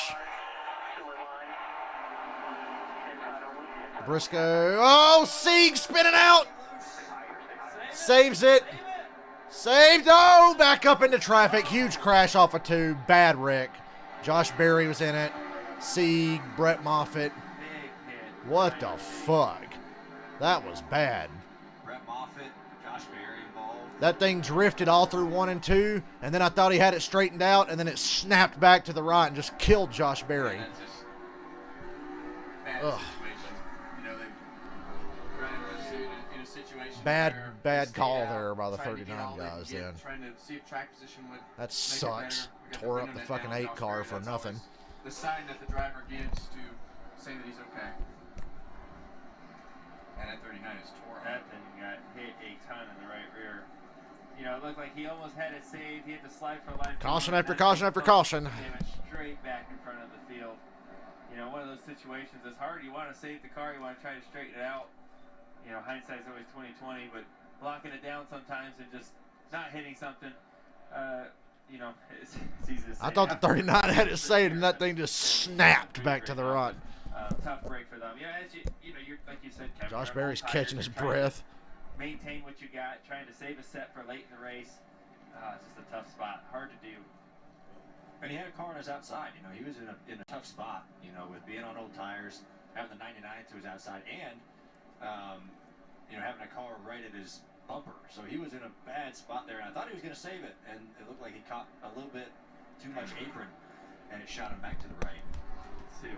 Briscoe. Oh, Sieg spinning out. Saves it. Saved. Oh, back up into traffic. Huge crash off a tube. Bad wreck. Josh Berry was in it. Sieg, Brett Moffitt. What the fuck? That was bad. Brett Moffitt, Josh Berry involved. That thing drifted all through 1 and 2, and then I thought he had it straightened out, and then it snapped back to the right and just killed Josh Berry. That's just bad situation. You know, Brian was in a situation Bad call there by the 39 guys then. Trying to see if track position would That sucks. Tore up the fucking 8 car for nothing. The sign that the driver gives to say that he's okay. And that 39 is tore up. That thing got hit a ton in the right rear. You know, it looked like he almost had it saved. He had to slide for a line. Caution after caution after caution. He went straight back in front of the field. You know, one of those situations that's hard. You want to save the car. You want to try to straighten it out. You know, hindsight's always 20/20, but blocking it down sometimes and just not hitting something, you know, it's easy to say. I thought the 39 had it saved, and that thing just snapped back to the right. Tough break for them. Yeah, as you know, you're like you said, Kevin. Josh Berry's catching his breath. Maintain what you got, trying to save a set for late in the race. It's just a tough spot, hard to do. And he had a car on his outside. You know, he was in a tough spot. You know, with being on old tires, having the 99 to his outside, and you know, having a car right at his bumper. So he was in a bad spot there, and I thought he was going to save it, and it looked like he caught a little bit too much apron, and it shot him back to the right.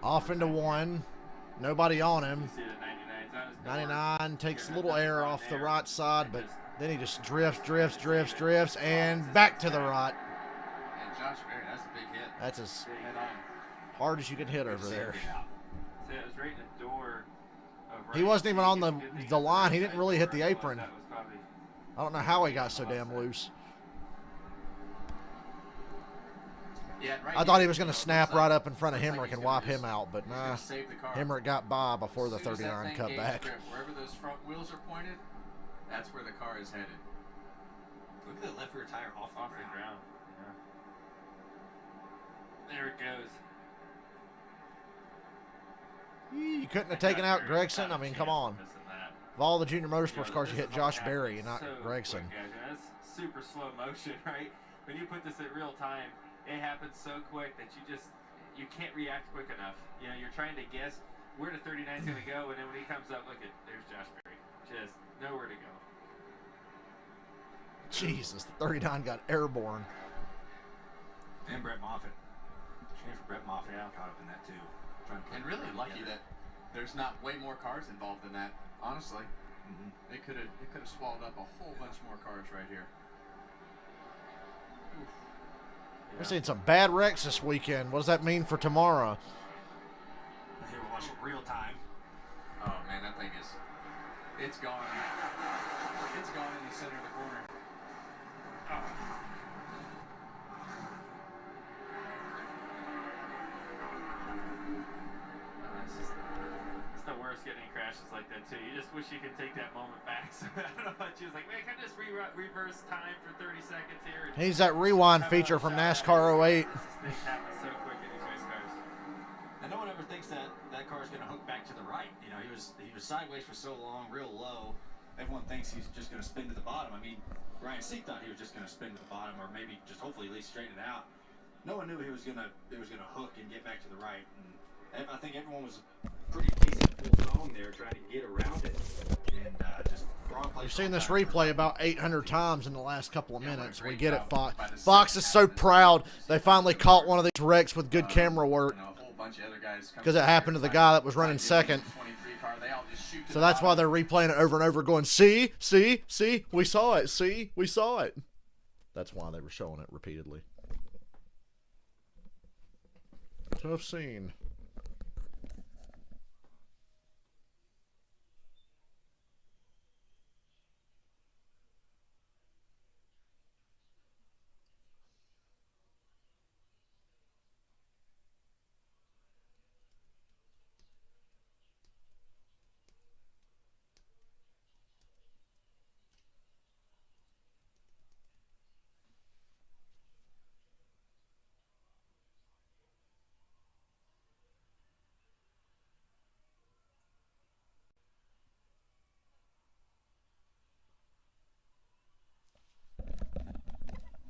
Off into 1. Nobody on him. See the 99 takes a little air off the right side, but then he just drifts, and back to the right. And Josh Berry, that's a big hit. That's as hard as you can hit over there. So it was right in the door. He wasn't even on the line. He didn't really hit the apron. I don't know how he got so damn loose. Yeah, right. I thought he was going to snap right up in front of Hemrick and wipe him out, but nah. Hemrick got by before the 39 cut back. Wherever those front wheels are pointed, that's where the car is headed. Look at the left rear tire off the ground. Yeah. There it goes. You couldn't have taken out Gregson. I mean, come on. Of all the junior motorsports cars, you hit Josh Berry and not Gregson. That's super slow motion, right? When you put this at real time, it happens so quick that you can't react quick enough. You know, you're trying to guess where the 39's going to go, and then when he comes up, look at, there's Josh Berry. Just nowhere to go. Jesus, the 39 got airborne. And Brett Moffitt. Shame for Brett Moffitt caught up in that too. And really lucky that there's not way more cars involved in that, honestly. It could have swallowed up a whole bunch more cars right here. Yeah, We're seeing some bad wrecks this weekend. What does that mean for tomorrow? Here we're watching real time. Oh man, that thing is, it's gone. It's gone in the center of the corner. It's the worst getting crashes like that too. You just wish you could take that moment back. So I don't know about you. It's like, man, can I just reverse time for 30 seconds here? He's that rewind feature from NASCAR 08. Things happen so quick in these race cars. And no one ever thinks that that car is going to hook back to the right. You know, he was sideways for so long, real low. Everyone thinks he's just going to spin to the bottom. I mean, Ryan Seek thought he was just going to spin to the bottom, or maybe just hopefully at least straighten it out. No one knew it was going to hook and get back to the right. And I think everyone was pretty decent full zone there trying to get around it. And just wrong place. We've seen this replay about 800 times in the last couple of minutes. We get it, Fox. Fox is so proud they finally caught one of these wrecks with good camera work. Because it happened to the guy that was running second. So that's why they're replaying it over and over going, see, we saw it, see, we saw it. That's why they were showing it repeatedly. Tough scene.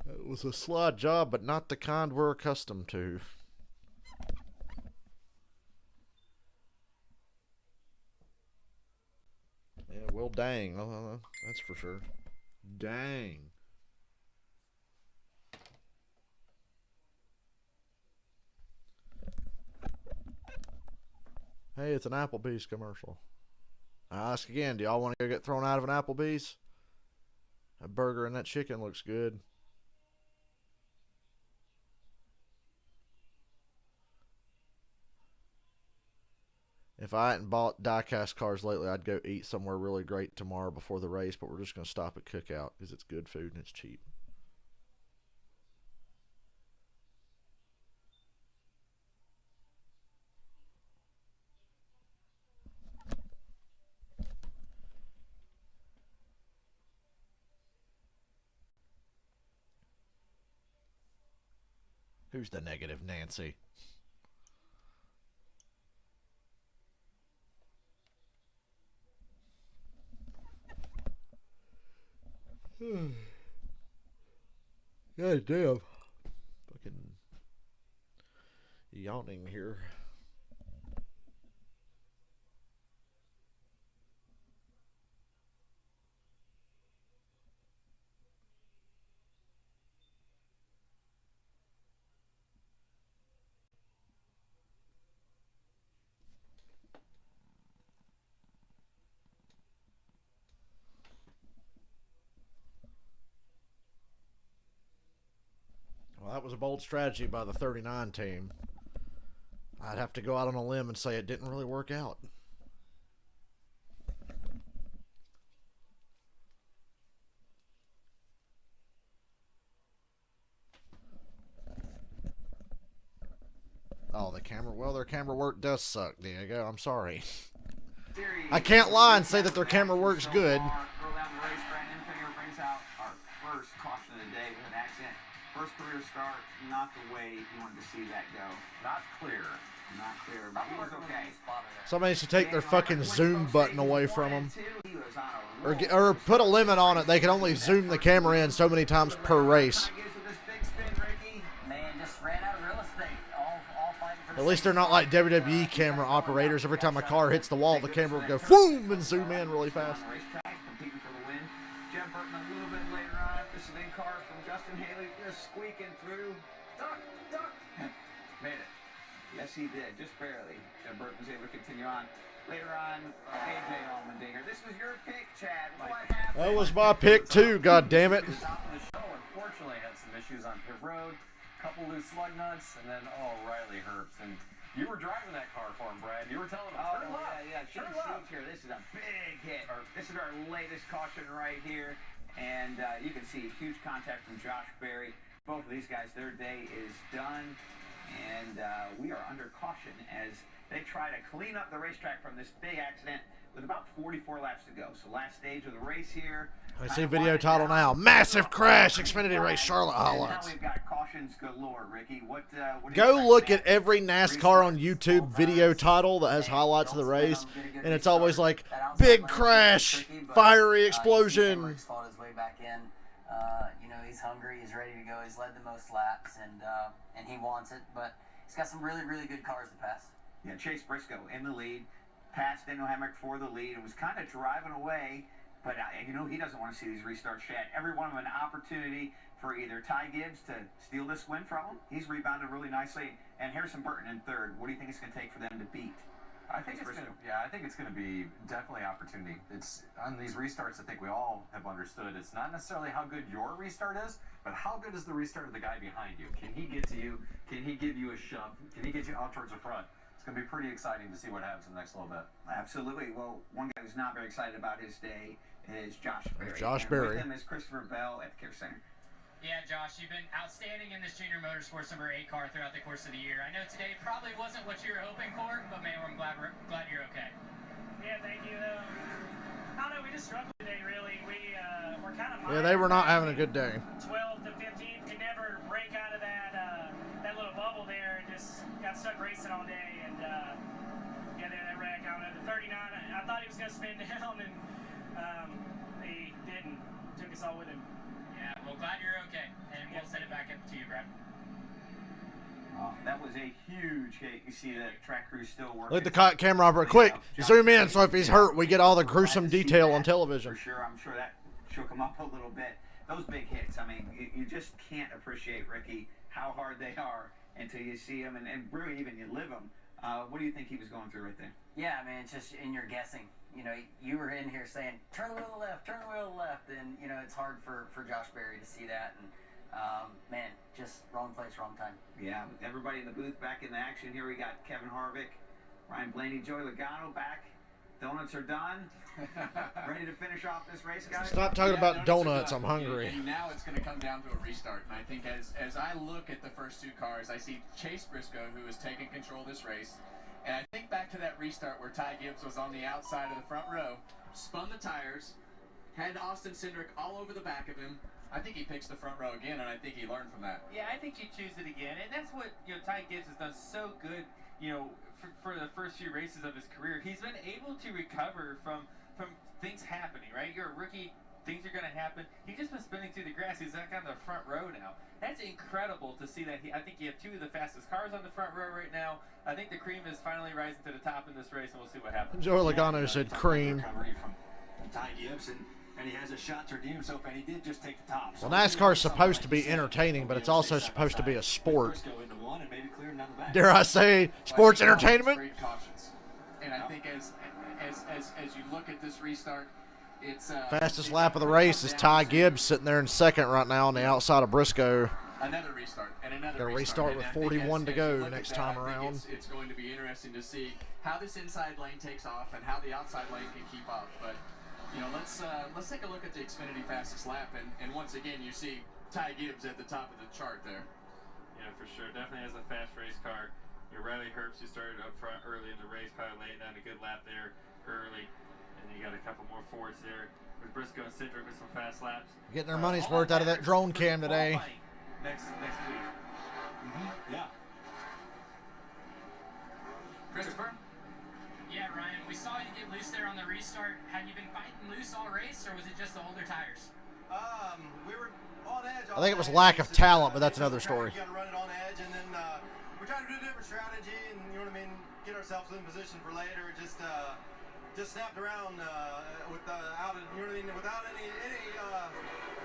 It was a slide job, but not the kind we're accustomed to. Yeah, well, dang. That's for sure. Dang. Hey, it's an Applebee's commercial. I ask again, do y'all want to go get thrown out of an Applebee's? That burger and that chicken looks good. If I hadn't bought die-cast cars lately, I'd go eat somewhere really great tomorrow before the race, but we're just going to stop at Cookout because it's good food and it's cheap. Who's the negative Nancy? God damn. Fucking yawning here. Well, that was a bold strategy by the 39 team. I'd have to go out on a limb and say it didn't really work out. Oh, the camera. Well, their camera work does suck, Diego. I'm sorry. I can't lie and say that their camera work's good. First career start, not the way you wanted to see that go. Not clear. Not clear, but he was okay. Somebody should take their fucking zoom button away from them. Or put a limit on it. They can only zoom the camera in so many times per race. At least they're not like WWE camera operators. Every time a car hits the wall, the camera will go boom and zoom in really fast. Squeaking through. Duck. Made it. Yes, he did. Just barely. Burton was able to continue on. Later on, AJ Allmendinger. This was your pick, Chad. What happened? That was my pick, too. God damn it. Unfortunately, had some issues on pit road. couple loose lug nuts, and then, Riley Herbst. And you were driving that car for him, Brad. You were telling him, turn left. Yeah. Turn left. Here. This is a big hit. This is our latest caution right here. And you can see huge contact from Josh Berry. Both of these guys, their day is done. And we are under caution as they try to clean up the racetrack from this big accident with about 44 laps to go. So last stage of the race here. I see video title now. Massive crash, Xfinity race, Charlotte highlights. Now we've got cautions galore, Ricky. What Go look at every NASCAR on YouTube video title that has highlights of the race, and it's always like, big crash, fiery explosion. Hemrick's fought his way back in. You know, he's hungry, he's ready to go. He's led the most laps, and he wants it, but he's got some really, really good cars to pass. Yeah, Chase Briscoe in the lead, passed Daniel Hemrick for the lead, and was kind of driving away. But, you know, he doesn't want to see these restarts yet. Every one of them an opportunity for either Ty Gibbs to steal this win from him. He's rebounded really nicely. And Harrison Burton in third. What do you think it's going to take for them to beat? I think it's going to be definitely opportunity. It's on these restarts. I think we all have understood. It's not necessarily how good your restart is, but how good is the restart of the guy behind you? Can he get to you? Can he give you a shove? Can he get you out towards the front? It's going to be pretty exciting to see what happens in the next little bit. Absolutely. Well, one guy who's not very excited about his day is Josh Berry. Josh and Berry. With him is Christopher Bell at the Care Center. Yeah, Josh, you've been outstanding in this junior motorsports number 8 car throughout the course of the year. I know today probably wasn't what you were hoping for, but man, I'm glad you're okay. Yeah, thank you. I don't know, we just struggled today, really. We're kind of Yeah, they were not having a good day. 12 to 15, could never break out of that little bubble there, and just got stuck racing all day. And yeah, that wreck, I don't know, the 39, I thought he was going to spin down, and he didn't. Took us all with him. Yeah, well, glad you're okay, and we'll send it back up to you, Brad. That was a huge hit. You see that track crew still working. Look at the camera operator. Quick, zoom in so if he's hurt, we get all the gruesome detail on television. For sure, I'm sure that shook him up a little bit. Those big hits, I mean, you just can't appreciate, Ricky, how hard they are until you see them and really even you live them. What do you think he was going through right there? Yeah, I mean, it's just in your guessing. You know, you were in here saying, turn the wheel to the left, turn the wheel to the left. And, you know, it's hard for Josh Berry to see that. And, man, just wrong place, wrong time. Yeah, everybody in the booth back in the action here. We got Kevin Harvick, Ryan Blaney, Joey Logano back. Donuts are done. Ready to finish off this race, guys? Stop talking about donuts. I'm hungry. And now it's going to come down to a restart. And I think as I look at the first 2 cars, I see Chase Briscoe, who has taken control of this race. And I think back to that restart where Ty Gibbs was on the outside of the front row, spun the tires, had Austin Cindric all over the back of him. I think he picks the front row again, and I think he learned from that. Yeah, I think you choose it again, and that's what Ty Gibbs has done so good. For the first few races of his career, he's been able to recover from things happening. Right, you're a rookie. Things are going to happen. He's just been spinning through the grass. He's back on the front row now. That's incredible to see that. I think you have 2 of the fastest cars on the front row right now. I think the cream is finally rising to the top in this race, and we'll see what happens. Joey Logano said cream. Recovery from Ty Gibbs, and he has a shot to redeem himself, and he did just take the top. Well, NASCAR is supposed to be entertaining, but it's also supposed to be a sport. Dare I say, sports entertainment? And I think as you look at this restart, it's fastest lap of the race is Ty Gibbs sitting there in second right now on the outside of Briscoe. Another restart and another Gonna restart with 41 to go next time around. It's going to be interesting to see how this inside lane takes off and how the outside lane can keep up. But you know, let's take a look at the Xfinity Fastest Lap, and once again you see Ty Gibbs at the top of the chart there. Yeah, for sure. Definitely has a fast race car. Riley Herbst, who started up front early in the race, probably laying down a good lap there early. And you got a couple more Fords there with Briscoe and Cindric with some fast laps. Getting their money's worth out of that drone cam today. Next week. Yeah. Christopher? Yeah, Ryan, we saw you get loose there on the restart. Had you been fighting loose all race, or was it just the older tires? We were on edge. I think it was lack of talent, but that's another story. You got to run it on edge, and then we're trying to do a different strategy, and you know what I mean, get ourselves in position for later. Just snapped around without any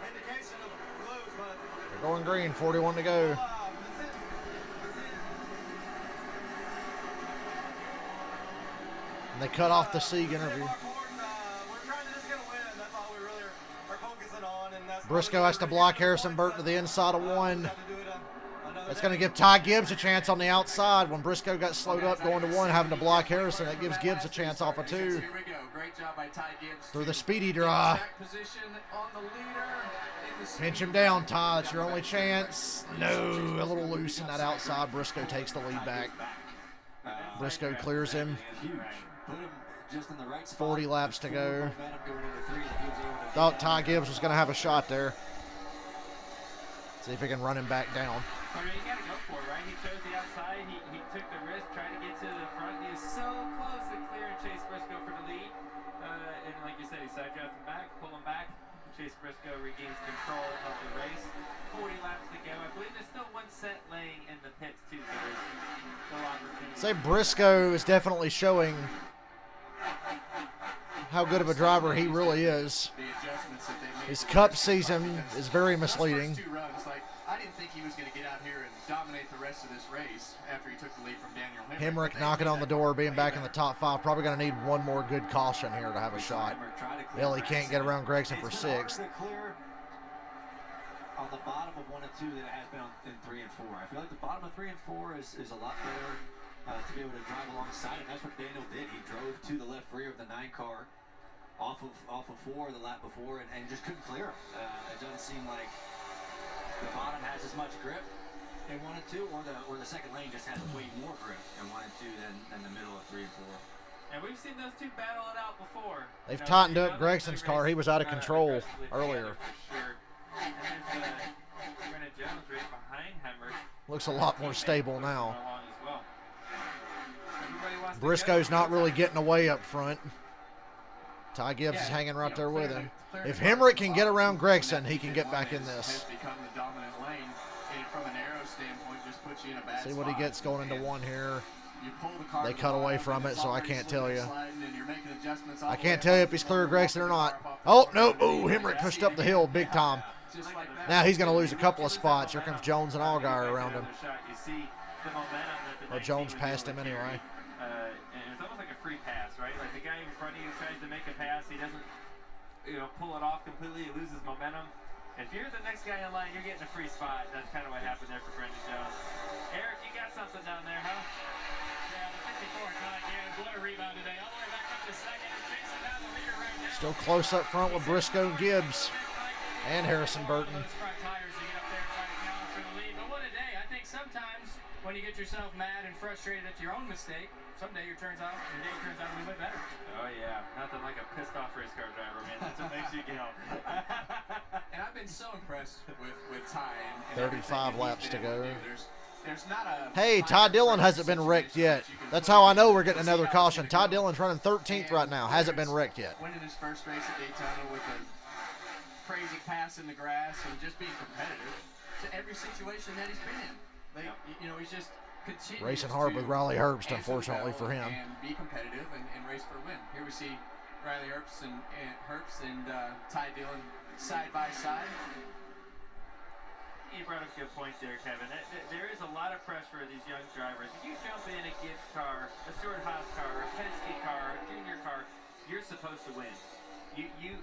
indication of lows, but They're going green, 41 to go. And they cut off the Sieg interview. Briscoe has to block Harrison Burton to the inside of 1. That's going to give Ty Gibbs a chance on the outside. When Briscoe got slowed up going to 1, having to block Harrison, that gives Gibbs a chance off of 2. Here we go. Great job by Ty Gibbs. Through the speedy draw. Position on the leader. Pinch him down, Ty. It's your only chance. No, a little loose in that outside. Briscoe takes the lead back. Briscoe clears him. 40 laps to go. Thought Ty Gibbs was going to have a shot there. See if he can run him back down. I mean, you got to go for it, right? He chose the outside. He took the risk, trying to get to the front. He is so close to clear and chase Briscoe for the lead. And like you said, he side drafted him back, pull him back. Chase Briscoe regains control of the race. 40 laps to go. I believe there's still 1 set laying in the pits, too, so there's still opportunity. Say Briscoe is definitely showing how good of a driver he really is. His Cup season is very misleading. I didn't think he was going to get out here and dominate the rest of this race after he took the lead from Daniel Hemrick knocking on the door, being back in the top 5. Probably going to need 1 more good caution here to have a shot. Hell, he can't get around Gregson for 6th. On the bottom of 1 and 2 than it has been in 3 and 4. I feel like the bottom of 3 and 4 is a lot better to be able to drive alongside it. That's what Daniel did. He drove to the left rear of the 9 car off of 4 the lap before and just couldn't clear him. It doesn't seem like the bottom has as much grip in 1 and 2, or the second lane just has way more grip in 1 and 2 than the middle of 3 and 4. And we've seen those two battle it out before. They've tightened up Gregson's car. He was out of control earlier. And there's Brennan Jones right behind Hemrick. Looks a lot more stable now. Briscoe's not really getting away up front. Ty Gibbs is hanging right there with him. If Hemrick can get around Gregson, he can get back in this. See what he gets going into 1 here. They cut away from it, so I can't tell you. I can't tell you if he's clear of Gregson or not. Oh, no. Oh, Hemrick pushed up the hill big time. Now he's going to lose a couple of spots. Here comes Jones and Allgaier around him. Well, Jones passed him anyway. And it's almost like a free pass, right? Like the guy in front of you tries to make a pass. He doesn't, pull it off completely. He loses momentum. If you're the next guy in line, you're getting a free spot. That's kind of what happened there for Brendan Jones. Eric, you got something down there, huh? Yeah, the 54 Ty Gibbs. What a rebound today. All the way back up to 2nd and chasing down the leader right now. Still close up front with Briscoe and Gibbs and Harrison Burton. Those front tires to get up there and try to counter for the lead. But what a day. I think sometimes when you get yourself mad and frustrated at your own mistake, someday your day turns out a little bit better. Oh, yeah. Nothing like a pissed off race car driver, man. That's what makes you go. And I've been so impressed with Ty. And 35 laps to go. There's not a... Hey, Ty Dillon hasn't been wrecked yet. That's how I know we're getting another caution. Ty Dillon's running 13th right now. Hasn't been wrecked yet. Winning his first race at Daytona with a crazy pass in the grass and just being competitive to every situation that he's been in. He's just continues racing hard with Riley Herbst, unfortunately for him. And be competitive and race for a win. Here we see Riley Herbst and Ty Dillon side by side. You brought up a good point there, Kevin. There is a lot of pressure for these young drivers. If you jump in a Gibbs car, a Stewart Haas car, a Penske car, a junior car, you're supposed to win. If you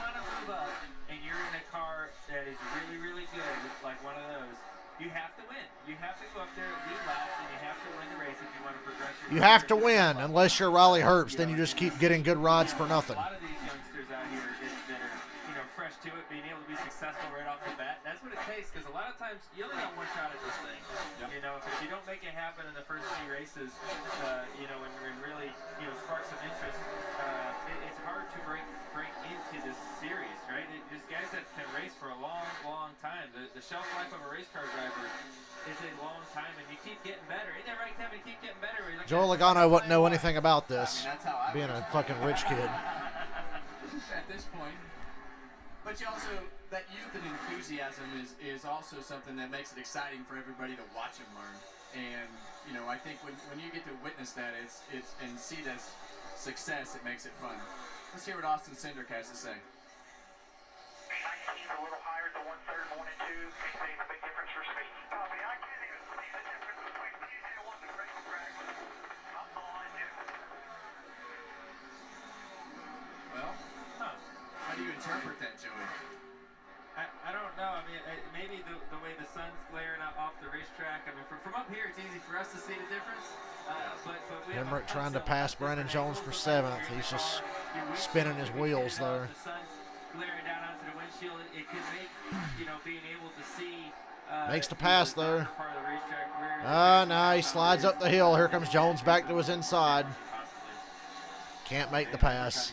want to move up and you're in a car that is really, really good, like one of those, you have to win. You have to go up there, lead laps, and you have to win the race if you want to progress. You have to win, unless you're Riley Herbst. Then you just keep getting good rides for nothing. A lot of these youngsters out here that are fresh to it, being able to be successful right off the bat, that's what it takes. Because a lot of times you only got 1 shot at this thing. Yep. If you don't make it happen in the first few races, and really spark some interest, it's hard to break into this series, right? There's guys that can race for a long, long time. The shelf life of a race car driver is a long time, and you keep getting better. Ain't that right, Kevin? You keep getting better. Joe Logano wouldn't know anything about this, being a fucking rich kid. At this point. But you also, that youth and enthusiasm is also something that makes it exciting for everybody to watch and learn. And, I think when you get to witness that and see this success, it makes it fun. Let's hear what Austin Cindric has to say. 19's a little higher than 1/3, 1 and 2. Can you see the big difference for speed? I mean, I can't even see the difference between PJ and 1 and race track. I'm on you. Well, how do you interpret that, Joey? I don't know. I mean, maybe the way the sun's glaring off the racetrack. I mean, from up here, it's easy for us to see the difference. But we have Hemrick trying to pass Brandon Jones for 7th. He's just spinning his wheels there. The sun's glaring down onto the windshield. It could make, being able to see. Makes the pass though. No, he slides up the hill. Here comes Jones back to his inside. Can't make the pass.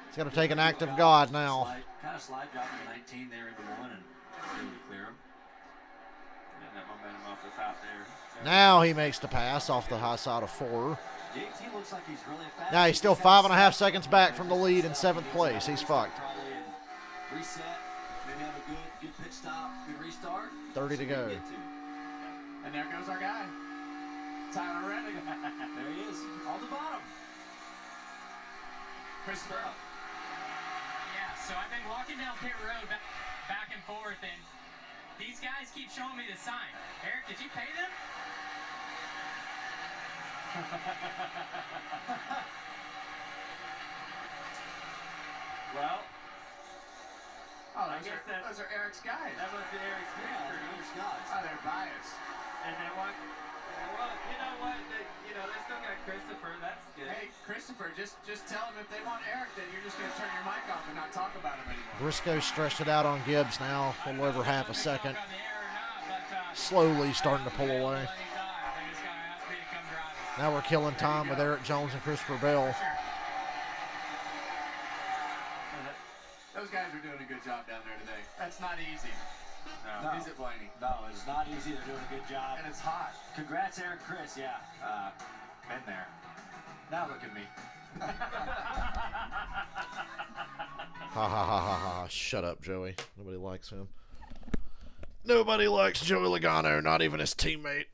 He's got to take an act of God now. Kind of slide drop to 19 there into 1 and able to clear him. That momentum off the top there. Now he makes the pass off the high side of 4. JT looks like he's really fast. Now he's still 5.5 seconds back from the lead in 7th place. He's fucked. Reset. Maybe have a good pit stop, good restart. 30 to go. And there goes our guy. Tyler Reddick. There he is, on the bottom. Christopher. Yeah, so I've been walking down pit road back and forth, and these guys keep showing me the sign. Eric, did you pay them? Well, those are Eric's guys. That must be Eric's guys. Oh, they're biased. And they want, well, you know what? They still got Christopher. That's good. Hey, Christopher, just tell them if they want Eric, then you're just going to turn your mic off and not talk about him anymore. Briscoe stretched it out on Gibbs now, a little over half a second. Slowly starting to pull away. Now we're killing time with Eric Jones and Christopher Bell. Those guys are doing a good job down there today. That's not easy. No. Is it, Blaney? No, it's not easy. They're doing a good job. And it's hot. Congrats, Eric, Chris. Yeah, been there. Now look at me. Ha ha ha ha ha. Shut up, Joey. Nobody likes him. Nobody likes Joey Logano, not even his teammate.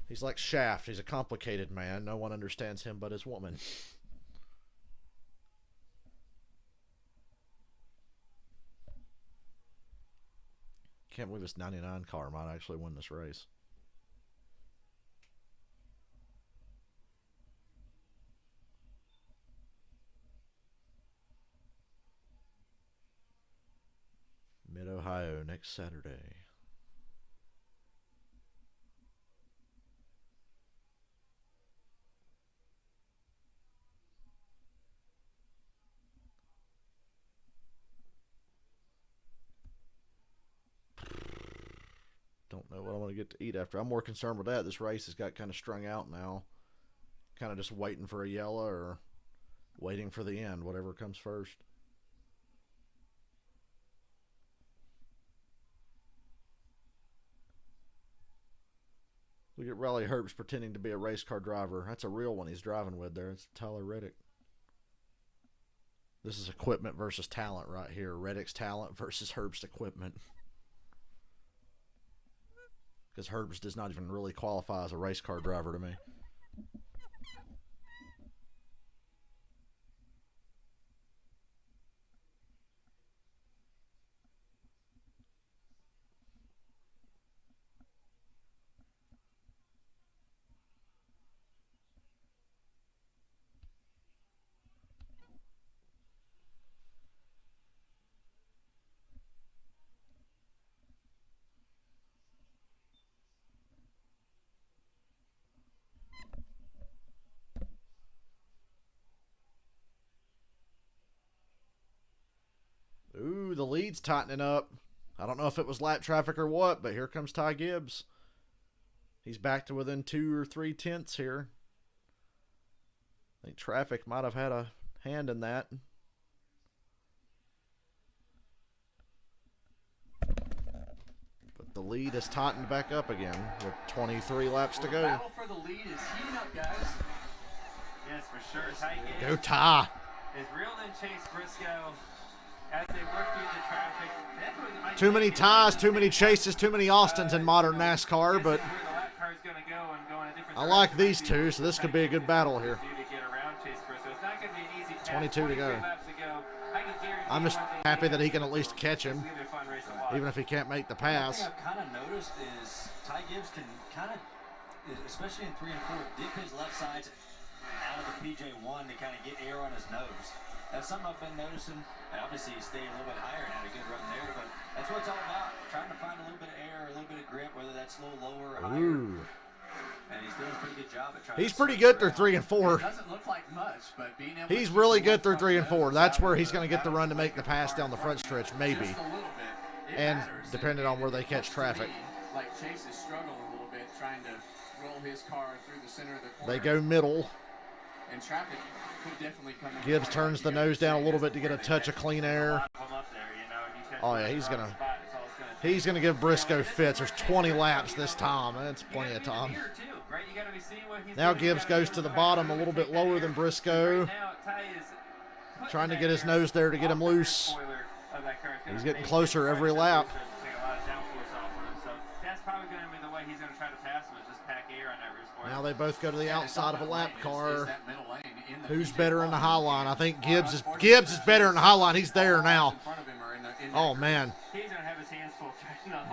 He's like Shaft. He's a complicated man. No one understands him but his woman. Can't believe this 99 car might actually win this race. Mid-Ohio next Saturday. Don't know what I'm going to get to eat after. I'm more concerned with that. This race has got kind of strung out now. Kind of just waiting for a yellow or waiting for the end, whatever comes first. Look at Riley Herbst pretending to be a race car driver. That's a real one he's driving with there. It's Tyler Reddick. This is equipment versus talent right here. Reddick's talent versus Herbst's equipment. Because Herbst does not even really qualify as a race car driver to me. Ooh, the lead's tightening up. I don't know if it was lap traffic or what, but here comes Ty Gibbs. He's back to within 2 or 3 tenths here. I think traffic might have had a hand in that. But the lead has tightened back up again with 23 laps to go. The battle for the lead is heating up, guys. Yes, for sure. Ty Gibbs Go Ty. is reeled in Chase Briscoe as they work through the traffic. Too many ties, too many chases, too many Austins in modern NASCAR, but I like these two, so this could be a good battle here. 22 to go. I'm just happy that he can at least catch him, even if he can't make the pass. One thing I've kind of noticed is Ty Gibbs can kind of, especially in 3 and 4, dip his left sides out of the PJ1 to kind of get air on his nose. That's something I've been noticing. And obviously, he stayed a little bit higher and had a good run there, but that's what it's all about. Trying to find a little bit of air, a little bit of grip, whether that's a little lower or higher. Ooh. And he's doing a pretty good job at trying He's to pretty good through 3 and 4. It doesn't look like much, but being able He's to really keep the good through 3 and 4. That's where he's out going to get the run to make the pass down the front stretch, maybe. just a little bit, it And matters. depending on where they catch traffic. Like Chase is struggling a little bit trying to roll his car through the center of the corner. They go middle. And traffic could definitely come in. Gibbs turns the nose down a little bit to get a touch of clean air. Oh yeah, he's gonna give Briscoe fits. There's 20 laps this time. That's plenty of time. Now Gibbs goes to the bottom a little bit lower than Briscoe. Trying to get his nose there to get him loose. He's getting closer every lap. Now they both go to the outside of a lap car. Who's better in the high line? I think Gibbs is better in the high line. He's there now. Oh man.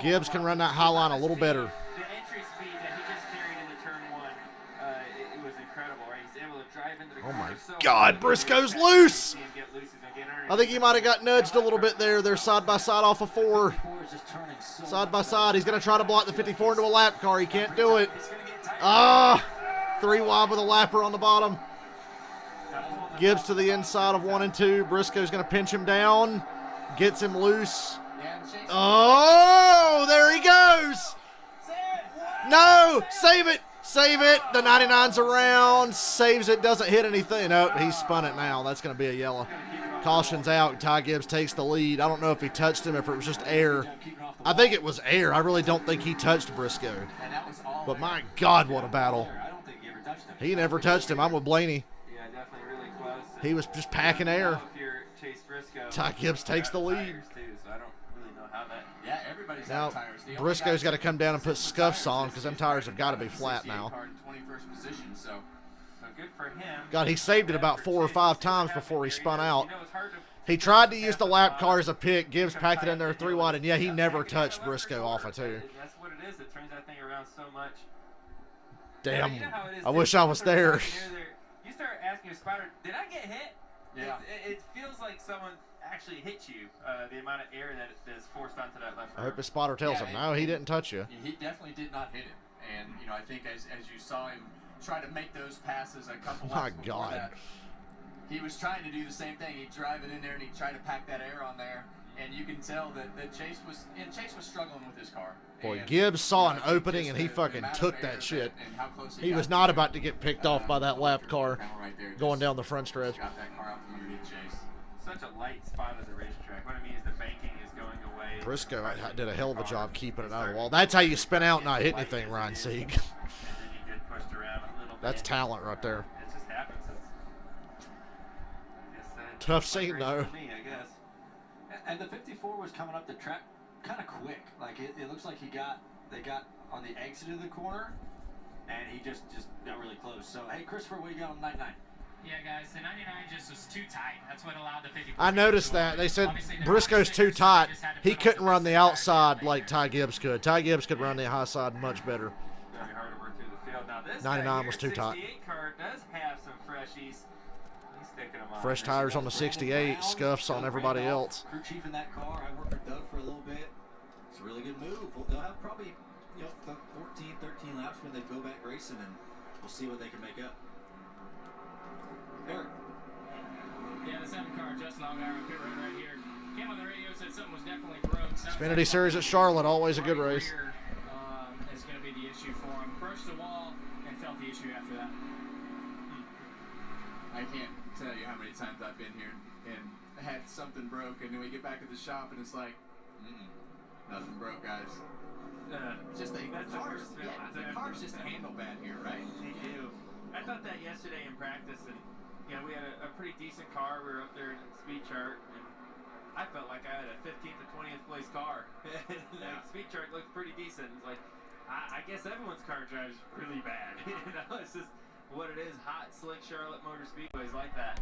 Gibbs can run that high line a little better. The entry speed that he just carried into turn 1, it was incredible, right? He's able to drive into the Oh corner my so God, Briscoe's loose. I think he might have got got nudged a little bit there. They're side by side off of 4. Side by side. He's going to try to block the 54 into a lap car. He can't do it. Ah, 3 wide with a lapper on the bottom. Gibbs to the inside of 1 and 2. Briscoe's going to pinch him down. Gets him loose. Oh, there he goes. No, save it. Save it. The 99's around. Saves it. Doesn't hit anything. Nope, he spun it now. That's going to be a yellow. Caution's out. Ty Gibbs takes the lead. I don't know if he touched him, if it was just air. I think it was air. I really don't think he touched Briscoe. But my God, what a battle. He never touched him. I'm with Blaney. Yeah, definitely really close. He was just packing air. If you're Chase Briscoe, Ty Gibbs takes the lead. too, so I don't really know how that. Yeah, everybody's Now, out tires. The only Briscoe's guys got to that come down and put consistent scuffs tires on is because them Chase tires have got to be Briscoe, flat 68 now. car in 21st position, so good for him. God, he saved it about 4 or 5 times before he spun out. He tried to use the lap car as a pick. Gibbs packed it in there 3 wide, and yeah, he never touched Briscoe off of 2. That's what it is. It turns that thing around so much. Damn, You know how it is, I wish I was there. You start asking your spotter, did I get hit? Yeah. It feels like someone actually hit you, the amount of air that is forced onto that left I hope his spotter tells him, no, he didn't touch you. He definitely did not hit him. And, you know, I think as you saw him try to make those passes a couple My laps before God. that, he was trying to do the same thing. He'd drive it in there and he'd try to pack that air on there. And you can tell that Chase was struggling with his car. Boy, And, Gibbs saw an I think opening just and he the fucking amount of took air that shit. and how close He got was to not it. about to get picked off by that lap car Right there, going just down the front stretch. got that car out from underneath Chase. Such a light spot of the racetrack. What I mean is the banking is going away. Briscoe did a hell of a job keeping it out of the wall. That's how you spin out and not hit anything, Ryan Sieg. And then you get pushed around a little bit. That's talent right there. It just happens. It's Tough scene, though. for me, I guess. And the 54 was coming up the track kind of quick. Like it looks like they got on the exit of the corner, and he just got really close. So hey, Christopher, what do you got on 99? Yeah, guys, the 99 just was too tight. That's what allowed the 54. I noticed that. They said Briscoe's too tight. He couldn't run the outside like Ty Gibbs could. Ty Gibbs could run the high side much better. Very hard to work through the field. Now this 99 was too tight. 68 car does have some freshies. He's sticking them on. Fresh tires on the 68, scuffs on everybody else. Crew chief in that car. I worked with Doug for a little bit. It's a really good move. They'll have probably 14, 13 laps when they go back racing, and we'll see what they can make up. Eric. Yeah, the 7 car, Justin Allgaier on pit road right here. Came on the radio, said something was definitely broke. Xfinity Series at Charlotte, always a good race. Rear, is going to be the issue for him. Brushed the wall and felt the issue after that. I can't tell you how many times I've been here and had something broke, and then we get back to the shop and it's like, nothing broke, guys. Just the cars just handle bad here, right? They do. I thought that yesterday in practice, and we had a pretty decent car. We were up there in the speed chart, and I felt like I had a 15th to 20th place car. Like, speed chart looked pretty decent. It's like, I guess everyone's car drives really bad. It's just what it is. Hot, slick Charlotte Motor Speedways like that.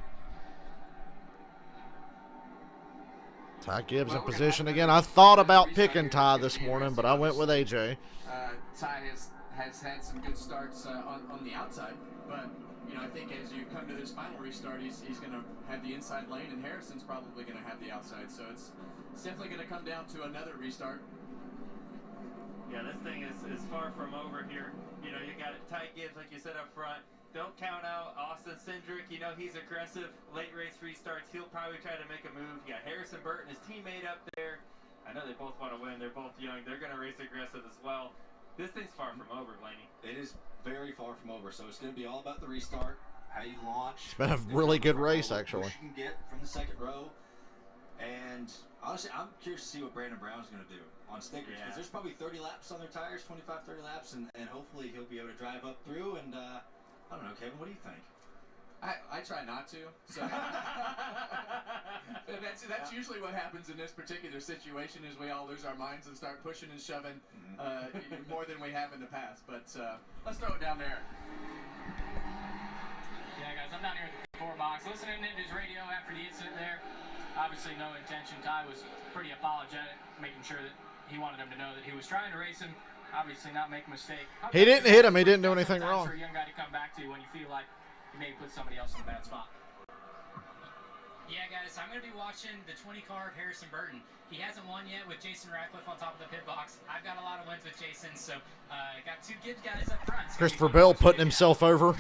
Ty Gibbs in position again. I thought about picking Ty this morning, but I went with AJ. Ty has had some good starts on the outside, but you know, I think as you come to this final restart, he's going to have the inside lane, and Harrison's probably going to have the outside. So it's definitely going to come down to another restart. Yeah, this thing is far from over here. You know, you got Ty Gibbs, like you said up front. Don't count out Austin Cindric. You know, he's aggressive. Late race restarts, he'll probably try to make a move. You got Harrison Burton, his teammate up there. I know they both want to win. They're both young. They're going to race aggressive as well. This thing's far from over, Blaney. It is very far from over, so it's going to be all about the restart, how you launch. It's been a really good race, actually. You can get from the second row. And honestly, I'm curious to see what Brandon Brown's going to do on stickers, because there's probably 30 laps on their tires, 25, 30 laps, and hopefully he'll be able to drive up through. And I don't know, Kevin, what do you think? I try not to. So that's usually what happens in this particular situation is we all lose our minds and start pushing and shoving more than we have in the past. But let's throw it down there. Yeah, guys, I'm down here at the core box listening into his radio after the incident there. Obviously, no intention. Ty was pretty apologetic, making sure that he wanted him to know that he was trying to race him. Obviously, not make a mistake. He didn't hit him. He didn't do anything wrong. For a young guy to come back to when you feel like you maybe put somebody else in a bad spot. Yeah, guys, I'm going to be watching the 20-car Harrison Burton. He hasn't won yet with Jason Ratcliffe on top of the pit box. I've got a lot of wins with Jason, so I got two good guys up front. Christopher Bell putting himself over.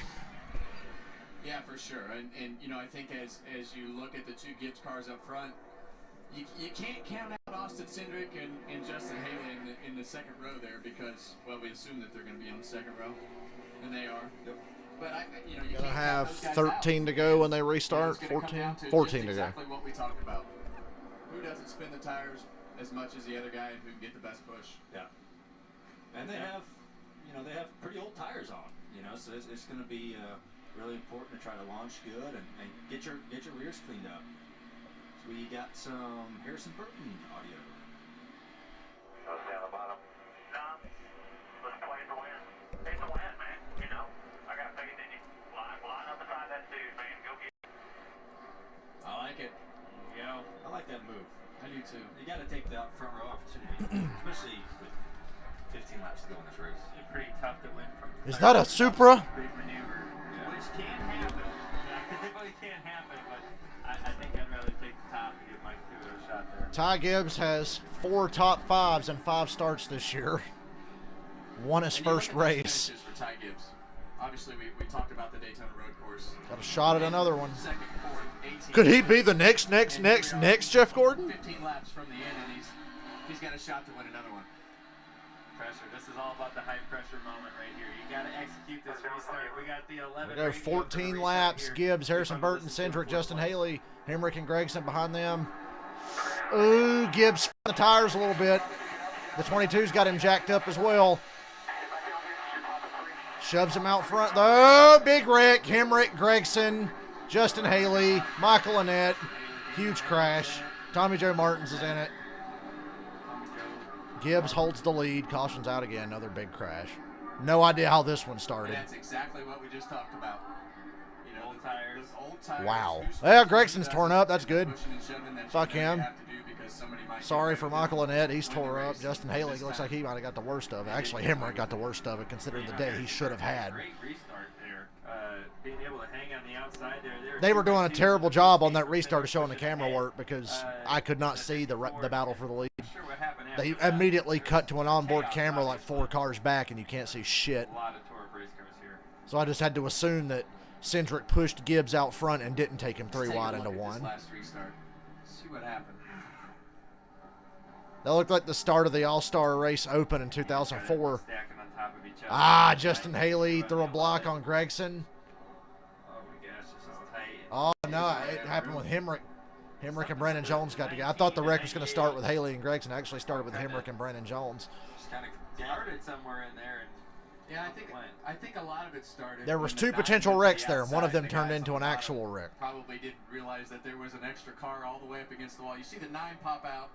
Yeah, for sure. And you know, I think as you look at the two Gibbs cars up front, you can't count out Austin Cindric and Justin Haley in the second row there because, well, we assume that they're going to be in the second row, and they are. But you know, you Gonna can't have count those guys 13 out. to go when they restart. It's gonna come 14, down to 14 just to go. exactly what we talked about. Who doesn't spin the tires as much as the other guy, and who can get the best push? Yeah. And they have, you know, they have pretty old tires on, you know, so it's going to be really important to try to launch good and get your rears cleaned up. So we got some Harrison Burton audio. Let's down the bottom. Let's play to win. It's a win, man. You know, I got faith in you. Line up beside that dude, man. Go get it. I like it. You know, I like that move. I do too. You got to take the front row opportunity, especially with 15 laps to go in this race. It's pretty tough to win from. Is that a Supra? Big maneuver, which can happen. Typically can't happen, but I think I'd rather take the top and give Mike Taylor a shot there. Ty Gibbs has 4 top 5s and 5 starts this year. Won his first race. For Ty Gibbs. Obviously, we talked about the Daytona Road Course. Got a shot at another one. Second, fourth, 18. Could he be the next Jeff Gordon? 15 laps from the end, and he's got a shot to win another one. Pressure. This is all about the high pressure moment right here. You got to execute this restart. We got the 11. We go 14 laps. Gibbs, Harrison Burton, Cindric, Justin Haley, Hemrick, and Gregson behind them. Ooh, Gibbs spun the tires a little bit. The 22's got him jacked up as well. Shoves him out front. Oh, big wreck. Hemrick, Gregson, Justin Haley, Michael Annett. Huge crash. Tommy Joe Martins is in it. Gibbs holds the lead. Caution's out again. Another big crash. No idea how this one started. And that's exactly what we just talked about. You know, old tires. Old tires. Wow. Well, Gregson's torn up. That's good. Fuck him. Sorry for Michael Annett. He's tore up. Justin Haley looks like he might have got the worst of it. Actually, Hemrick got the worst of it considering the day he should have had. Great restart there. Being able to hang on the outside there. They were doing a terrible job on that restart of showing the camera work because I could not see the battle for the lead. They immediately cut to an onboard camera like 4 cars back, and you can't see shit. A lot of torque race cars here. So I just had to assume that Cindric pushed Gibbs out front and didn't take him 3 wide into 1. Last restart. See what happened. That looked like the start of the All-Star Race Open in 2004. Stacking on top of each other. Ah, Justin Haley threw a block on Gregson. Oh my gosh, this is tight. Oh no, it happened with Hemrick. Hemrick and Brandon Jones got together. I thought the wreck was going to start with Haley and Gregson. Actually started with Hemrick and Brandon Jones. Just kind of started somewhere in there. And yeah, I think a lot of it started. There was when 2 the potential nine wrecks went to the there, and one of them outside, the turned guys into on an the actual bottom wreck. Probably didn't realize that there was an extra car all the way up against the wall. You see the 9 pop out.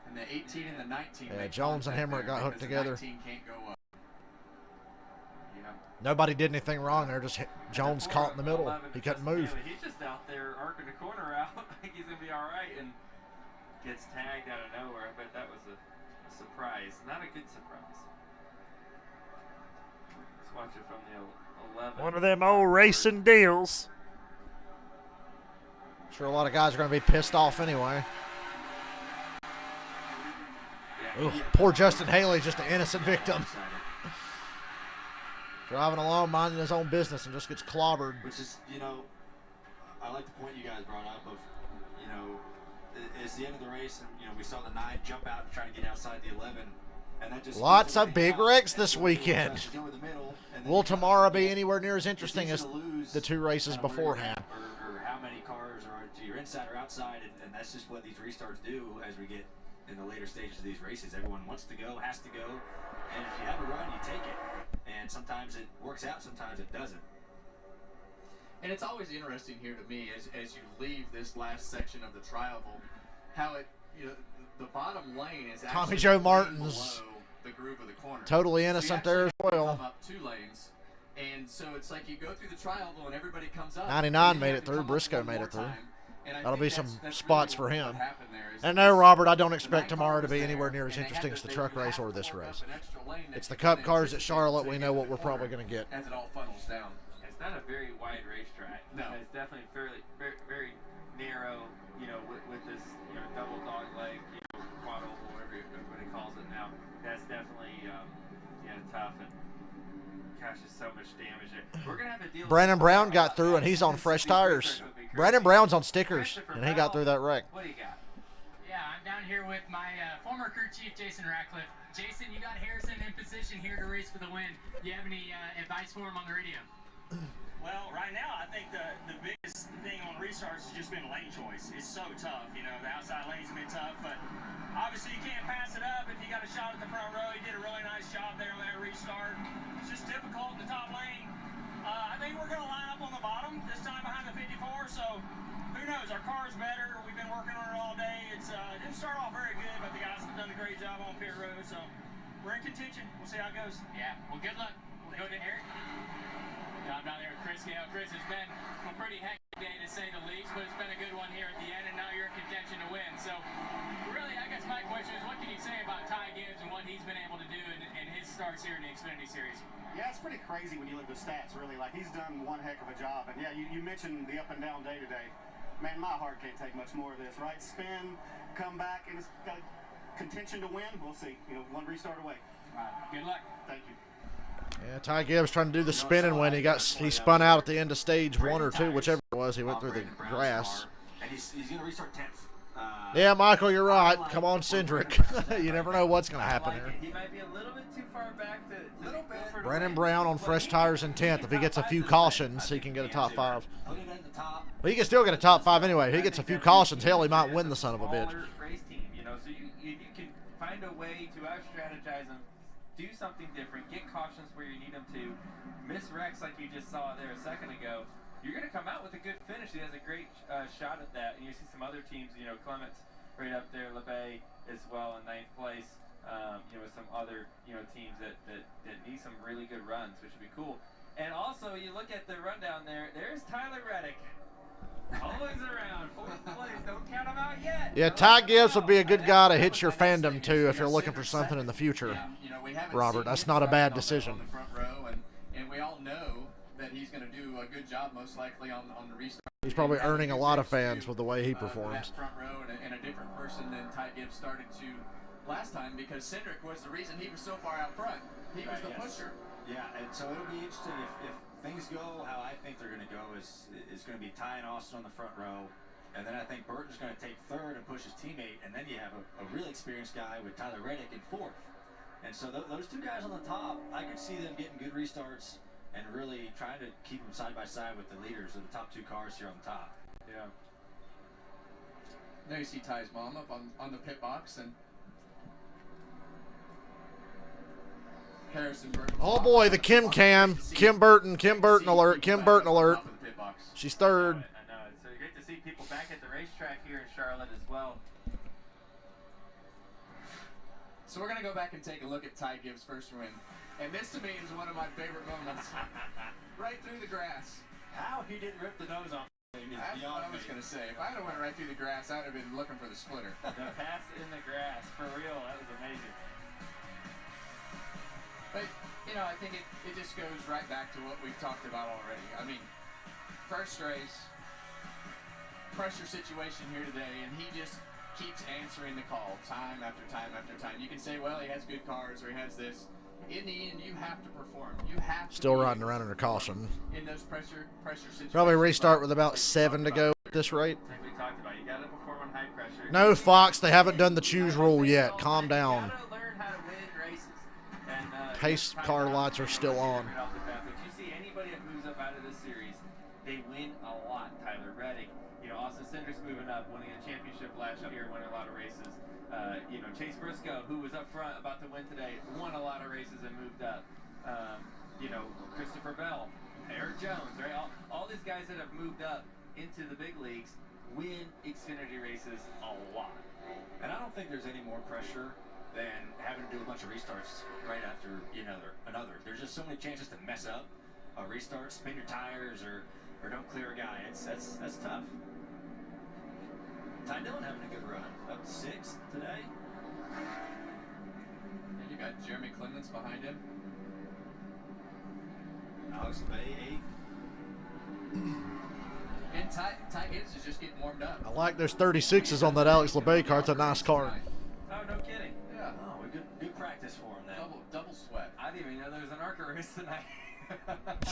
And the 18 and the 19. Yeah, Jones and Hemrick got hooked together. The 19 can't go up. Yeah. Nobody did anything wrong there. Just Jones caught in the middle. He couldn't move. He's just out there arcing the corner out. I think he's going to be all right. And gets tagged out of nowhere. I bet that was a surprise. Not a good surprise. Let's watch it from the 11. One of them old racing deals. Sure, a lot of guys are going to be pissed off anyway. Ooh, poor Justin Haley, just an innocent victim. Driving along, minding his own business, and just gets clobbered. Which is, you know, I like the point you guys brought up of, you know, it's the end of the race, and, you know, we saw the 9 jump out and try to get outside the 11. And that just Lots of big wrecks this weekend. Will tomorrow be anywhere near as interesting as the 2 races beforehand? Or how many cars are to your inside or outside, and that's just what these restarts do as we get in the later stages of these races. Everyone wants to go, has to go, and if you have a run, you take it. And sometimes it works out, sometimes it doesn't. And it's always interesting here to me as you leave this last section of the trial, how it, you know, the bottom lane is actually Tommy Joe Martin's below the groove of the corner. totally innocent there as well. Come up 2 lanes, and so it's like you go through the trial and everybody comes up. 99 made it through. Briscoe made it through. That'll be some spots for him. And no, Robert, I don't expect tomorrow to be anywhere near as interesting as the truck race or this race. It's the Cup cars at Charlotte. We know what we're probably going to get. As it all funnels down. It's not a very wide racetrack. No. It's definitely fairly very narrow, you know, with this, you know, double dog leg, you know, quad oval, whatever everybody calls it now. That's definitely, tough, and gosh, there's so much damage there. We're going to have to deal Brandon with Brown got through, and he's on fresh tires. Brandon Brown's on stickers, and he got through that wreck. What do you got? Yeah, I'm down here with my former crew chief, Jason Ratcliffe. Jason, you got Harrison in position here to race for the win. Do you have any advice for him on the radio? Well, right now, I think the biggest thing on restarts has just been lane choice. It's so tough, you know, the outside lane's been tough, but obviously you can't pass it up if you got a shot at the front row. He did a really nice job there on that restart. It's just difficult in the top lane. I think we're going to line up on the bottom this time behind the 54, so who knows? Our car's better. We've been working on it all day. It didn't start off very good, but the guys have done a great job on pit road, so we're in contention. We'll see how it goes. Yeah, well, good luck. We'll go to Eric. I'm down there with Chris Gale. Chris, it's been a pretty hectic day to say the least, but it's been a good one here at the end, and now you're in contention to win. So, really, I guess my question is, what can you say about Ty Gibbs and what he's been able to do in his starts here in the Xfinity Series? Yeah, it's pretty crazy when you look at the stats, really. Like, he's done one heck of a job. And, yeah, you mentioned the up and down day today. Man, my heart can't take much more of this, right? Spin, come back, and it's got a contention to win. We'll see. You know, one restart away. All right, good luck. Thank you. Yeah, Ty Gibbs trying to do the spinning when he spun out at the end of stage 1 or 2, whichever it was. He went through the grass. And he's going to restart 10th. Yeah, Michael, you're right. Come on, Cindric. You never know what's going to happen here. He might be a little bit too far back to Brandon Brown on fresh tires in 10th. If he gets a few cautions, he can get a top 5. Put it in the top. But he can still get a top 5 anyway. If he gets a few cautions, hell, he might win the son of a bitch. Race team, you know, so you can find a way to out-strategize them, do something different, get cautions where you need them to, miss wrecks like you just saw there a second ago. You're going to come out with a good finish. He has a great shot at that. And you see some other teams, you know, Clements right up there, LeBay as well in 9th place. You know, some other, you know, teams that need some really good runs, which would be cool. And also, you look at the rundown there. There's Tyler Reddick. Always around. 4th place. Don't count him out yet. Yeah, Ty Gibbs would be a good guy to hit your fandom to if you're looking for something in the future. You know, we haven't Robert, seen that's him not a bad on the decision. front row, and we all know that he's going to do a good job, most likely, on the restart. He's probably earning a lot of fans with the way he That performs. front row and a different person than Ty Gibbs started to last time, because Cindric was the reason he was so far out front. He was the pusher. Yeah, and so it'll be interesting if things go how I think they're going to go. Is going to be Ty and Austin on the front row, and then I think Burton's going to take 3rd and push his teammate, and then you have a really experienced guy with Tyler Reddick in 4th. And so those 2 guys on the top, I could see them getting good restarts and really trying to keep them side by side with the leaders of the top 2 cars here on the top. Yeah. Now you see Ty's mom up on the pit box, and Harrison Burton. Oh boy, the Kim Burton alert. Kim Burton alert. She's 3rd. I know. So great to see people back at the racetrack here in Charlotte as well. So we're going to go back and take a look at Ty Gibbs' first win. And this to me is one of my favorite moments. Right through the grass. How he didn't rip the nose off him is That's beyond what I was me. going to say. If I had went right through the grass, I would have been looking for the splitter. The pass in the grass, for real, that was amazing. But you know, I think it just goes right back to what we've talked about already. I mean, first race, pressure situation here today, and he just keeps answering the call time after time after time. You can say, well, he has good cars or he has this. In the end, you have to perform. You have to Still riding around under caution. in those pressure situations. Probably restart with about 7 to go at this rate. Like we talked about, you got to perform on high pressure. No, Fox, they haven't done the choose rule yet. Calm down. You got to learn how to win races. And, Pace car lights are still on. But you see anybody that moves up out of this series, they win a lot. Tyler Reddick, you know, Austin Cindric's moving up, winning a championship last year, winning a lot of races. You know, Chase Briscoe, who was up front about to win today, won a lot of races and moved up. You know, Christopher Bell, Eric Jones, right? All these guys that have moved up into the big leagues win Xfinity races a lot. And I don't think there's any more pressure than having to do a bunch of restarts right after another. There's just so many chances to mess up a restart, spin your tires, or don't clear a guy. That's tough. Ty Dillon having a good run, up to 6th today. And you got Jeremy Clements behind him. Alex LeBay 8th. And Ty Gibbs is just getting warmed up. I like those 36s on that Alex LeBay car. It's a nice car. Oh, no kidding. Yeah. Oh, good practice for him then. Double sweat. I didn't even know there was an ARCA race tonight.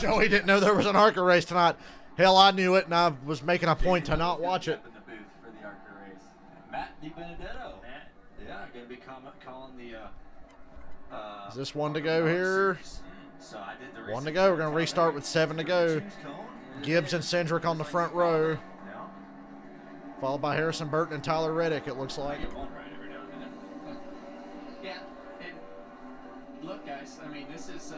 Joey didn't know there was an ARCA race tonight. Hell, I knew it, and I was making a point to not watch it. In the booth for the ARCA race. Matt DiBenedetto. Yeah, going to be calling the. Is this one to go here? So I did the 1 to go. We're going to restart with 7 to go. Gibbs and Cindric on the front row. Followed by Harrison Burton and Tyler Reddick, it looks like. Yeah, and look, guys. I mean, this is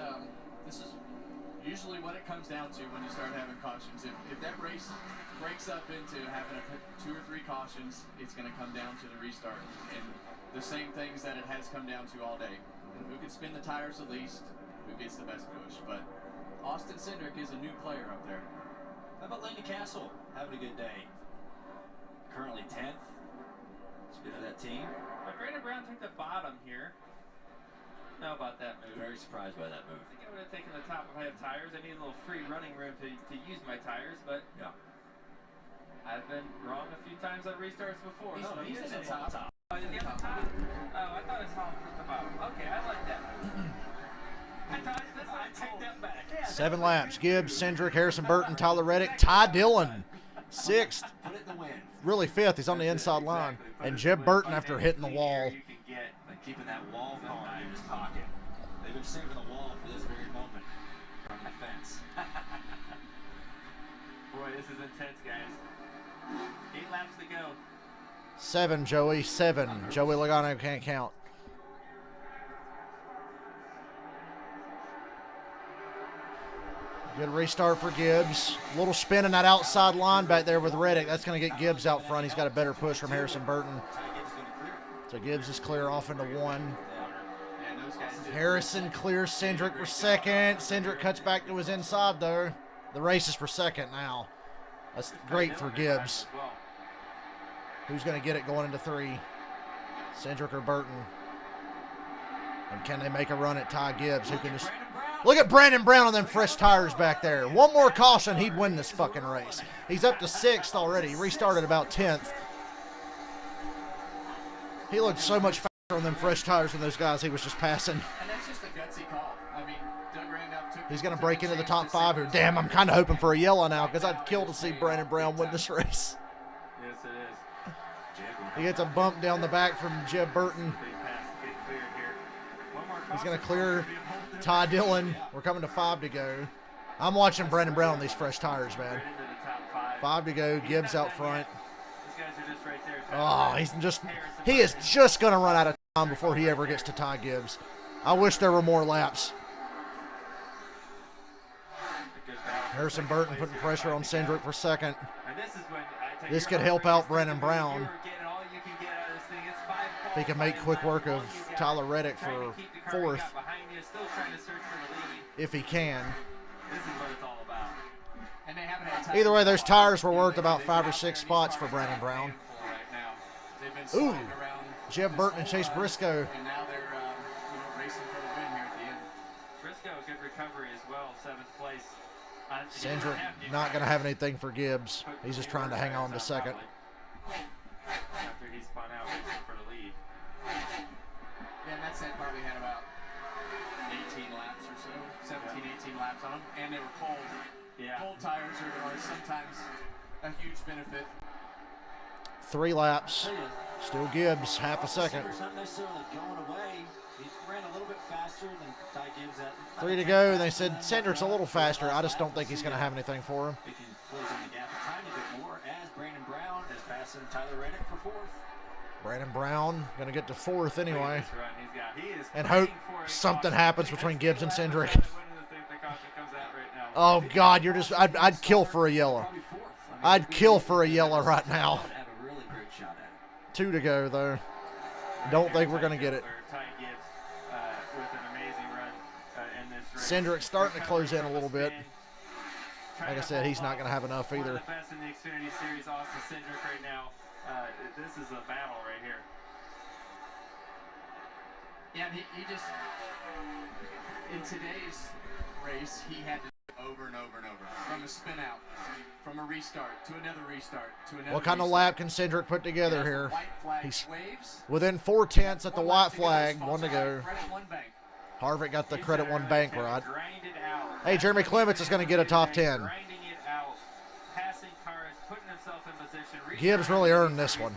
usually what it comes down to when you start having cautions. If that race breaks up into having 2 or 3 cautions, it's going to come down to the restart and the same things that it has come down to all day. Who can spin the tires the least? Who gets the best push? But Austin Cindric is a new player up there. How about Laney Castle having a good day? Currently 10th. It's good for that team. But Brandon Brown took the bottom here. Know about that move. Very surprised by that move. I think I would have taken the top if I have tires. I need a little free running room to use my tires, but yeah. I've been wrong a few times on restarts before. He's in the top. Oh, is he on the top? Oh, I thought I saw him at the bottom. Okay, I like that move. I take that back. Yeah, 7 laps. Gibbs, Cindric, Harrison Burton, Tyler Reddick, Ty Dillon, 6th. Put it in the wind. Really 5th. He's on the inside line. And Jeb Burton after hitting the wall. You can get by keeping that wall going in his pocket. They've been saving the wall for this very moment from the fence. Boy, this is intense, guys. 8 laps to go. 7, Joey. 7. Joey Logano can't count. Good restart for Gibbs. A little spin in that outside line back there with Reddick. That's going to get Gibbs out front. He's got a better push from Harrison Burton. So Gibbs is clear off into 1. Harrison clears Cindric for 2nd. Cindric cuts back to his inside, though. The race is for 2nd now. That's great for Gibbs. Who's going to get it going into 3? Cindric or Burton? And can they make a run at Ty Gibbs, who can just... Look at Brandon Brown on them fresh tires back there. One more caution, he'd win this fucking race. He's up to 6th already. He restarted about 10th. He looked so much faster on them fresh tires than those guys he was just passing. And that's just a gutsy call. I mean, Doug Randolph took... He's going to break into the top 5 here. Damn, I'm kind of hoping for a yellow now because I'd kill to see Brandon Brown win this race. Yes, it is. He gets a bump down the back from Jeb Burton. He's going to clear Ty Dillon. We're coming to 5 to go. I'm watching Brandon Brown on these fresh tires, man. 5 to go. Gibbs out front. Oh, he is just going to run out of time before he ever gets to Ty Gibbs. I wish there were more laps. Harrison Burton putting pressure on Cindric for 2nd. This could help out Brandon Brown. If he can make quick work of Tyler Reddick for 4th. If he can. Either way, those tires were worth about 5 or 6 spots for Brandon Brown. Ooh, Jeb Burton and Chase Briscoe. And now they're racing for the win here at the end. Briscoe recovery as well, 7th place. Cindric not going to have anything for Gibbs. He's just trying to hang on to second. After he spun out racing for the lead. Yeah, and that set probably had about 18 laps or so, 17, 18 laps on them, and they were cold. Yeah. Cold tires are sometimes a huge benefit. 3 laps. Still Gibbs, half a second. Not necessarily going away. He ran a little bit faster than Ty Gibbs. 3 to go, and they said Cindric's a little faster. I just don't think he's going to have anything for him. They can close in the gap a tiny bit more as Brandon Brown is passing Tyler Reddick for 4th. Brandon Brown going to get to 4th anyway. He is and hope something happens between Gibbs and Cindric. Right Oh, God, you're just... I'd kill for a yellow. I'd kill for a yellow right now. 2 to go, though. Don't think we're going to get it. Cindric starting to close in a little bit. Like I said, he's not going to have enough either. One of the best in the Xfinity Series, Austin Cindric right now. This is a battle right here. Yeah, he just, in today's race, he had to do it over and over and over. From a spin out, from a restart, to another restart, to another What kind of lap can Cindric put together here? He's within 4/10 at the white flag. 1 to go. Harvick got the credit 1 bank right. Hey, Jeremy Clements is going to get a top 10. Gibbs really earned this one.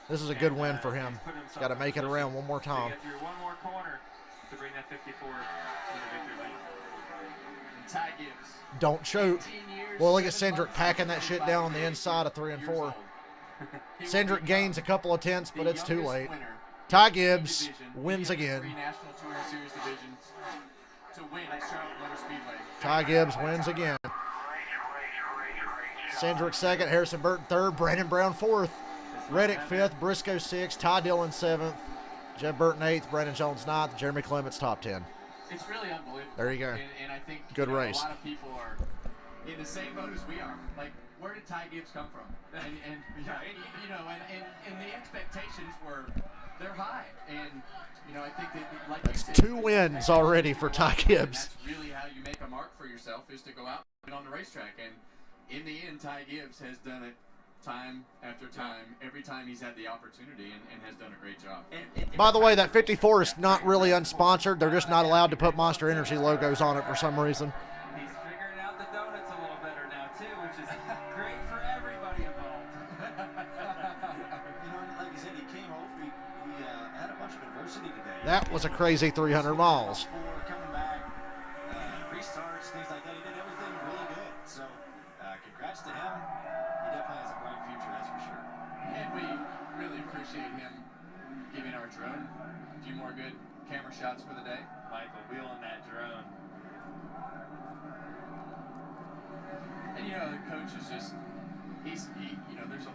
This is a good win for him. He's got to make it around one more time. One more corner to bring that 54 to the victory lane. And Ty Gibbs. Don't choke. Well, look at Cindric packing that shit down on the inside of 3 and 4. Cindric gains a couple of tenths, but it's too late. Ty Gibbs wins again. Ty Gibbs wins again. Cindric 2nd, Harrison Burton 3rd, Brandon Brown 4th, Reddick 5th, Briscoe 6th, Ty Dillon 7th, Jeff Burton 8th, Brandon Jones 9th, Jeremy Clements top 10. It's really unbelievable. There you go. And I think good race. A lot of people are in the same boat as we are. Like, where did Ty Gibbs come from? And the expectations they're high. And I think that like that's you said, 2 wins already for Ty Gibbs. That's really how you make a mark for yourself, is to go out and on the racetrack. And in the end, Ty Gibbs has done it time after time, every time he's had the opportunity, and has done a great job. By the way, that 54 is not really unsponsored. They're just not allowed to put Monster Energy logos on it for some reason. He's figuring out the donuts a little better now, too, which is great for everybody involved. Like you said, he came home. He had a bunch of adversity today. That was a crazy 300 miles. Coming back, restarts, things like that. He did everything really good. So, congrats to him. He definitely has a bright future, that's for sure. And we really appreciate him giving our drone a few more good camera shots for the day. Michael wheeling that drone. And the coach is just,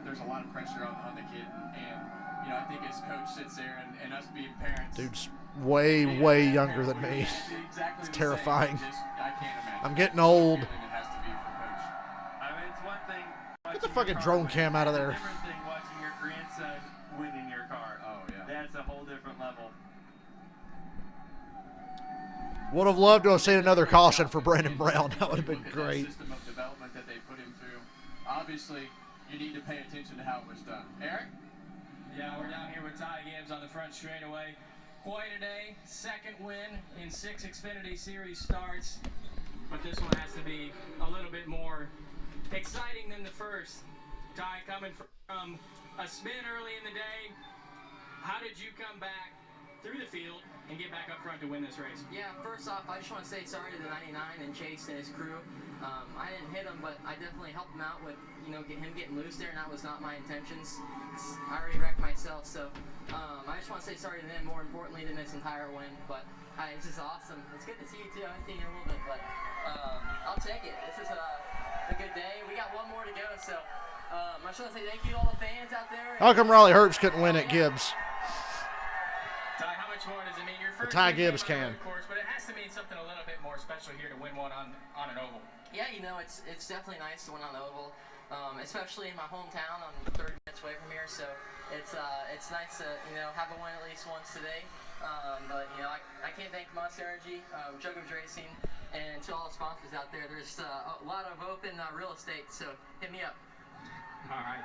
there's a lot of pressure on the kid, and I think his coach sits there and us being parents. Dude's way younger than me. Exactly it's terrifying. I can't imagine. I'm getting old. It has to be for coach. I mean, it's one thing. Get the fucking drone cam out of there. It's a different thing watching your grandson winning your car. Oh yeah. That's a whole different level. Would have loved to have seen another caution for Brandon Brown. That would have been great. That system of development that they put him through. Obviously, you need to pay attention to how it was done. Eric? Yeah, we're down here with Ty Gibbs on the front straightaway. Quite a day. 2nd win in 6 Xfinity Series starts. But this one has to be a little bit more exciting than the first. Ty, coming from a spin early in the day, how did you come back through the field and get back up front to win this race? Yeah, first off, I just want to say sorry to the 99 and Chase and his crew. I didn't hit him, but I definitely helped him out with, him getting loose there, and that was not my intentions. I already wrecked myself, so I just want to say sorry to them, more importantly than this entire win. But it's just awesome. It's good to see you too. I haven't seen you in a little bit, but I'll take it. This is a good day. We got one more to go, so I just want to say thank you to all the fans out there. How come Riley Herbst couldn't win at Gibbs? Ty, how much more does it mean? Your first Ty Gibbs can. Of course, but it has to mean something a little bit more special here to win one on an oval. Yeah, it's definitely nice to win on the oval, especially in my hometown. I'm 30 minutes away from here, so it's nice to have a win at least once today. But I can't thank Monster Energy, Jugums Racing, And to all sponsors out there, there's a lot of open real estate, so hit me up. All right.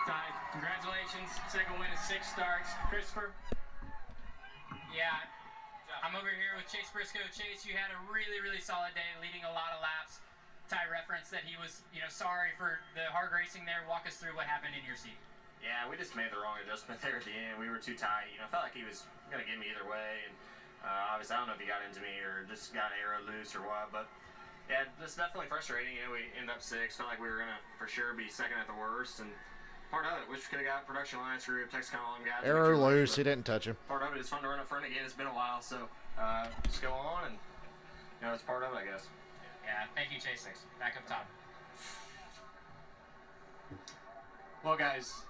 Ty, congratulations. Second win of 6 starts. Christopher? Yeah, I'm over here with Chase Briscoe. Chase, you had a really, really solid day, leading a lot of laps. Ty referenced that he was, sorry for the hard racing there. Walk us through what happened in your seat. Yeah, we just made the wrong adjustment there at the end. We were too tight. Felt like he was going to get me either way. And obviously, I don't know if he got into me or just got arrow loose or what. But, yeah, just definitely frustrating. We ended up 6. Felt like we were going to, for sure, be second at the worst. And part of it, wish we could have got production line through, Texas all them guys. Arrow loose. He didn't touch him. Part of it is fun to run up front again. It's been a while. So, just go on. And, it's part of it, I guess. Yeah, thank you, Chase. Back up top. Well, guys,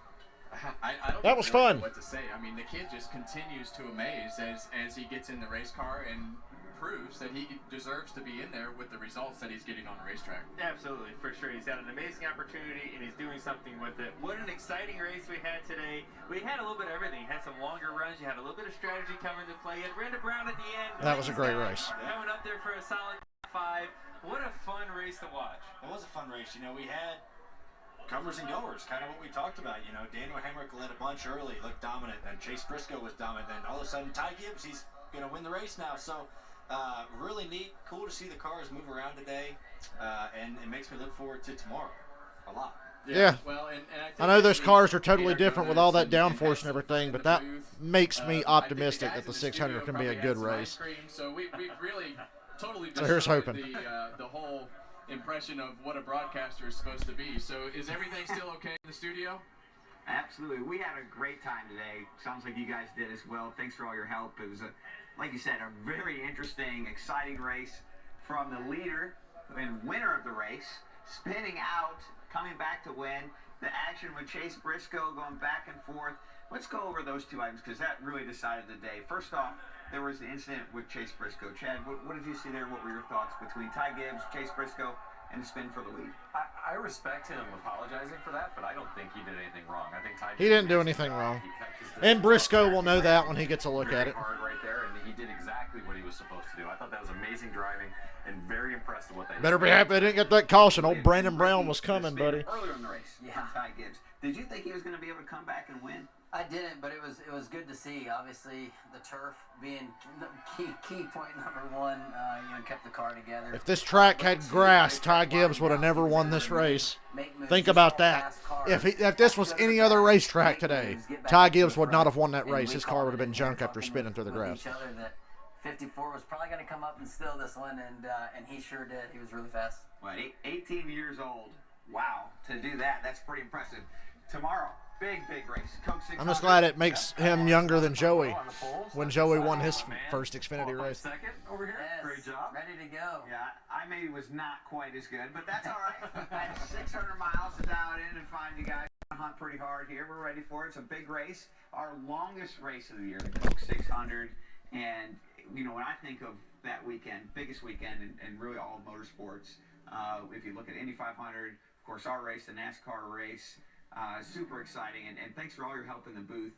I don't That was really fun. know what to say. I mean, the kid just continues to amaze as he gets in the race car and proves that he deserves to be in there with the results that he's getting on the racetrack. Absolutely, for sure. He's had an amazing opportunity, and he's doing something with it. What an exciting race we had today. We had a little bit of everything. You had some longer runs. You had a little bit of strategy coming into play. You had Brandon Brown at the end. That was a great race. Coming up there for a solid 5. What a fun race to watch. It was a fun race. We had comers and goers, kind of what we talked about. Daniel Hamrick led a bunch early, looked dominant, and Chase Briscoe was dominant. Then all of a sudden, Ty Gibbs, he's going to win the race now. So really neat, cool to see the cars move around today, and it makes me look forward to tomorrow a lot. Yeah. Well, and I know those cars are totally different with all that downforce and everything, but that makes me optimistic that the 600 can be a good race. So we've really totally So here's hoping. the whole impression of what a broadcaster is supposed to be. So is everything still okay in the studio? Absolutely. We had a great time today. Sounds like you guys did as well. Thanks for all your help. It was, like you said, a very interesting, exciting race from the leader and winner of the race, spinning out, coming back to win. The action with Chase Briscoe going back and forth. Let's go over those 2 items because that really decided the day. First off, there was the incident with Chase Briscoe. Chad, what did you see there? What were your thoughts between Ty Gibbs, Chase Briscoe, and the spin for the lead? I respect him apologizing for that, but I don't think he did anything wrong. I think Ty He didn't do anything wrong. And Briscoe will know that when he gets a look at it. Hard right there, and he did exactly what he was supposed to do. I thought that was amazing driving and very impressed with what they did. Better be happy they didn't get that caution. Old Brandon Brown was coming, buddy. Earlier in the race, Ty Gibbs. Did you think he was going to be able to come back and win? I didn't, but it was good to see. Obviously, the turf being key point number 1, kept the car together. If this track had grass, Ty Gibbs would have never won this race. Think about that. If this was any other racetrack today, Ty Gibbs would not have won that race. His car would have been junk after spinning through the grass. 54 was probably going to come up and steal this one, and he sure did. He was really fast. What, 18 years old? Wow, to do that, that's pretty impressive. Tomorrow, big race. Coke 600. I'm just glad it makes him younger than Joey when Joey won his first Xfinity race. Second over here. Yes, great job. Ready to go. Yeah, I maybe was not quite as good, but that's all right. I had 600 miles to dial it in and find you guys hunt pretty hard here. We're ready for it. It's a big race. Our longest race of the year, the Coke 600. And, when I think of that weekend, biggest weekend in really all of motorsports, if you look at Indy 500, of course, our race, the NASCAR race, super exciting. And thanks for all your help in the booth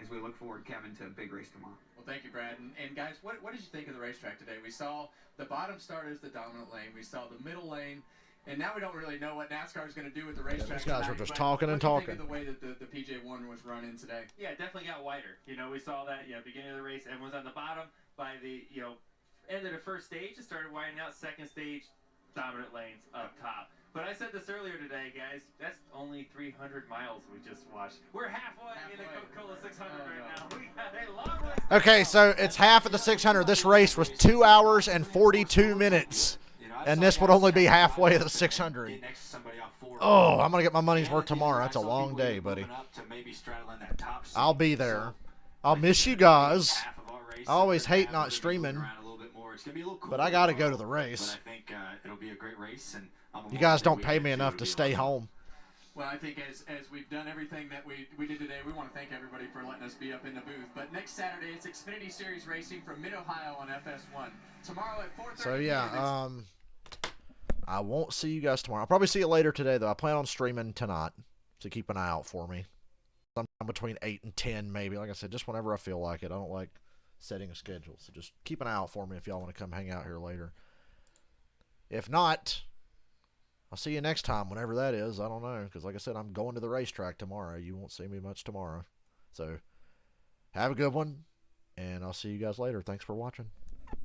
as we look forward, Kevin, to a big race tomorrow. Well, thank you, Brad. And guys, what did you think of the racetrack today? We saw the bottom start as the dominant lane. We saw the middle lane. And now we don't really know what NASCAR is going to do with the racetrack. These guys tonight, are just but talking and what do you talking. think of the way that the PJ1 was running today? Yeah, it definitely got wider. We saw that, beginning of the race, everyone's on the bottom. By the, end of the first stage, it started widening out. Second stage, dominant lanes up top. But I said this earlier today, guys. That's only 300 miles we just watched. We're halfway in the Coca-Cola 600 right now. We got a long way. Okay, so it's half of the 600. This race was 2 hours and 42 minutes. And this would only be halfway of the 600. Oh, I'm going to get my money's worth tomorrow. That's a long day, buddy. I'll be there. I'll miss you guys. I always hate not streaming, but I got to go to the race. You guys don't pay me enough to stay home. Well, I think as we've done everything that we did today, we want to thank everybody for letting us be up in the booth. But next Saturday, it's Xfinity Series racing from Mid-Ohio on FS1. Tomorrow at 4:30. So, yeah, I won't see you guys tomorrow. I'll probably see you later today, though. I plan on streaming tonight, so keep an eye out for me. Sometime between 8 and 10, maybe. Like I said, just whenever I feel like it. I don't like setting a schedule. So just keep an eye out for me if y'all want to come hang out here later. If not, I'll see you next time, whenever that is. I don't know, because like I said, I'm going to the racetrack tomorrow. You won't see me much tomorrow. So have a good one, and I'll see you guys later. Thanks for watching.